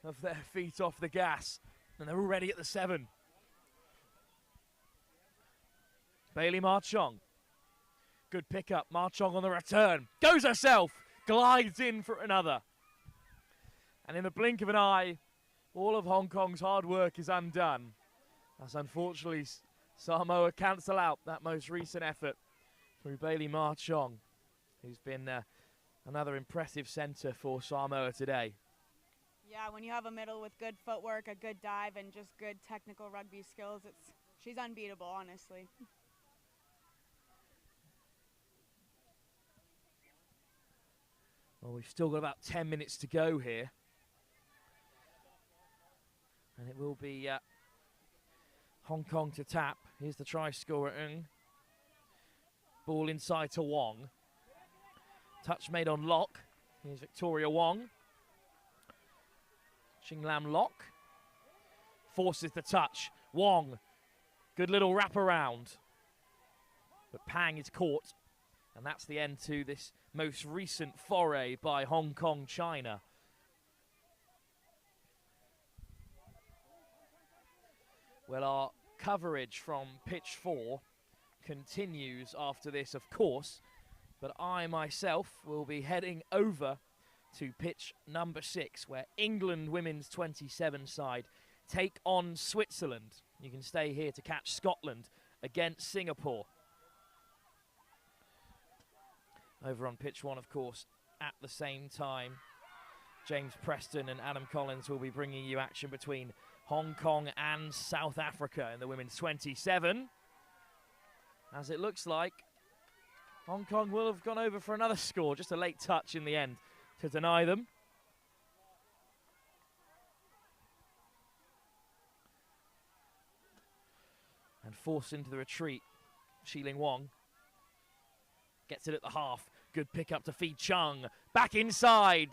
of their feet off the gas, and they're already at the 7. Bailey Marchong. Good pickup. Marchong on the return. Goes herself. Glides in for another. And in the blink of an eye, all of Hong Kong's hard work is undone. As unfortunately Samoa cancel out that most recent effort through Bailey Marchong, who's been another impressive centre for Samoa today. Yeah, when you have a middle with good footwork, a good dive, and just good technical rugby skills, she's unbeatable, honestly. Well, we've still got about 10 minutes to go here. And it will be Hong Kong to tap. Here's the try scorer, Ng. Ball inside to Wong. Touch made on Lok. Here's Victoria Wong. Ching Lam Lok. Forces the touch. Wong. Good little wraparound. But Pang is caught. And that's the end to this most recent foray by Hong Kong, China. Well, our coverage from pitch 4 continues after this, of course, but I myself will be heading over to pitch number 6, where England women's 27 side take on Switzerland. You can stay here to catch Scotland against Singapore. Over on pitch 1, of course, at the same time, James Preston and Adam Collins will be bringing you action between Hong Kong and South Africa in the women's 27. As it looks like, Hong Kong will have gone over for another score, just a late touch in the end to deny them. And forced into the retreat, Chi-Ling Wong gets it at the half. Good pick up to feed Chung. Back inside.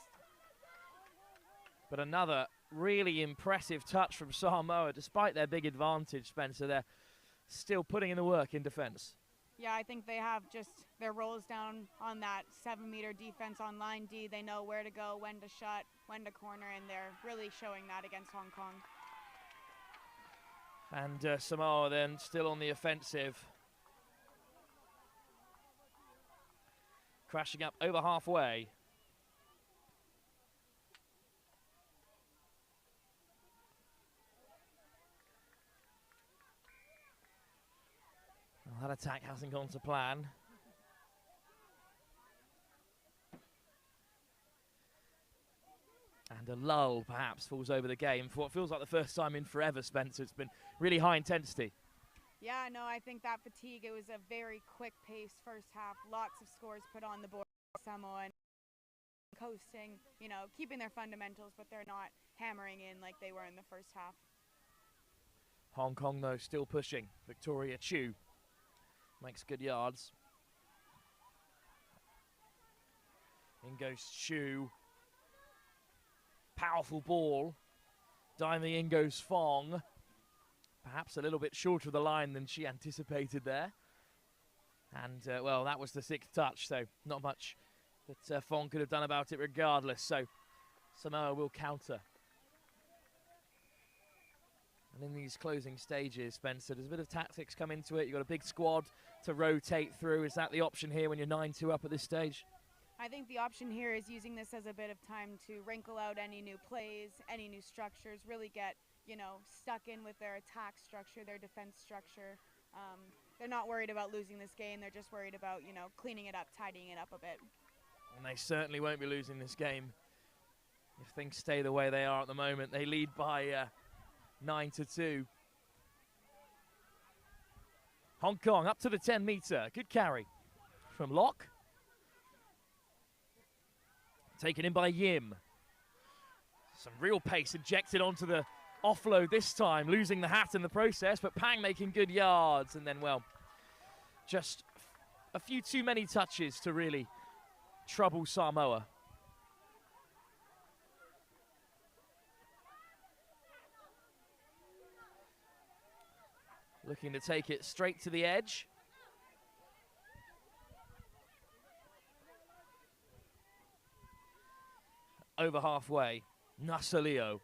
But another really impressive touch from Samoa. Despite their big advantage, Spencer, they're still putting in the work in defence. Yeah, I think they have just their rolls down on that 7-meter defense on line D. They know where to go, when to shut, when to corner, and they're really showing that against Hong Kong. And Samoa then still on the offensive. Crashing up over halfway. Well, that attack hasn't gone to plan. And a lull, perhaps, falls over the game for what feels like the first time in forever, Spencer. It's been really high intensity. Yeah, no, I think that fatigue, it was a very quick pace first half. Lots of scores put on the board. Samoa and coasting, you know, keeping their fundamentals, but they're not hammering in like they were in the first half. Hong Kong, though, still pushing. Victoria Chiu makes good yards. In goes Chiu. Powerful ball. Diving in goes Fong. Perhaps a little bit shorter of the line than she anticipated there. And, well, that was the 6th touch, so not much that Fong could have done about it regardless. So Samoa will counter. And in these closing stages, Spencer, does a bit of tactics come into it? You've got a big squad to rotate through. Is that the option here when you're 9-2 up at this stage? I think the option here is using this as a bit of time to wrinkle out any new plays, any new structures, really get, you know, stuck in with their attack structure, their defense structure. They're not worried about losing this game. They're just worried about, you know, cleaning it up, tidying it up a bit. And they certainly won't be losing this game if things stay the way they are at the moment. They lead by 9-2. Hong Kong up to the 10-meter. Good carry from Locke. Taken in by Yim. Some real pace injected onto the offload this time, losing the hat in the process, but Pang making good yards. And then, well, just a few too many touches to really trouble Samoa. Looking to take it straight to the edge. Over halfway, Nasalio.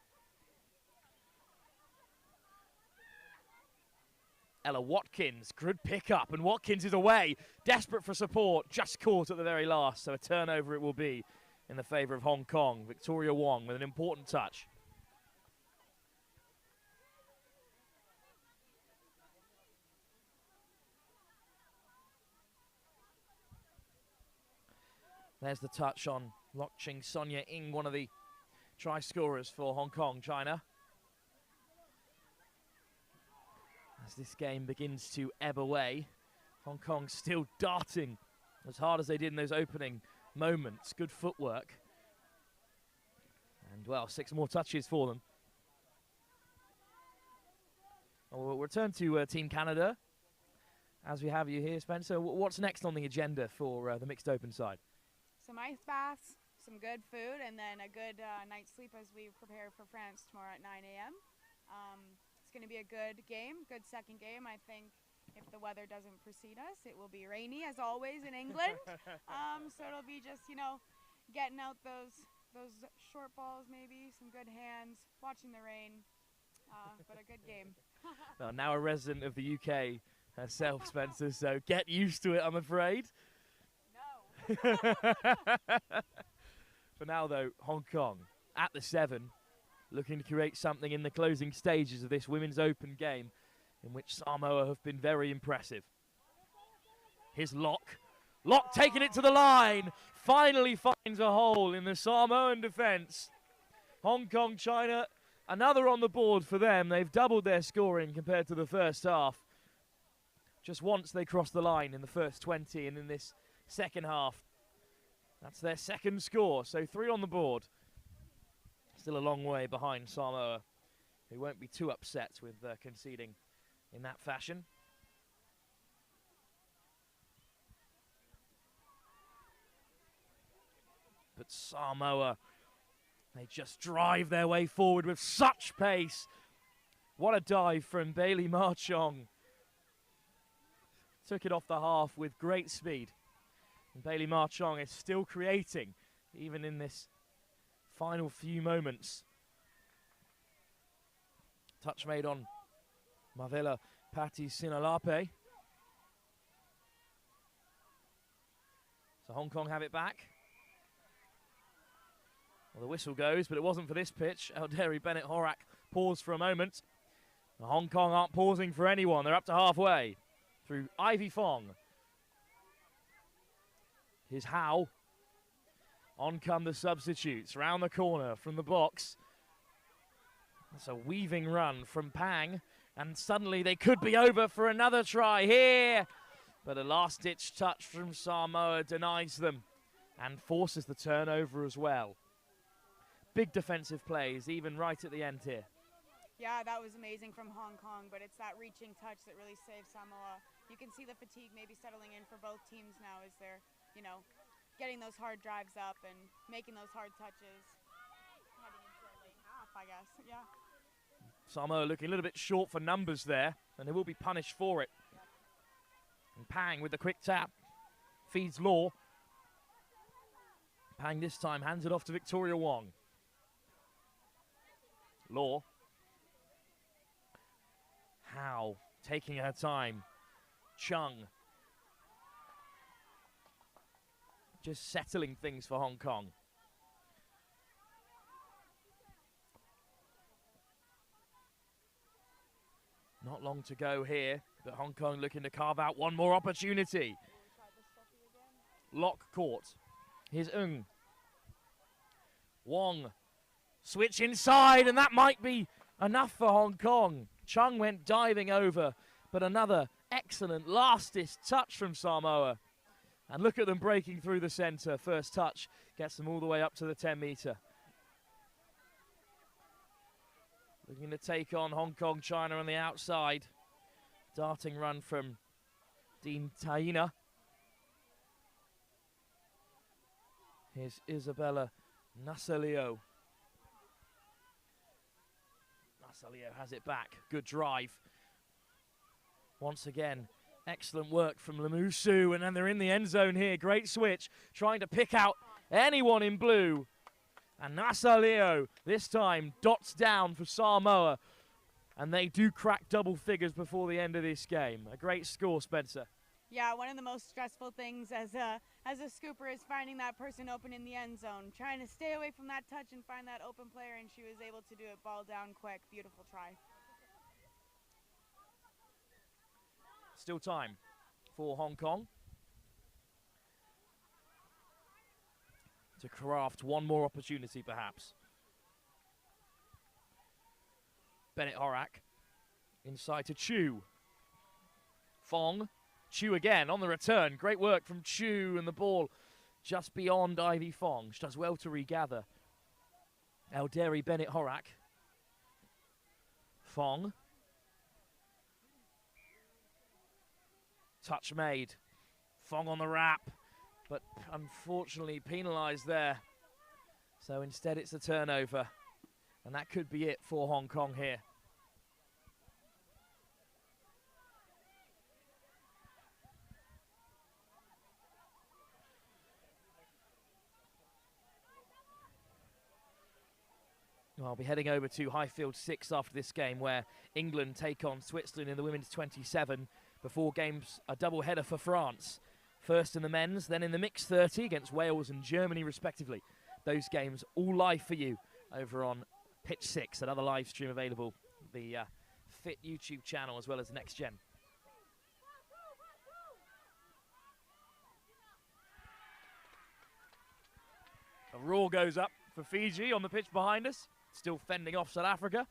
Ella Watkins, good pick up, and Watkins is away, desperate for support, just caught at the very last, so a turnover it will be in the favour of Hong Kong. Victoria Wong with an important touch. There's the touch on Lok Ching Sonia Ing, one of the try scorers for Hong Kong, China. As this game begins to ebb away, Hong Kong still darting as hard as they did in those opening moments. Good footwork. And, well, 6 more touches for them. We'll return to Team Canada as we have you here, Spencer. What's next on the agenda for the mixed open side? Some ice baths, some good food, and then a good night's sleep as we prepare for France tomorrow at 9 a.m. It's going to be a good game, good second game. I think if the weather doesn't precede us, it will be rainy as always in England. So it'll be just, you know, getting out those short balls, maybe some good hands, watching the rain, but a good game. Well, now a resident of the UK herself, Spencer, so get used to it, I'm afraid. For now, though, Hong Kong at the 7, looking to create something in the closing stages of this Women's Open game, in which Samoa have been very impressive. Here's Locke. Locke taking it to the line. Finally finds a hole in the Samoan defence. Hong Kong, China, another on the board for them. They've doubled their scoring compared to the first half. Just once they crossed the line in the first 20, and in this second half, that's their second score, so 3 on the board. Still a long way behind Samoa, who won't be too upset with conceding in that fashion. But Samoa They just drive their way forward with such pace. What a dive from Bailey Marchong. Took it off the half with great speed. And Bailey Marchong is still creating, even in this final few moments. Touch made on Mavela Patti Sinalape. So Hong Kong have it back. Well, the whistle goes, but it wasn't for this pitch. Elderi Bennett Horak paused for a moment. The Hong Kong aren't pausing for anyone. They're up to halfway through Ivy Fong. Here's Howe. On come the substitutes. Round the corner from the box. That's a weaving run from Pang. And suddenly they could be over for another try here. But a last-ditch touch from Samoa denies them and forces the turnover as well. Big defensive plays, even right at the end here. Yeah, that was amazing from Hong Kong, but it's that reaching touch that really saves Samoa. You can see the fatigue maybe settling in for both teams now as they're, getting those hard drives up and making those hard touches. Heading into a late half, I guess, yeah. Samoa looking a little bit short for numbers there, and they will be punished for it. And Pang with the quick tap, feeds Law. Pang this time hands it off to Victoria Wong. Law. Howe taking her time. Chung. Just settling things for Hong Kong. Not long to go here, but Hong Kong looking to carve out one more opportunity. Lock court. Here's Ng. Wong. Switch inside, and that might be enough for Hong Kong. Chung went diving over, but another excellent last-ditch touch from Samoa. And look at them breaking through the centre. First touch gets them all the way up to the 10-metre. Looking to take on Hong Kong, China on the outside. Darting run from Dean Taina. Here's Isabella Nasalio. Nasalio has it back. Good drive. Once again, excellent work from Lamusu, and then they're in the end zone here. Great switch, trying to pick out anyone in blue. And Nasalio, this time, dots down for Samoa. And they do crack double figures before the end of this game. A great score, Spencer. Yeah, one of the most stressful things as a scooper is finding that person open in the end zone, trying to stay away from that touch and find that open player, and she was able to do it ball down quick. Beautiful try. Still time for Hong Kong to craft one more opportunity, perhaps. Bennett Horak inside to Chu. Fong. Chu again on the return. Great work from Chu, and the ball just beyond Ivy Fong. She does well to regather. Elderi Bennett Horak. Fong. Touch made. Fong on the wrap, but unfortunately penalised there. So instead it's a turnover, and that could be it for Hong Kong here. I'll be heading over to Highfield 6 after this game, where England take on Switzerland in the women's 27 before games, a double header for France. First in the men's, then in the mixed 30 against Wales and Germany respectively. Those games all live for you over on Pitch 6, another live stream available, the Fit YouTube channel as well as Next Gen. A roar goes up for Fiji on the pitch behind us. Still fending off South Africa.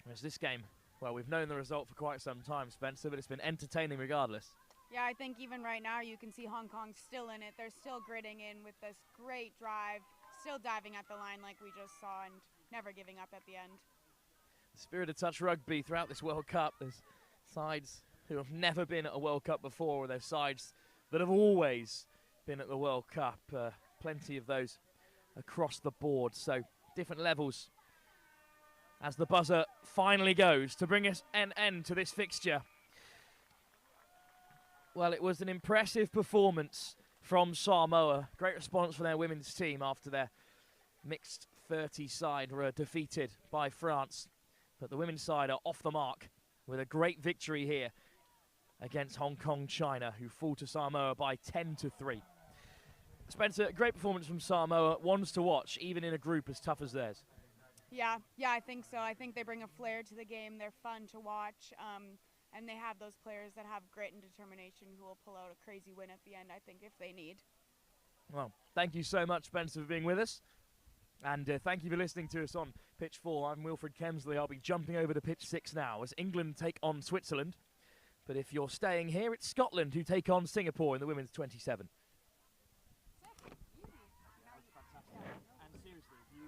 Whereas this game, well, we've known the result for quite some time, Spencer, but it's been entertaining regardless. Yeah, I think even right now you can see Hong Kong still in it. They're still gritting in with this great drive, still diving at the line like we just saw, and never giving up at the end. The spirit of touch rugby throughout this World Cup. There's sides who have never been at a World Cup before, or there's sides that have always been at the World Cup. Plenty of those across the board, so different levels as the buzzer finally goes to bring us an end to this fixture. Well, it was an impressive performance from Samoa. Great response from their women's team after their mixed 30 side were defeated by France. But the women's side are off the mark with a great victory here against Hong Kong, China, who fall to Samoa by 10-3. Spencer, great performance from Samoa, ones to watch, even in a group as tough as theirs. Yeah, I think so. I think they bring a flair to the game. They're fun to watch, and they have those players that have grit and determination who will pull out a crazy win at the end, I think, if they need. Well, thank you so much, Spencer, for being with us. And thank you for listening to us on Pitch 4. I'm Wilfred Kemsley. I'll be jumping over to Pitch 6 now as England take on Switzerland. But if you're staying here, it's Scotland who take on Singapore in the women's 27. And seriously, you...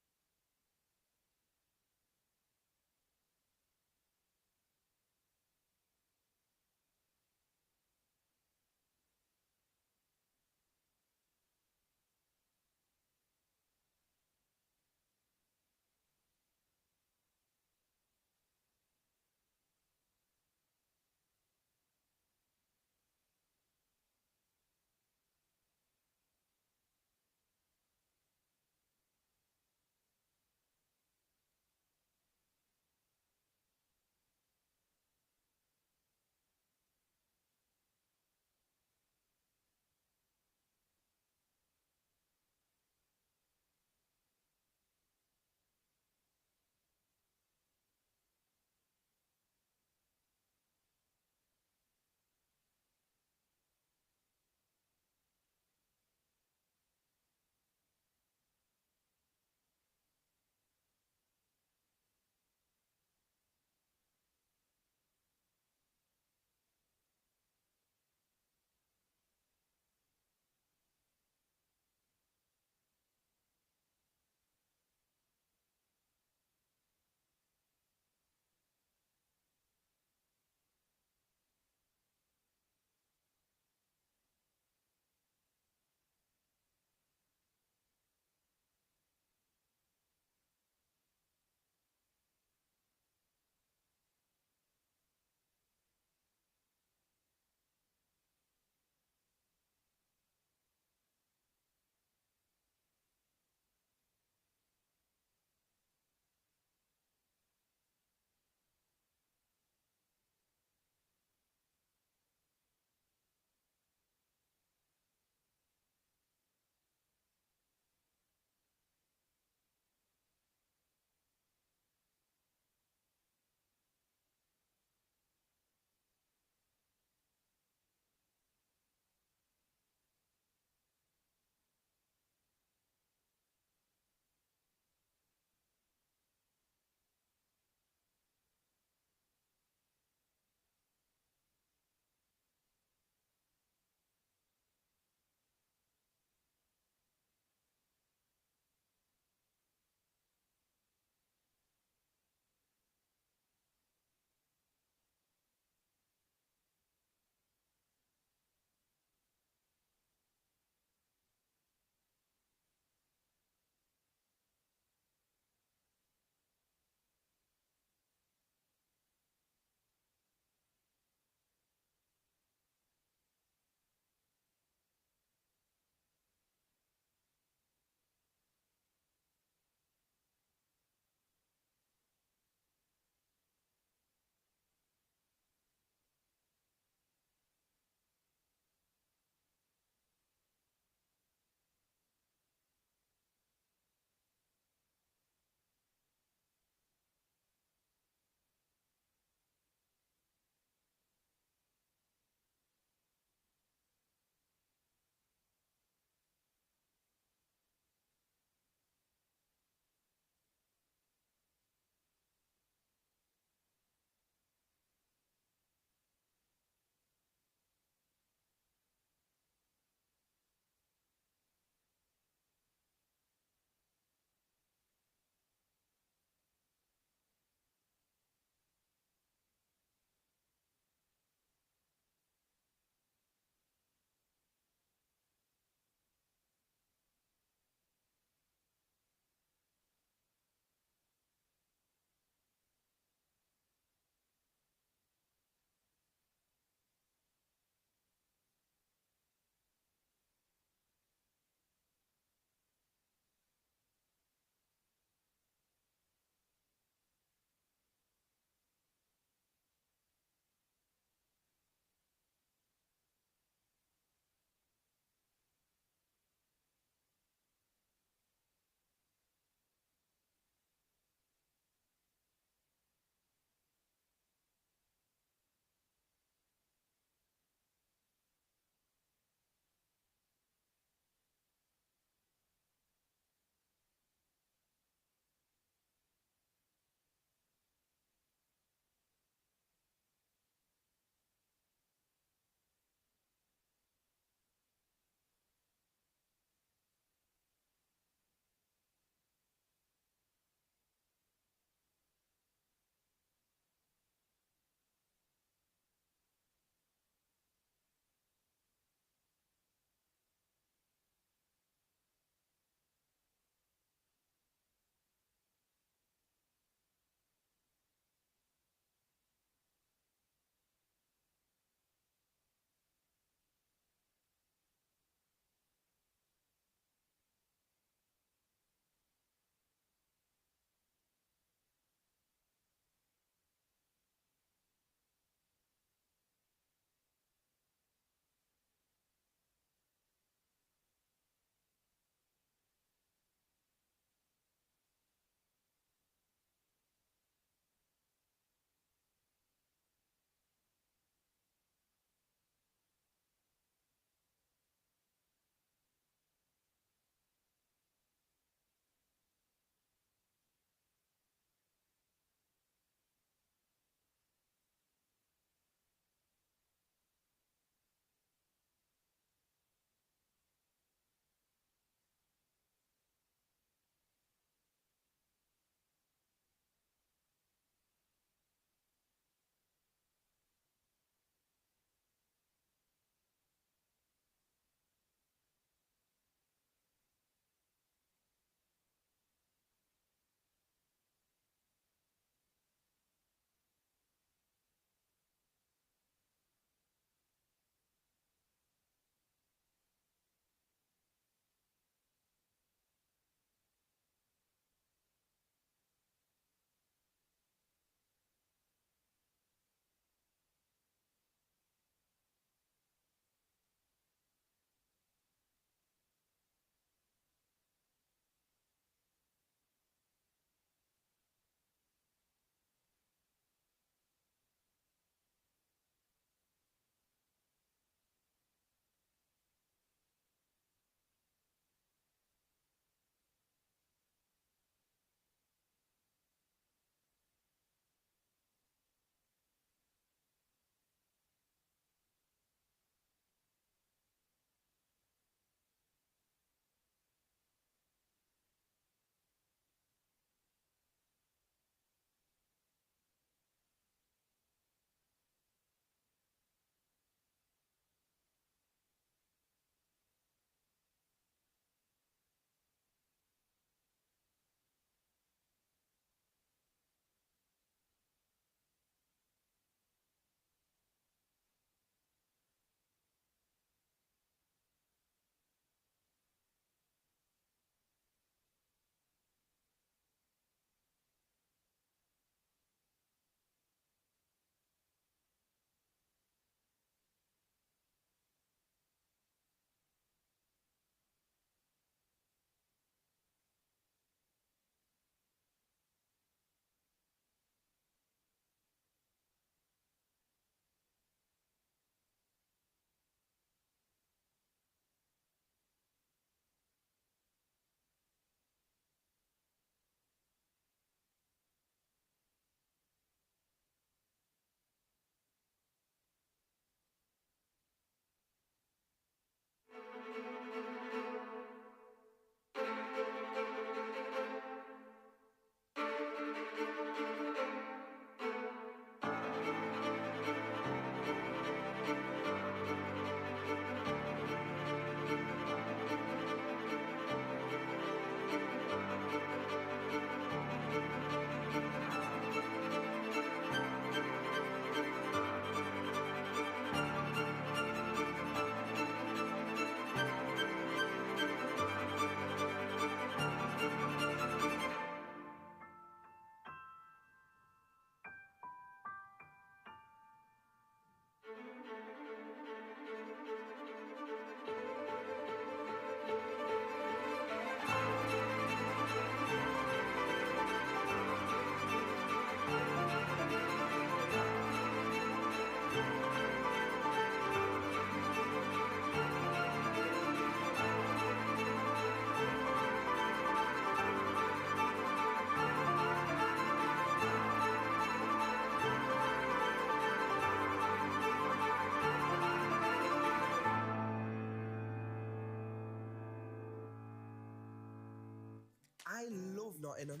I love Nottingham,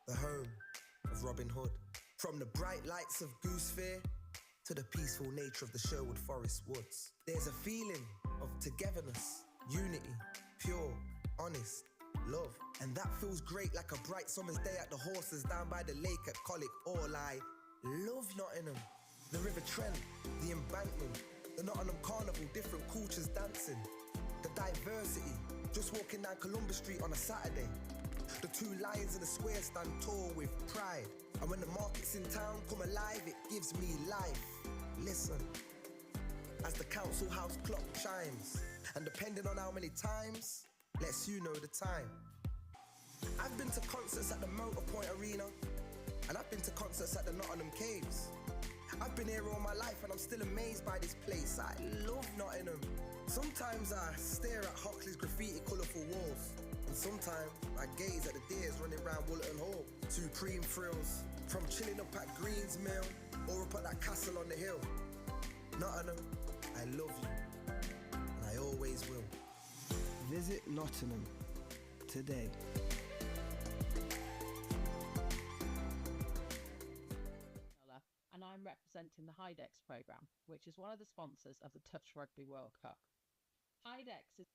the home of Robin Hood. From the bright lights of Goose Fair to the peaceful nature of the Sherwood Forest woods, there's a feeling of togetherness, unity, pure, honest, love. And that feels great like a bright summer's day at the horses down by the lake at Colic. All I love Nottingham. The River Trent, the embankment, the Nottingham Carnival, different cultures dancing, the diversity, just walking down Columbus Street on a Saturday. The two lions in the square stand tall with pride. And when the markets in town come alive, it gives me life. Listen, as the council house clock chimes, and depending on how many times, lets you know the time. I've been to concerts at the Motorpoint Arena, and I've been to concerts at the Nottingham Caves. I've been here all my life and I'm still amazed by this place. I love Nottingham. Sometimes I stare at Hockley's graffiti colourful walls, and sometimes I gaze at the deers running round Woollerton Hall. Supreme thrills, from chilling up at Green's Mill or up at that castle on the hill. Nottingham, I love you, and I always will. Visit Nottingham today. And I'm representing the Hydex programme, which is one of the sponsors of the Touch Rugby World Cup. Hydex is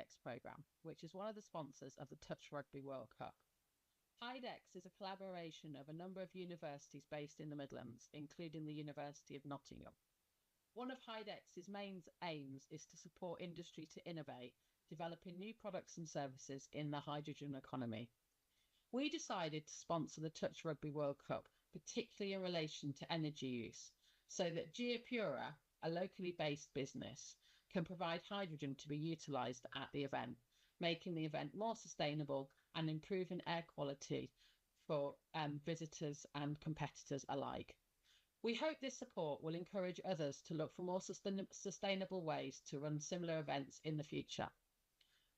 HIDEX programme, which is one of the sponsors of the Touch Rugby World Cup. HIDEX is a collaboration of a number of universities based in the Midlands, including the University of Nottingham. One of HIDEX's main aims is to support industry to innovate, developing new products and services in the hydrogen economy. We decided to sponsor the Touch Rugby World Cup, particularly in relation to energy use, so that Geopura, a locally based business, can provide hydrogen to be utilised at the event, making the event more sustainable and improving air quality for visitors and competitors alike. We hope this support will encourage others to look for more sustainable ways to run similar events in the future.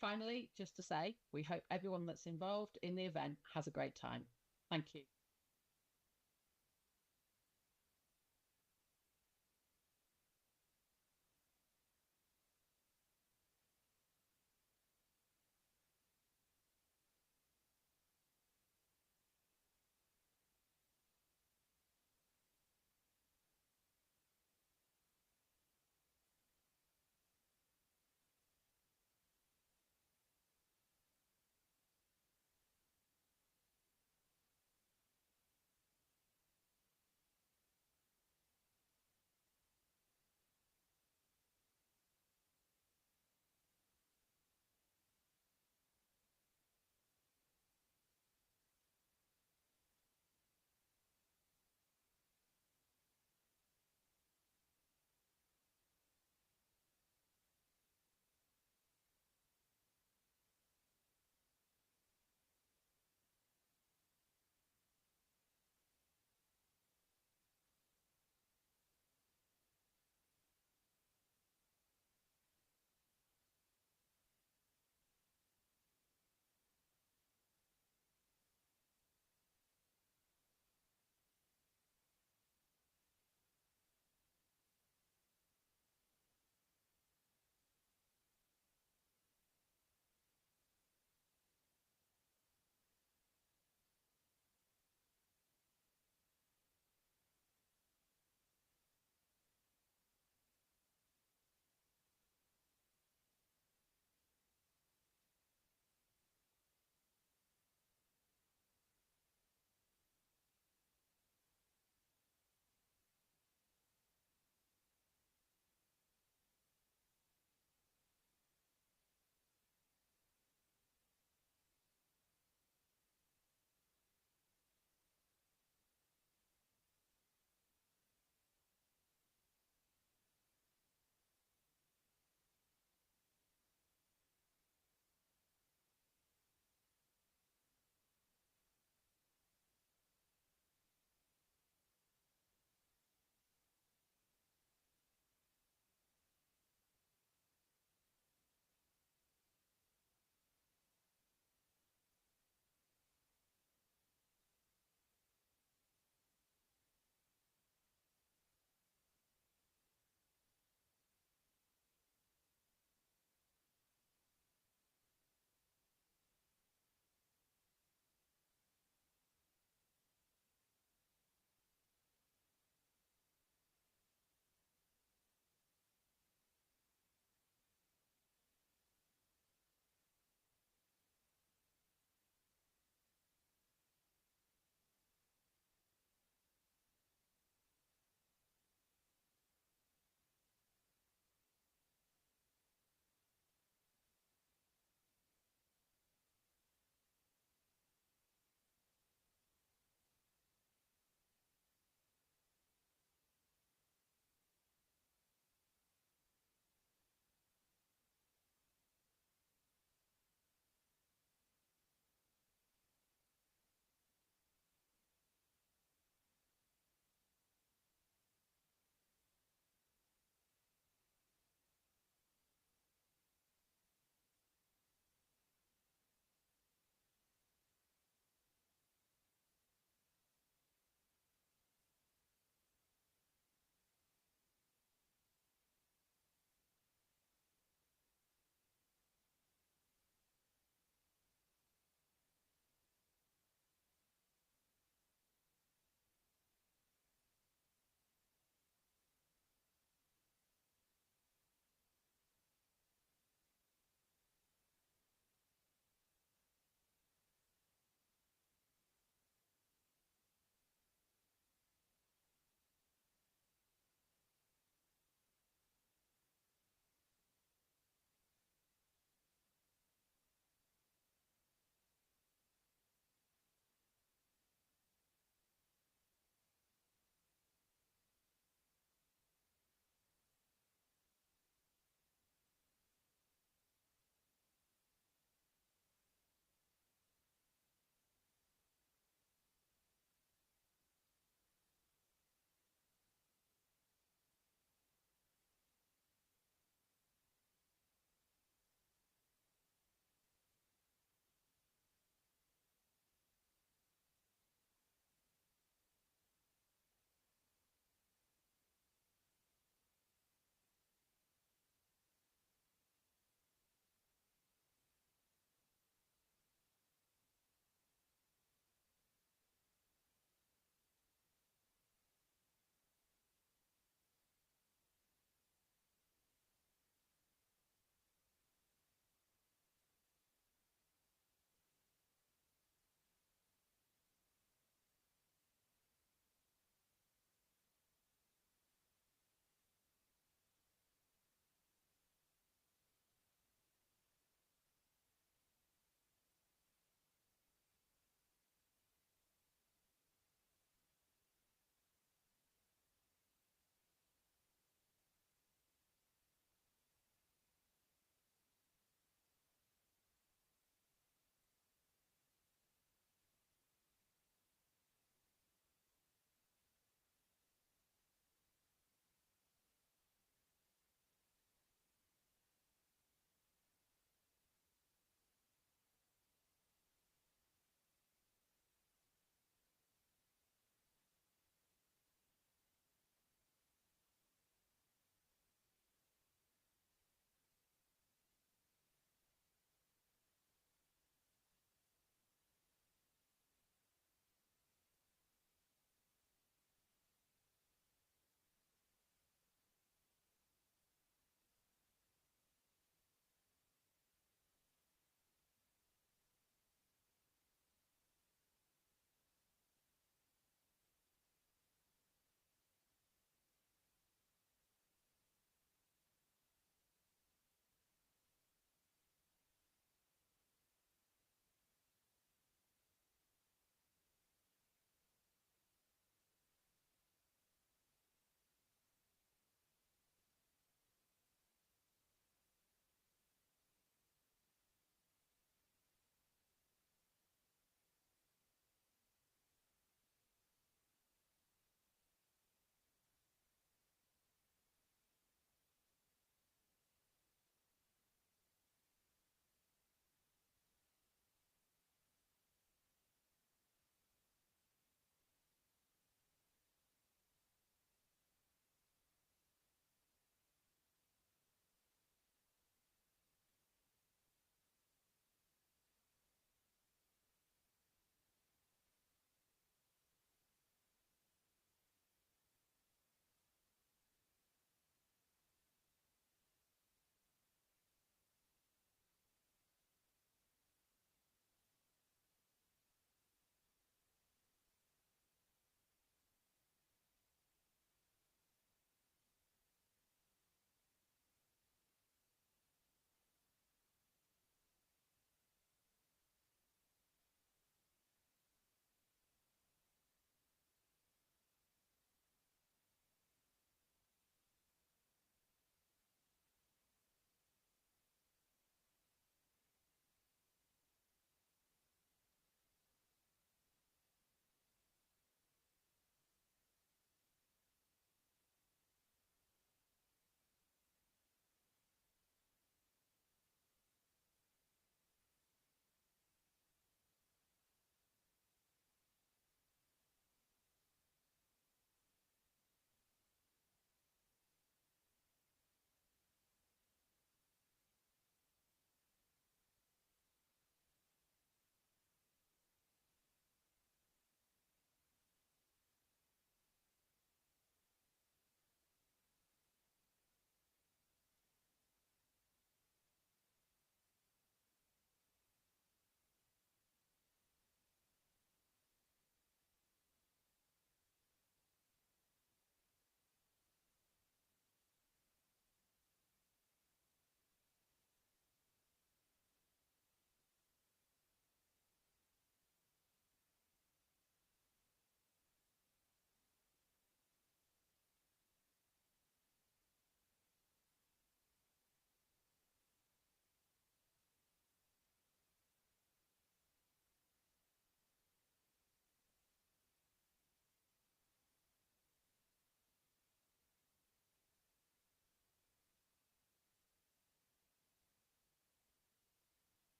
Finally, just to say, we hope everyone that's involved in the event has a great time. Thank you.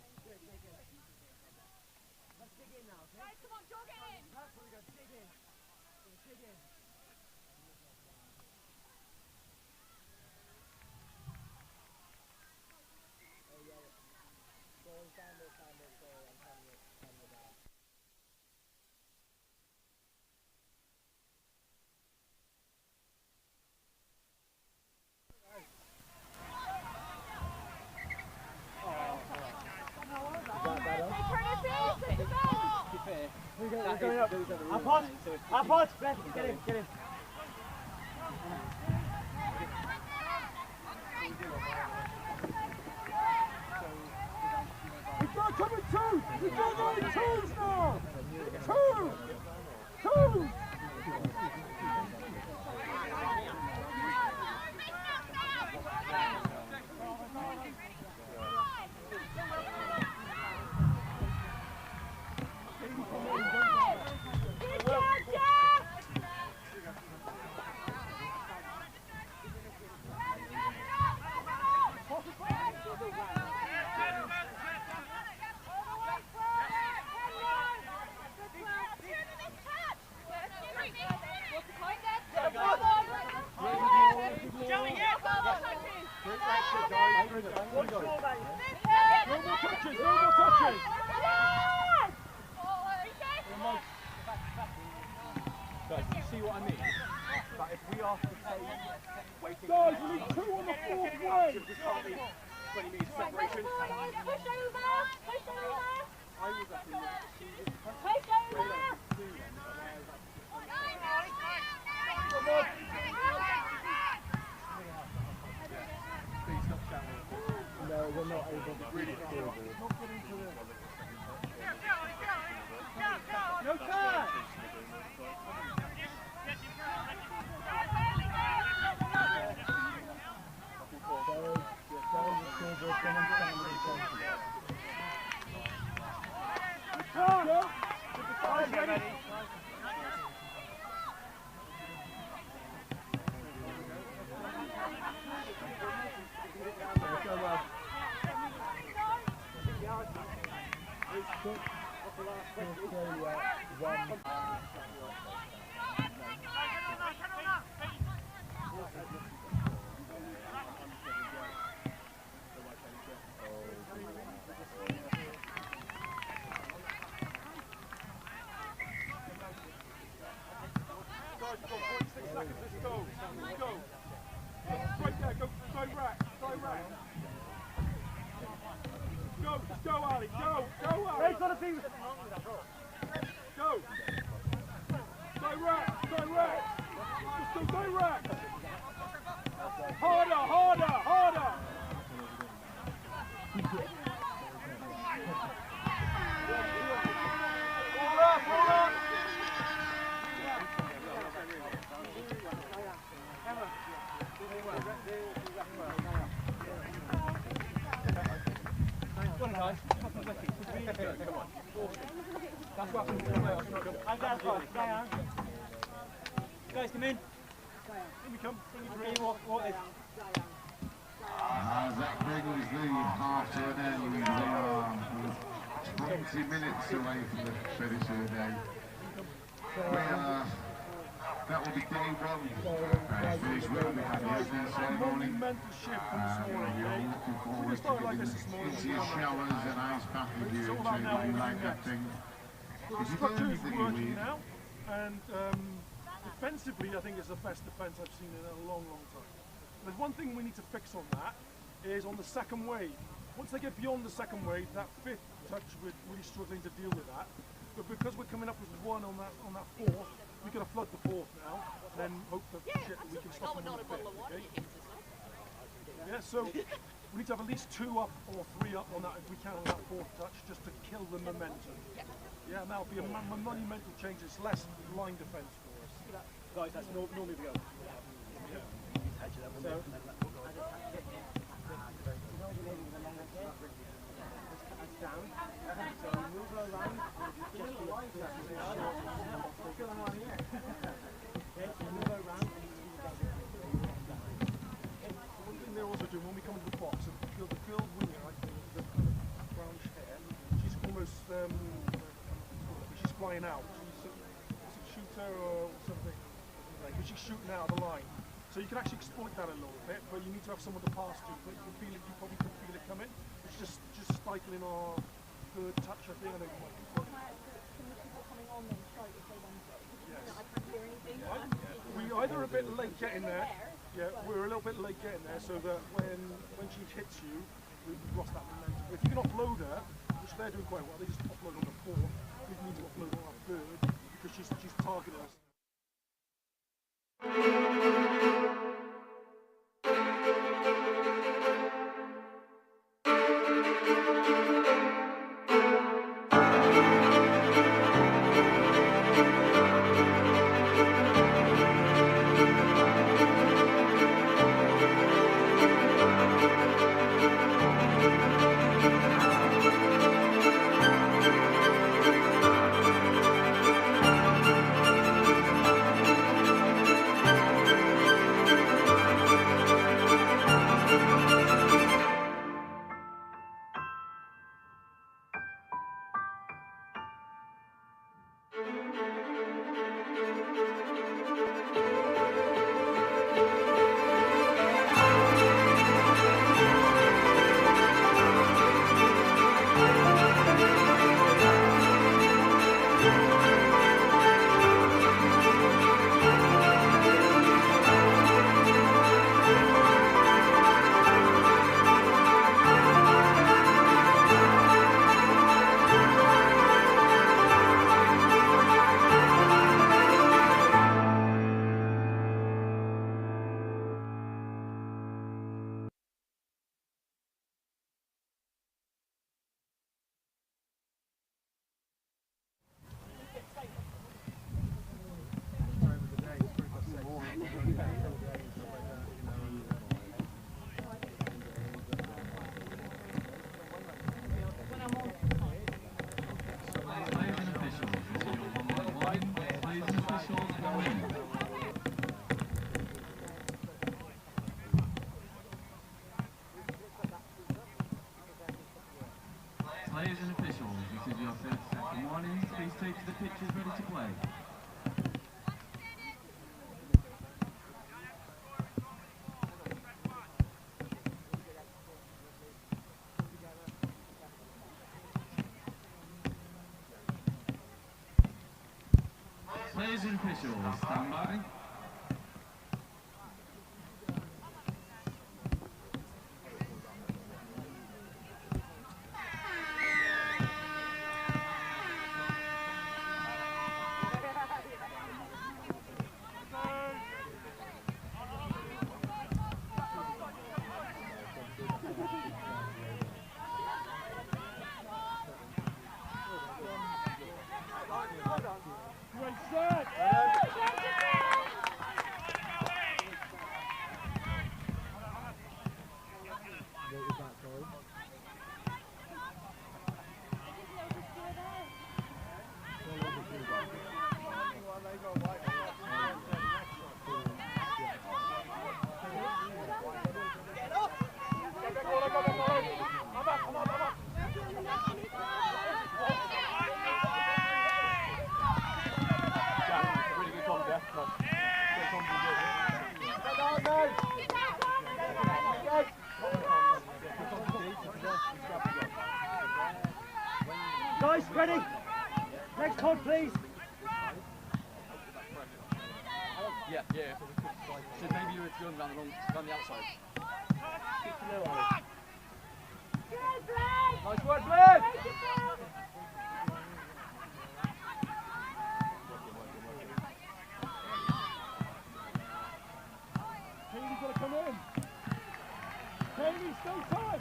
Let's dig in now, okay? Guys, come on, jog it in! That's what we got, dig in. Dig in. Oh, yeah. Go on, stand there, sorry, I'm telling you that. We're going up. Up hot. Get in. We've got to come with two. We've got to go in twos now. Two. Guys, you see what I mean? But if we are to play waiting, guys, we need two on the fourth way. This can't be 20 metres separation. Push over! I was actually Push over! Come on. Please stop shouting. No, we're not able to really score. No card! Guys, come in. In we come. What is? That brings the half to an end. We are 20 minutes away from the finish of the day. That will be day one. Finish well. We had the opening ceremony. You're looking forward to getting into your showers and ice bath with you. You like that thing. The structure is working now, and defensively I think it's the best defence I've seen in a long time. There's one thing we need to fix on that, is on the second wave. Once they get beyond the second wave, that fifth touch, we're really struggling to deal with that. But because we're coming up with one on that fourth, we're going to flood the fourth now, then hope that we can stop them on the fifth. Okay? Yeah, so we need to have at least 2 up or 3 up on that if we can on that fourth touch, just to kill the momentum. Yeah, and that'll be a monumental change. It's less line defence for us. Guys, that's normally the go. So, down. So move her around. Just what's going on here? Okay, so move her around. One thing they're also doing when we come into the box, the field winger, right, the kind of brownish hair. almost, she's flying out. She's a shooter or something, because she's shooting out of the line. So you can actually exploit that a little bit, but you need to have someone to pass to. But you can feel it, you probably can feel it coming. It's just stifling our good touch, I think. I know you might be Can the people coming on then shout if they want it? Yes. I can't hear anything. We either a bit late getting there. Yeah, we're a little bit late getting there, so that when she hits you, we've lost that momentum. If you can offload her, which they're doing quite well, they just offload on the 4. We need to offload on our 3rd because she's targeting us. Players and officials, this is your 30-second warning. Please take to the pitches ready to play. Players and officials, stand by. Guys, ready? Next pod, please. Yeah. So maybe you were going around the outside. Nice work, Blake! Katie's got to come in. Katie, still time.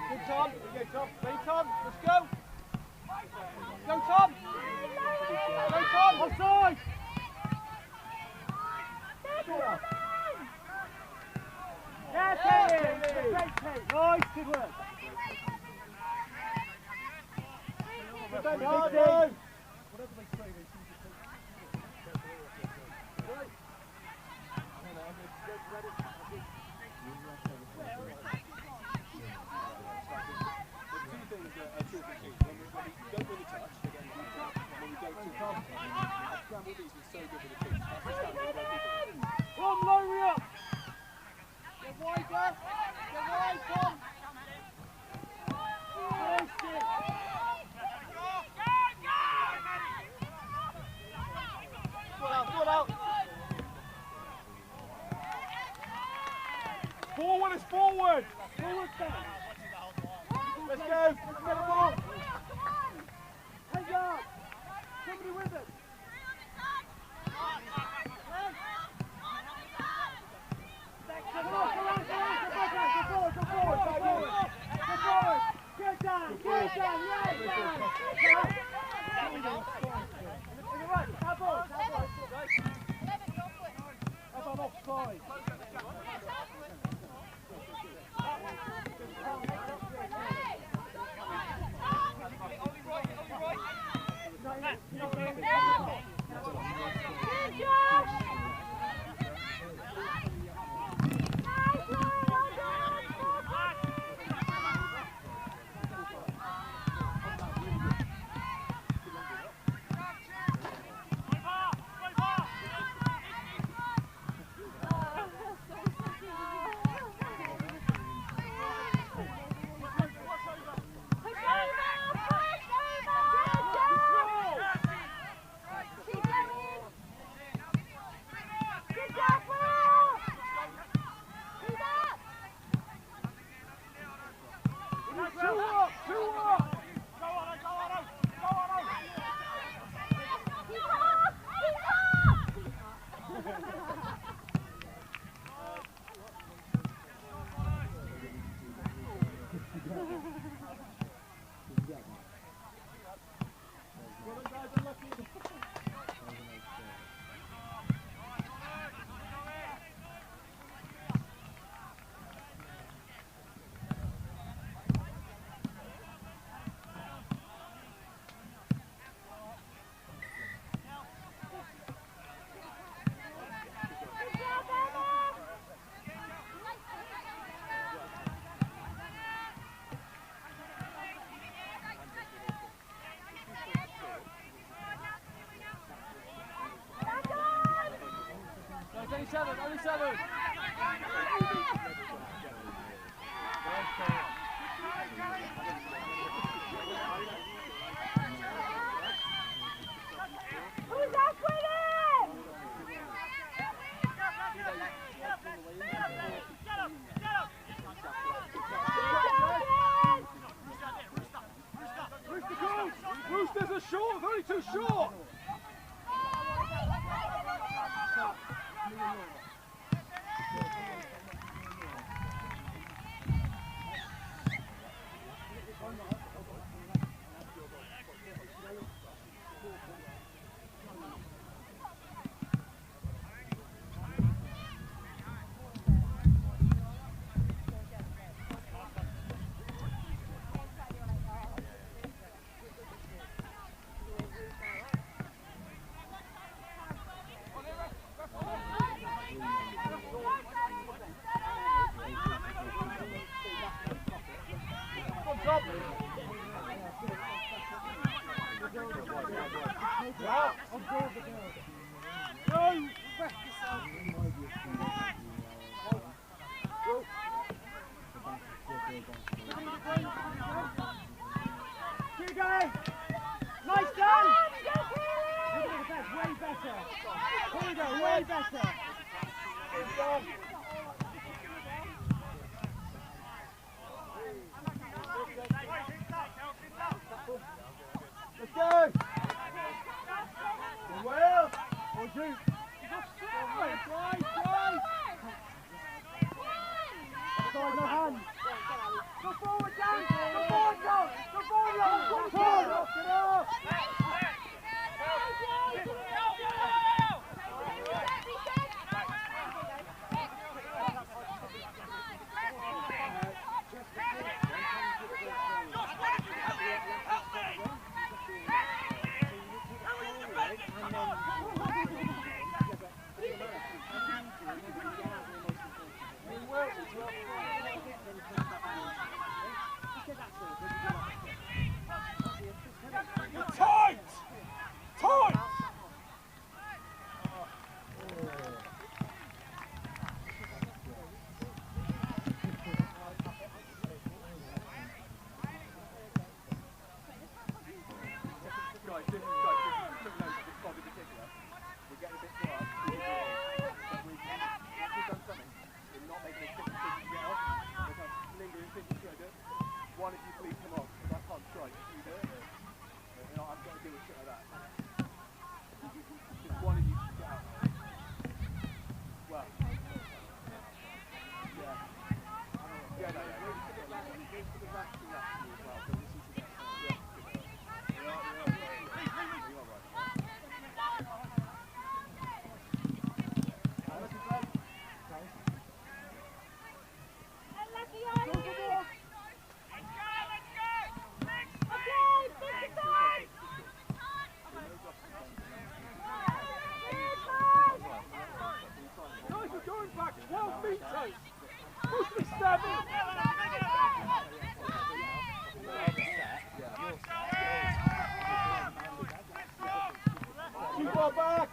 Good, Tom. Good, Tom. good work. Whatever they say, they seem to take. There's two things that are chalk and cheese. When we don't win the touch, they get in the back. When we don't talk. Scramble these was so good with the kids. That's the standard where people. Come, lower up. Get wider. Get wide, Tom. Nice it. Go out. Forward is forward! Forward, Ben. Let's go. Let's get the ball. Hands up. Somebody with it. Go forward. Get down. Right, tap ball. Up on offside. Only seven. Who's that with it? Roosters are short, very too short! Keep going! Nice done! Way better! Here we go, way better! Good done! Let's go! Well! Or you! Try! Side, no hand! Go forward, Dan! Go forward, John! Go forward, John! Go forward! Get up! back 12 metres. Push me 7. Too far back.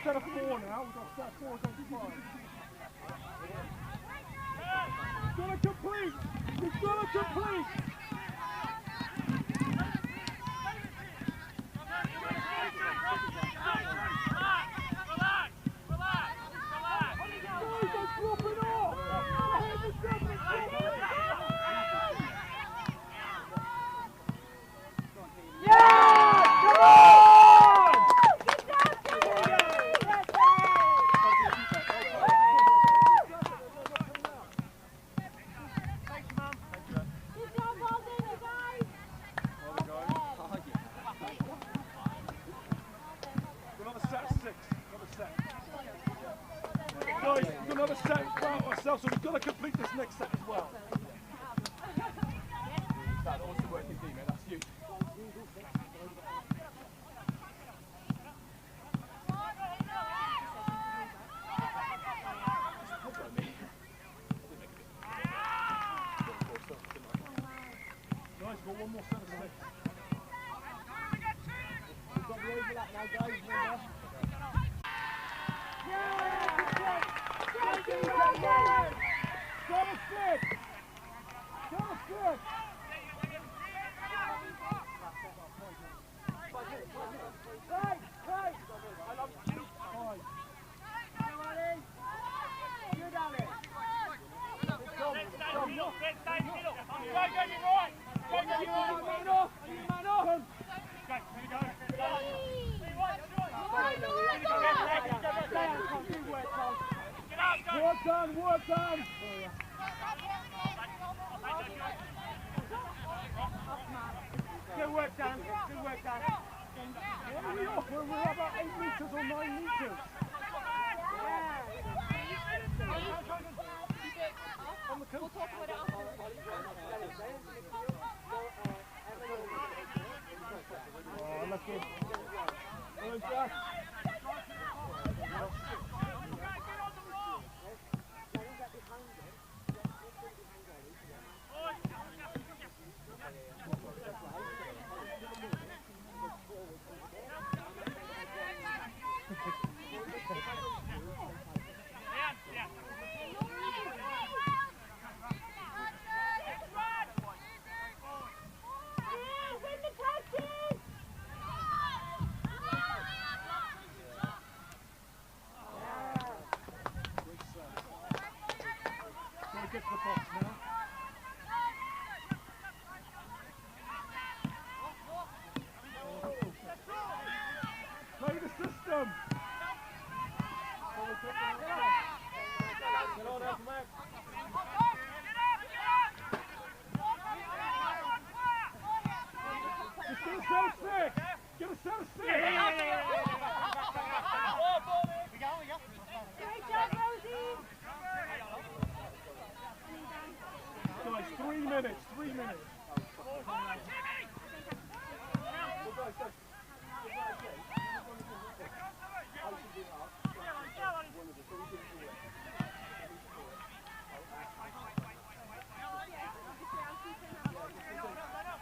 Set of 4 now, we've got set of 4 against 5. You've got to complete! You've got to complete! Another set about ourselves, so we've got to complete this next set as well. That's awesome working team, mate. That's huge. Nice, got one more set of 6. We've got the overlap now, guys. Remember? Work done! Good work, Dan. Good work, Dan. We're about 8 metres or 9 metres. We'll talk about it after. Oh, lucky. Well done. Get a set of six! Guys, 3 minutes, 3 minutes.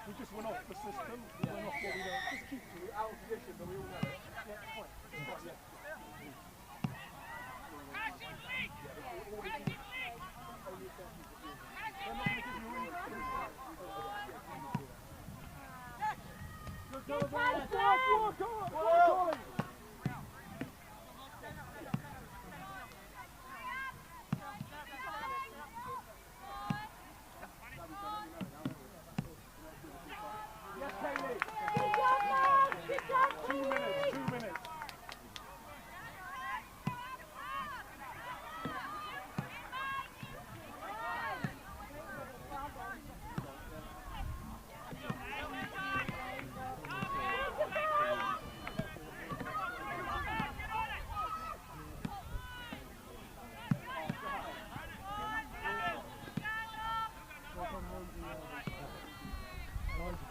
We just went off the system, we went off what we don't. Just keep to out of position, but we all know it. Yeah, it's fine. It's fine, yeah. Yes, Kaylee. 2 minutes, 2 minutes.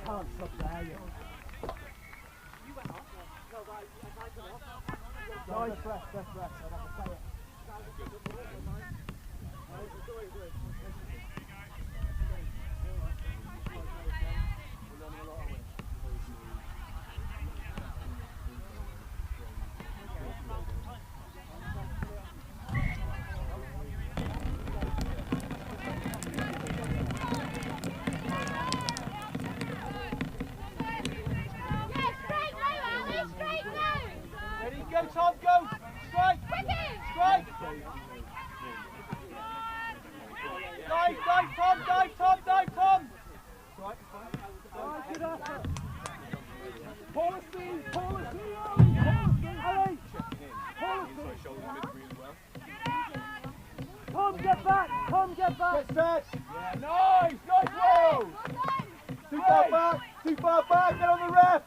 Can't stop there, you. Nice breath, breath, breath. I'd have to play it. Ready, go Tom, go! Strike! Strike! Dive, dive Tom, dive Tom, dive Tom! Strike, strike. Good effort. Policy, policy, Ali! Policy! Tom, get back! Tom, get back! Get set! Yeah, nice! Nice Wales! Too far back! Too far back! Get on the ref!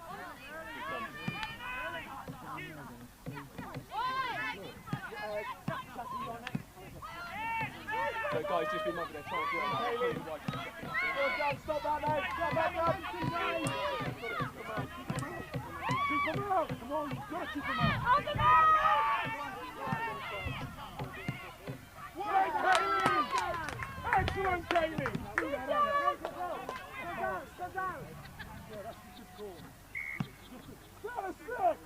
So guys, just remember they're trying to do it. Stop that, mate! Stop that, mate! Keep them out! Come on, you've got to keep them out! Well, Kaylee! Excellent, Kaylee! Step down! Yeah, that's a good call. Set a six!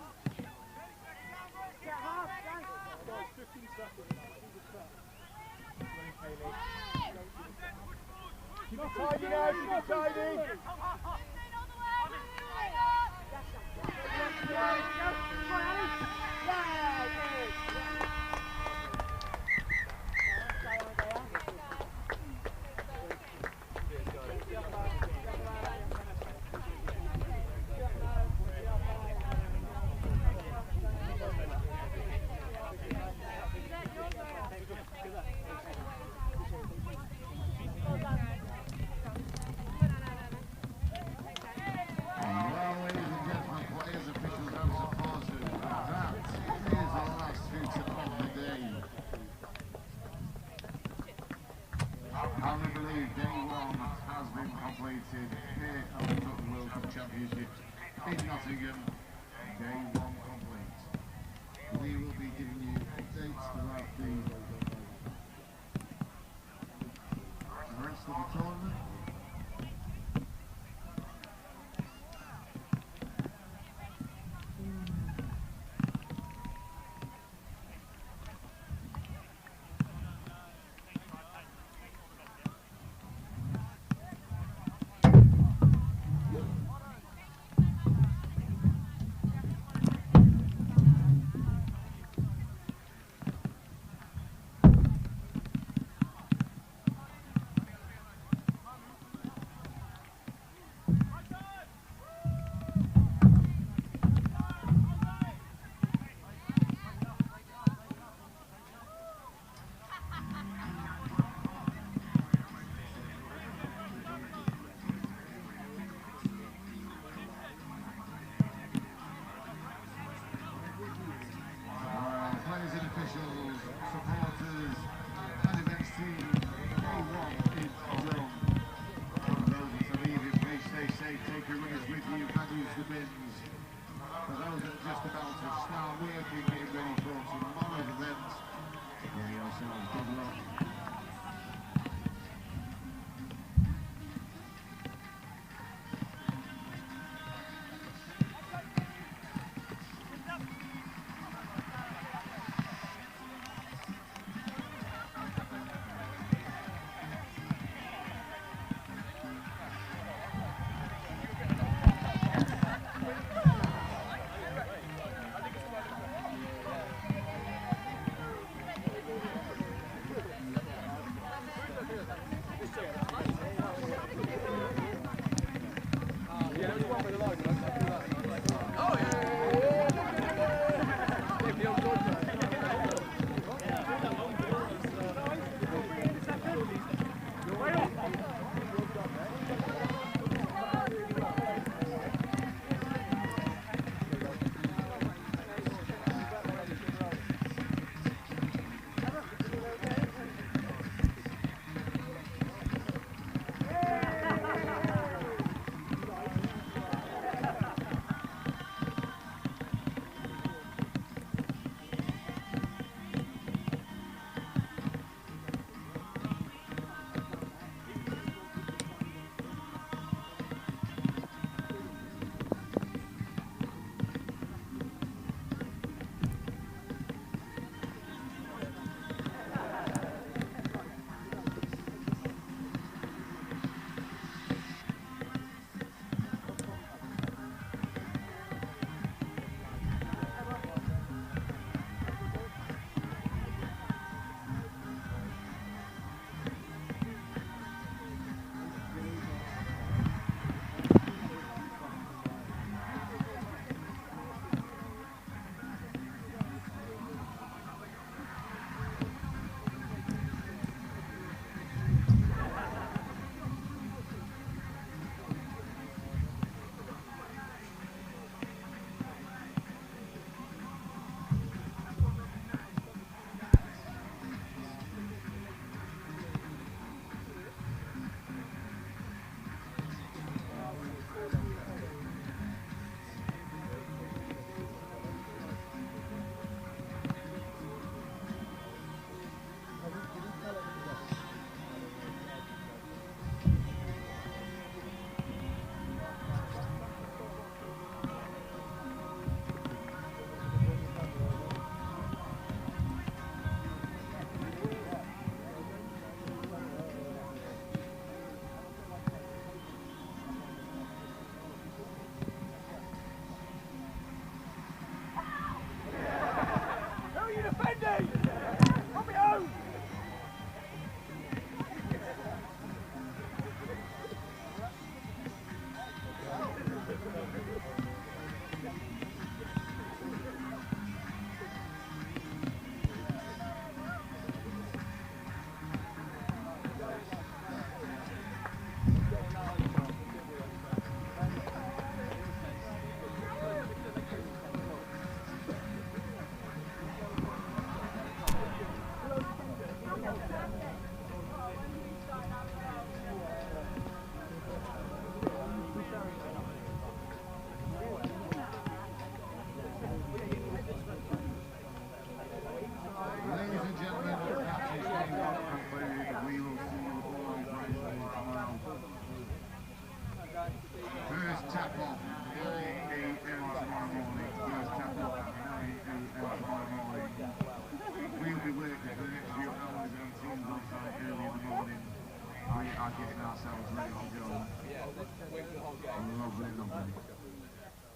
Guys, 15 seconds. Keep it tidy now, keep it tidy! And we believe day one has been completed here at the Rugby World Cup Championships in Nottingham. Day one complete. We will be giving you updates throughout the rest of the tournament. and officials, supporters, and events team, K1 is done. For those that are leaving, please stay safe, take your runners with you, and use the bins. For those that are just about to start working, getting ready for tomorrow's event, give yourselves good luck.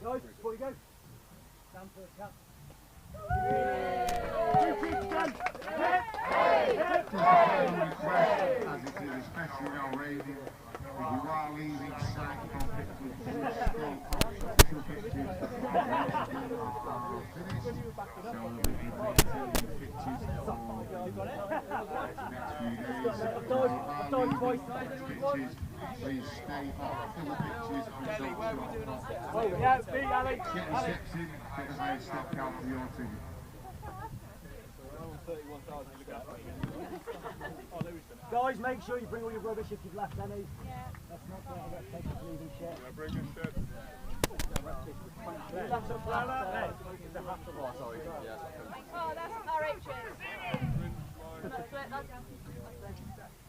Guys, before you go, stand for the count. As it is, especially now raining, if you are leaving sight of pictures, please stay off official pictures. So we can maintain the pictures for next few days. If you are leaving pictures, please stay off the pictures on social. Yeah, big Ali. Get your steps in, get the highest step count for your team. 31,000 Oh, Louis done it. Guys, make sure you bring all your rubbish if you've left any. Yeah. That's not going to take us leaving shit. Bring your shit. That's a flower. Hey, it's a hat. Oh, sorry. Yes. Oh, that's our H's. That's it.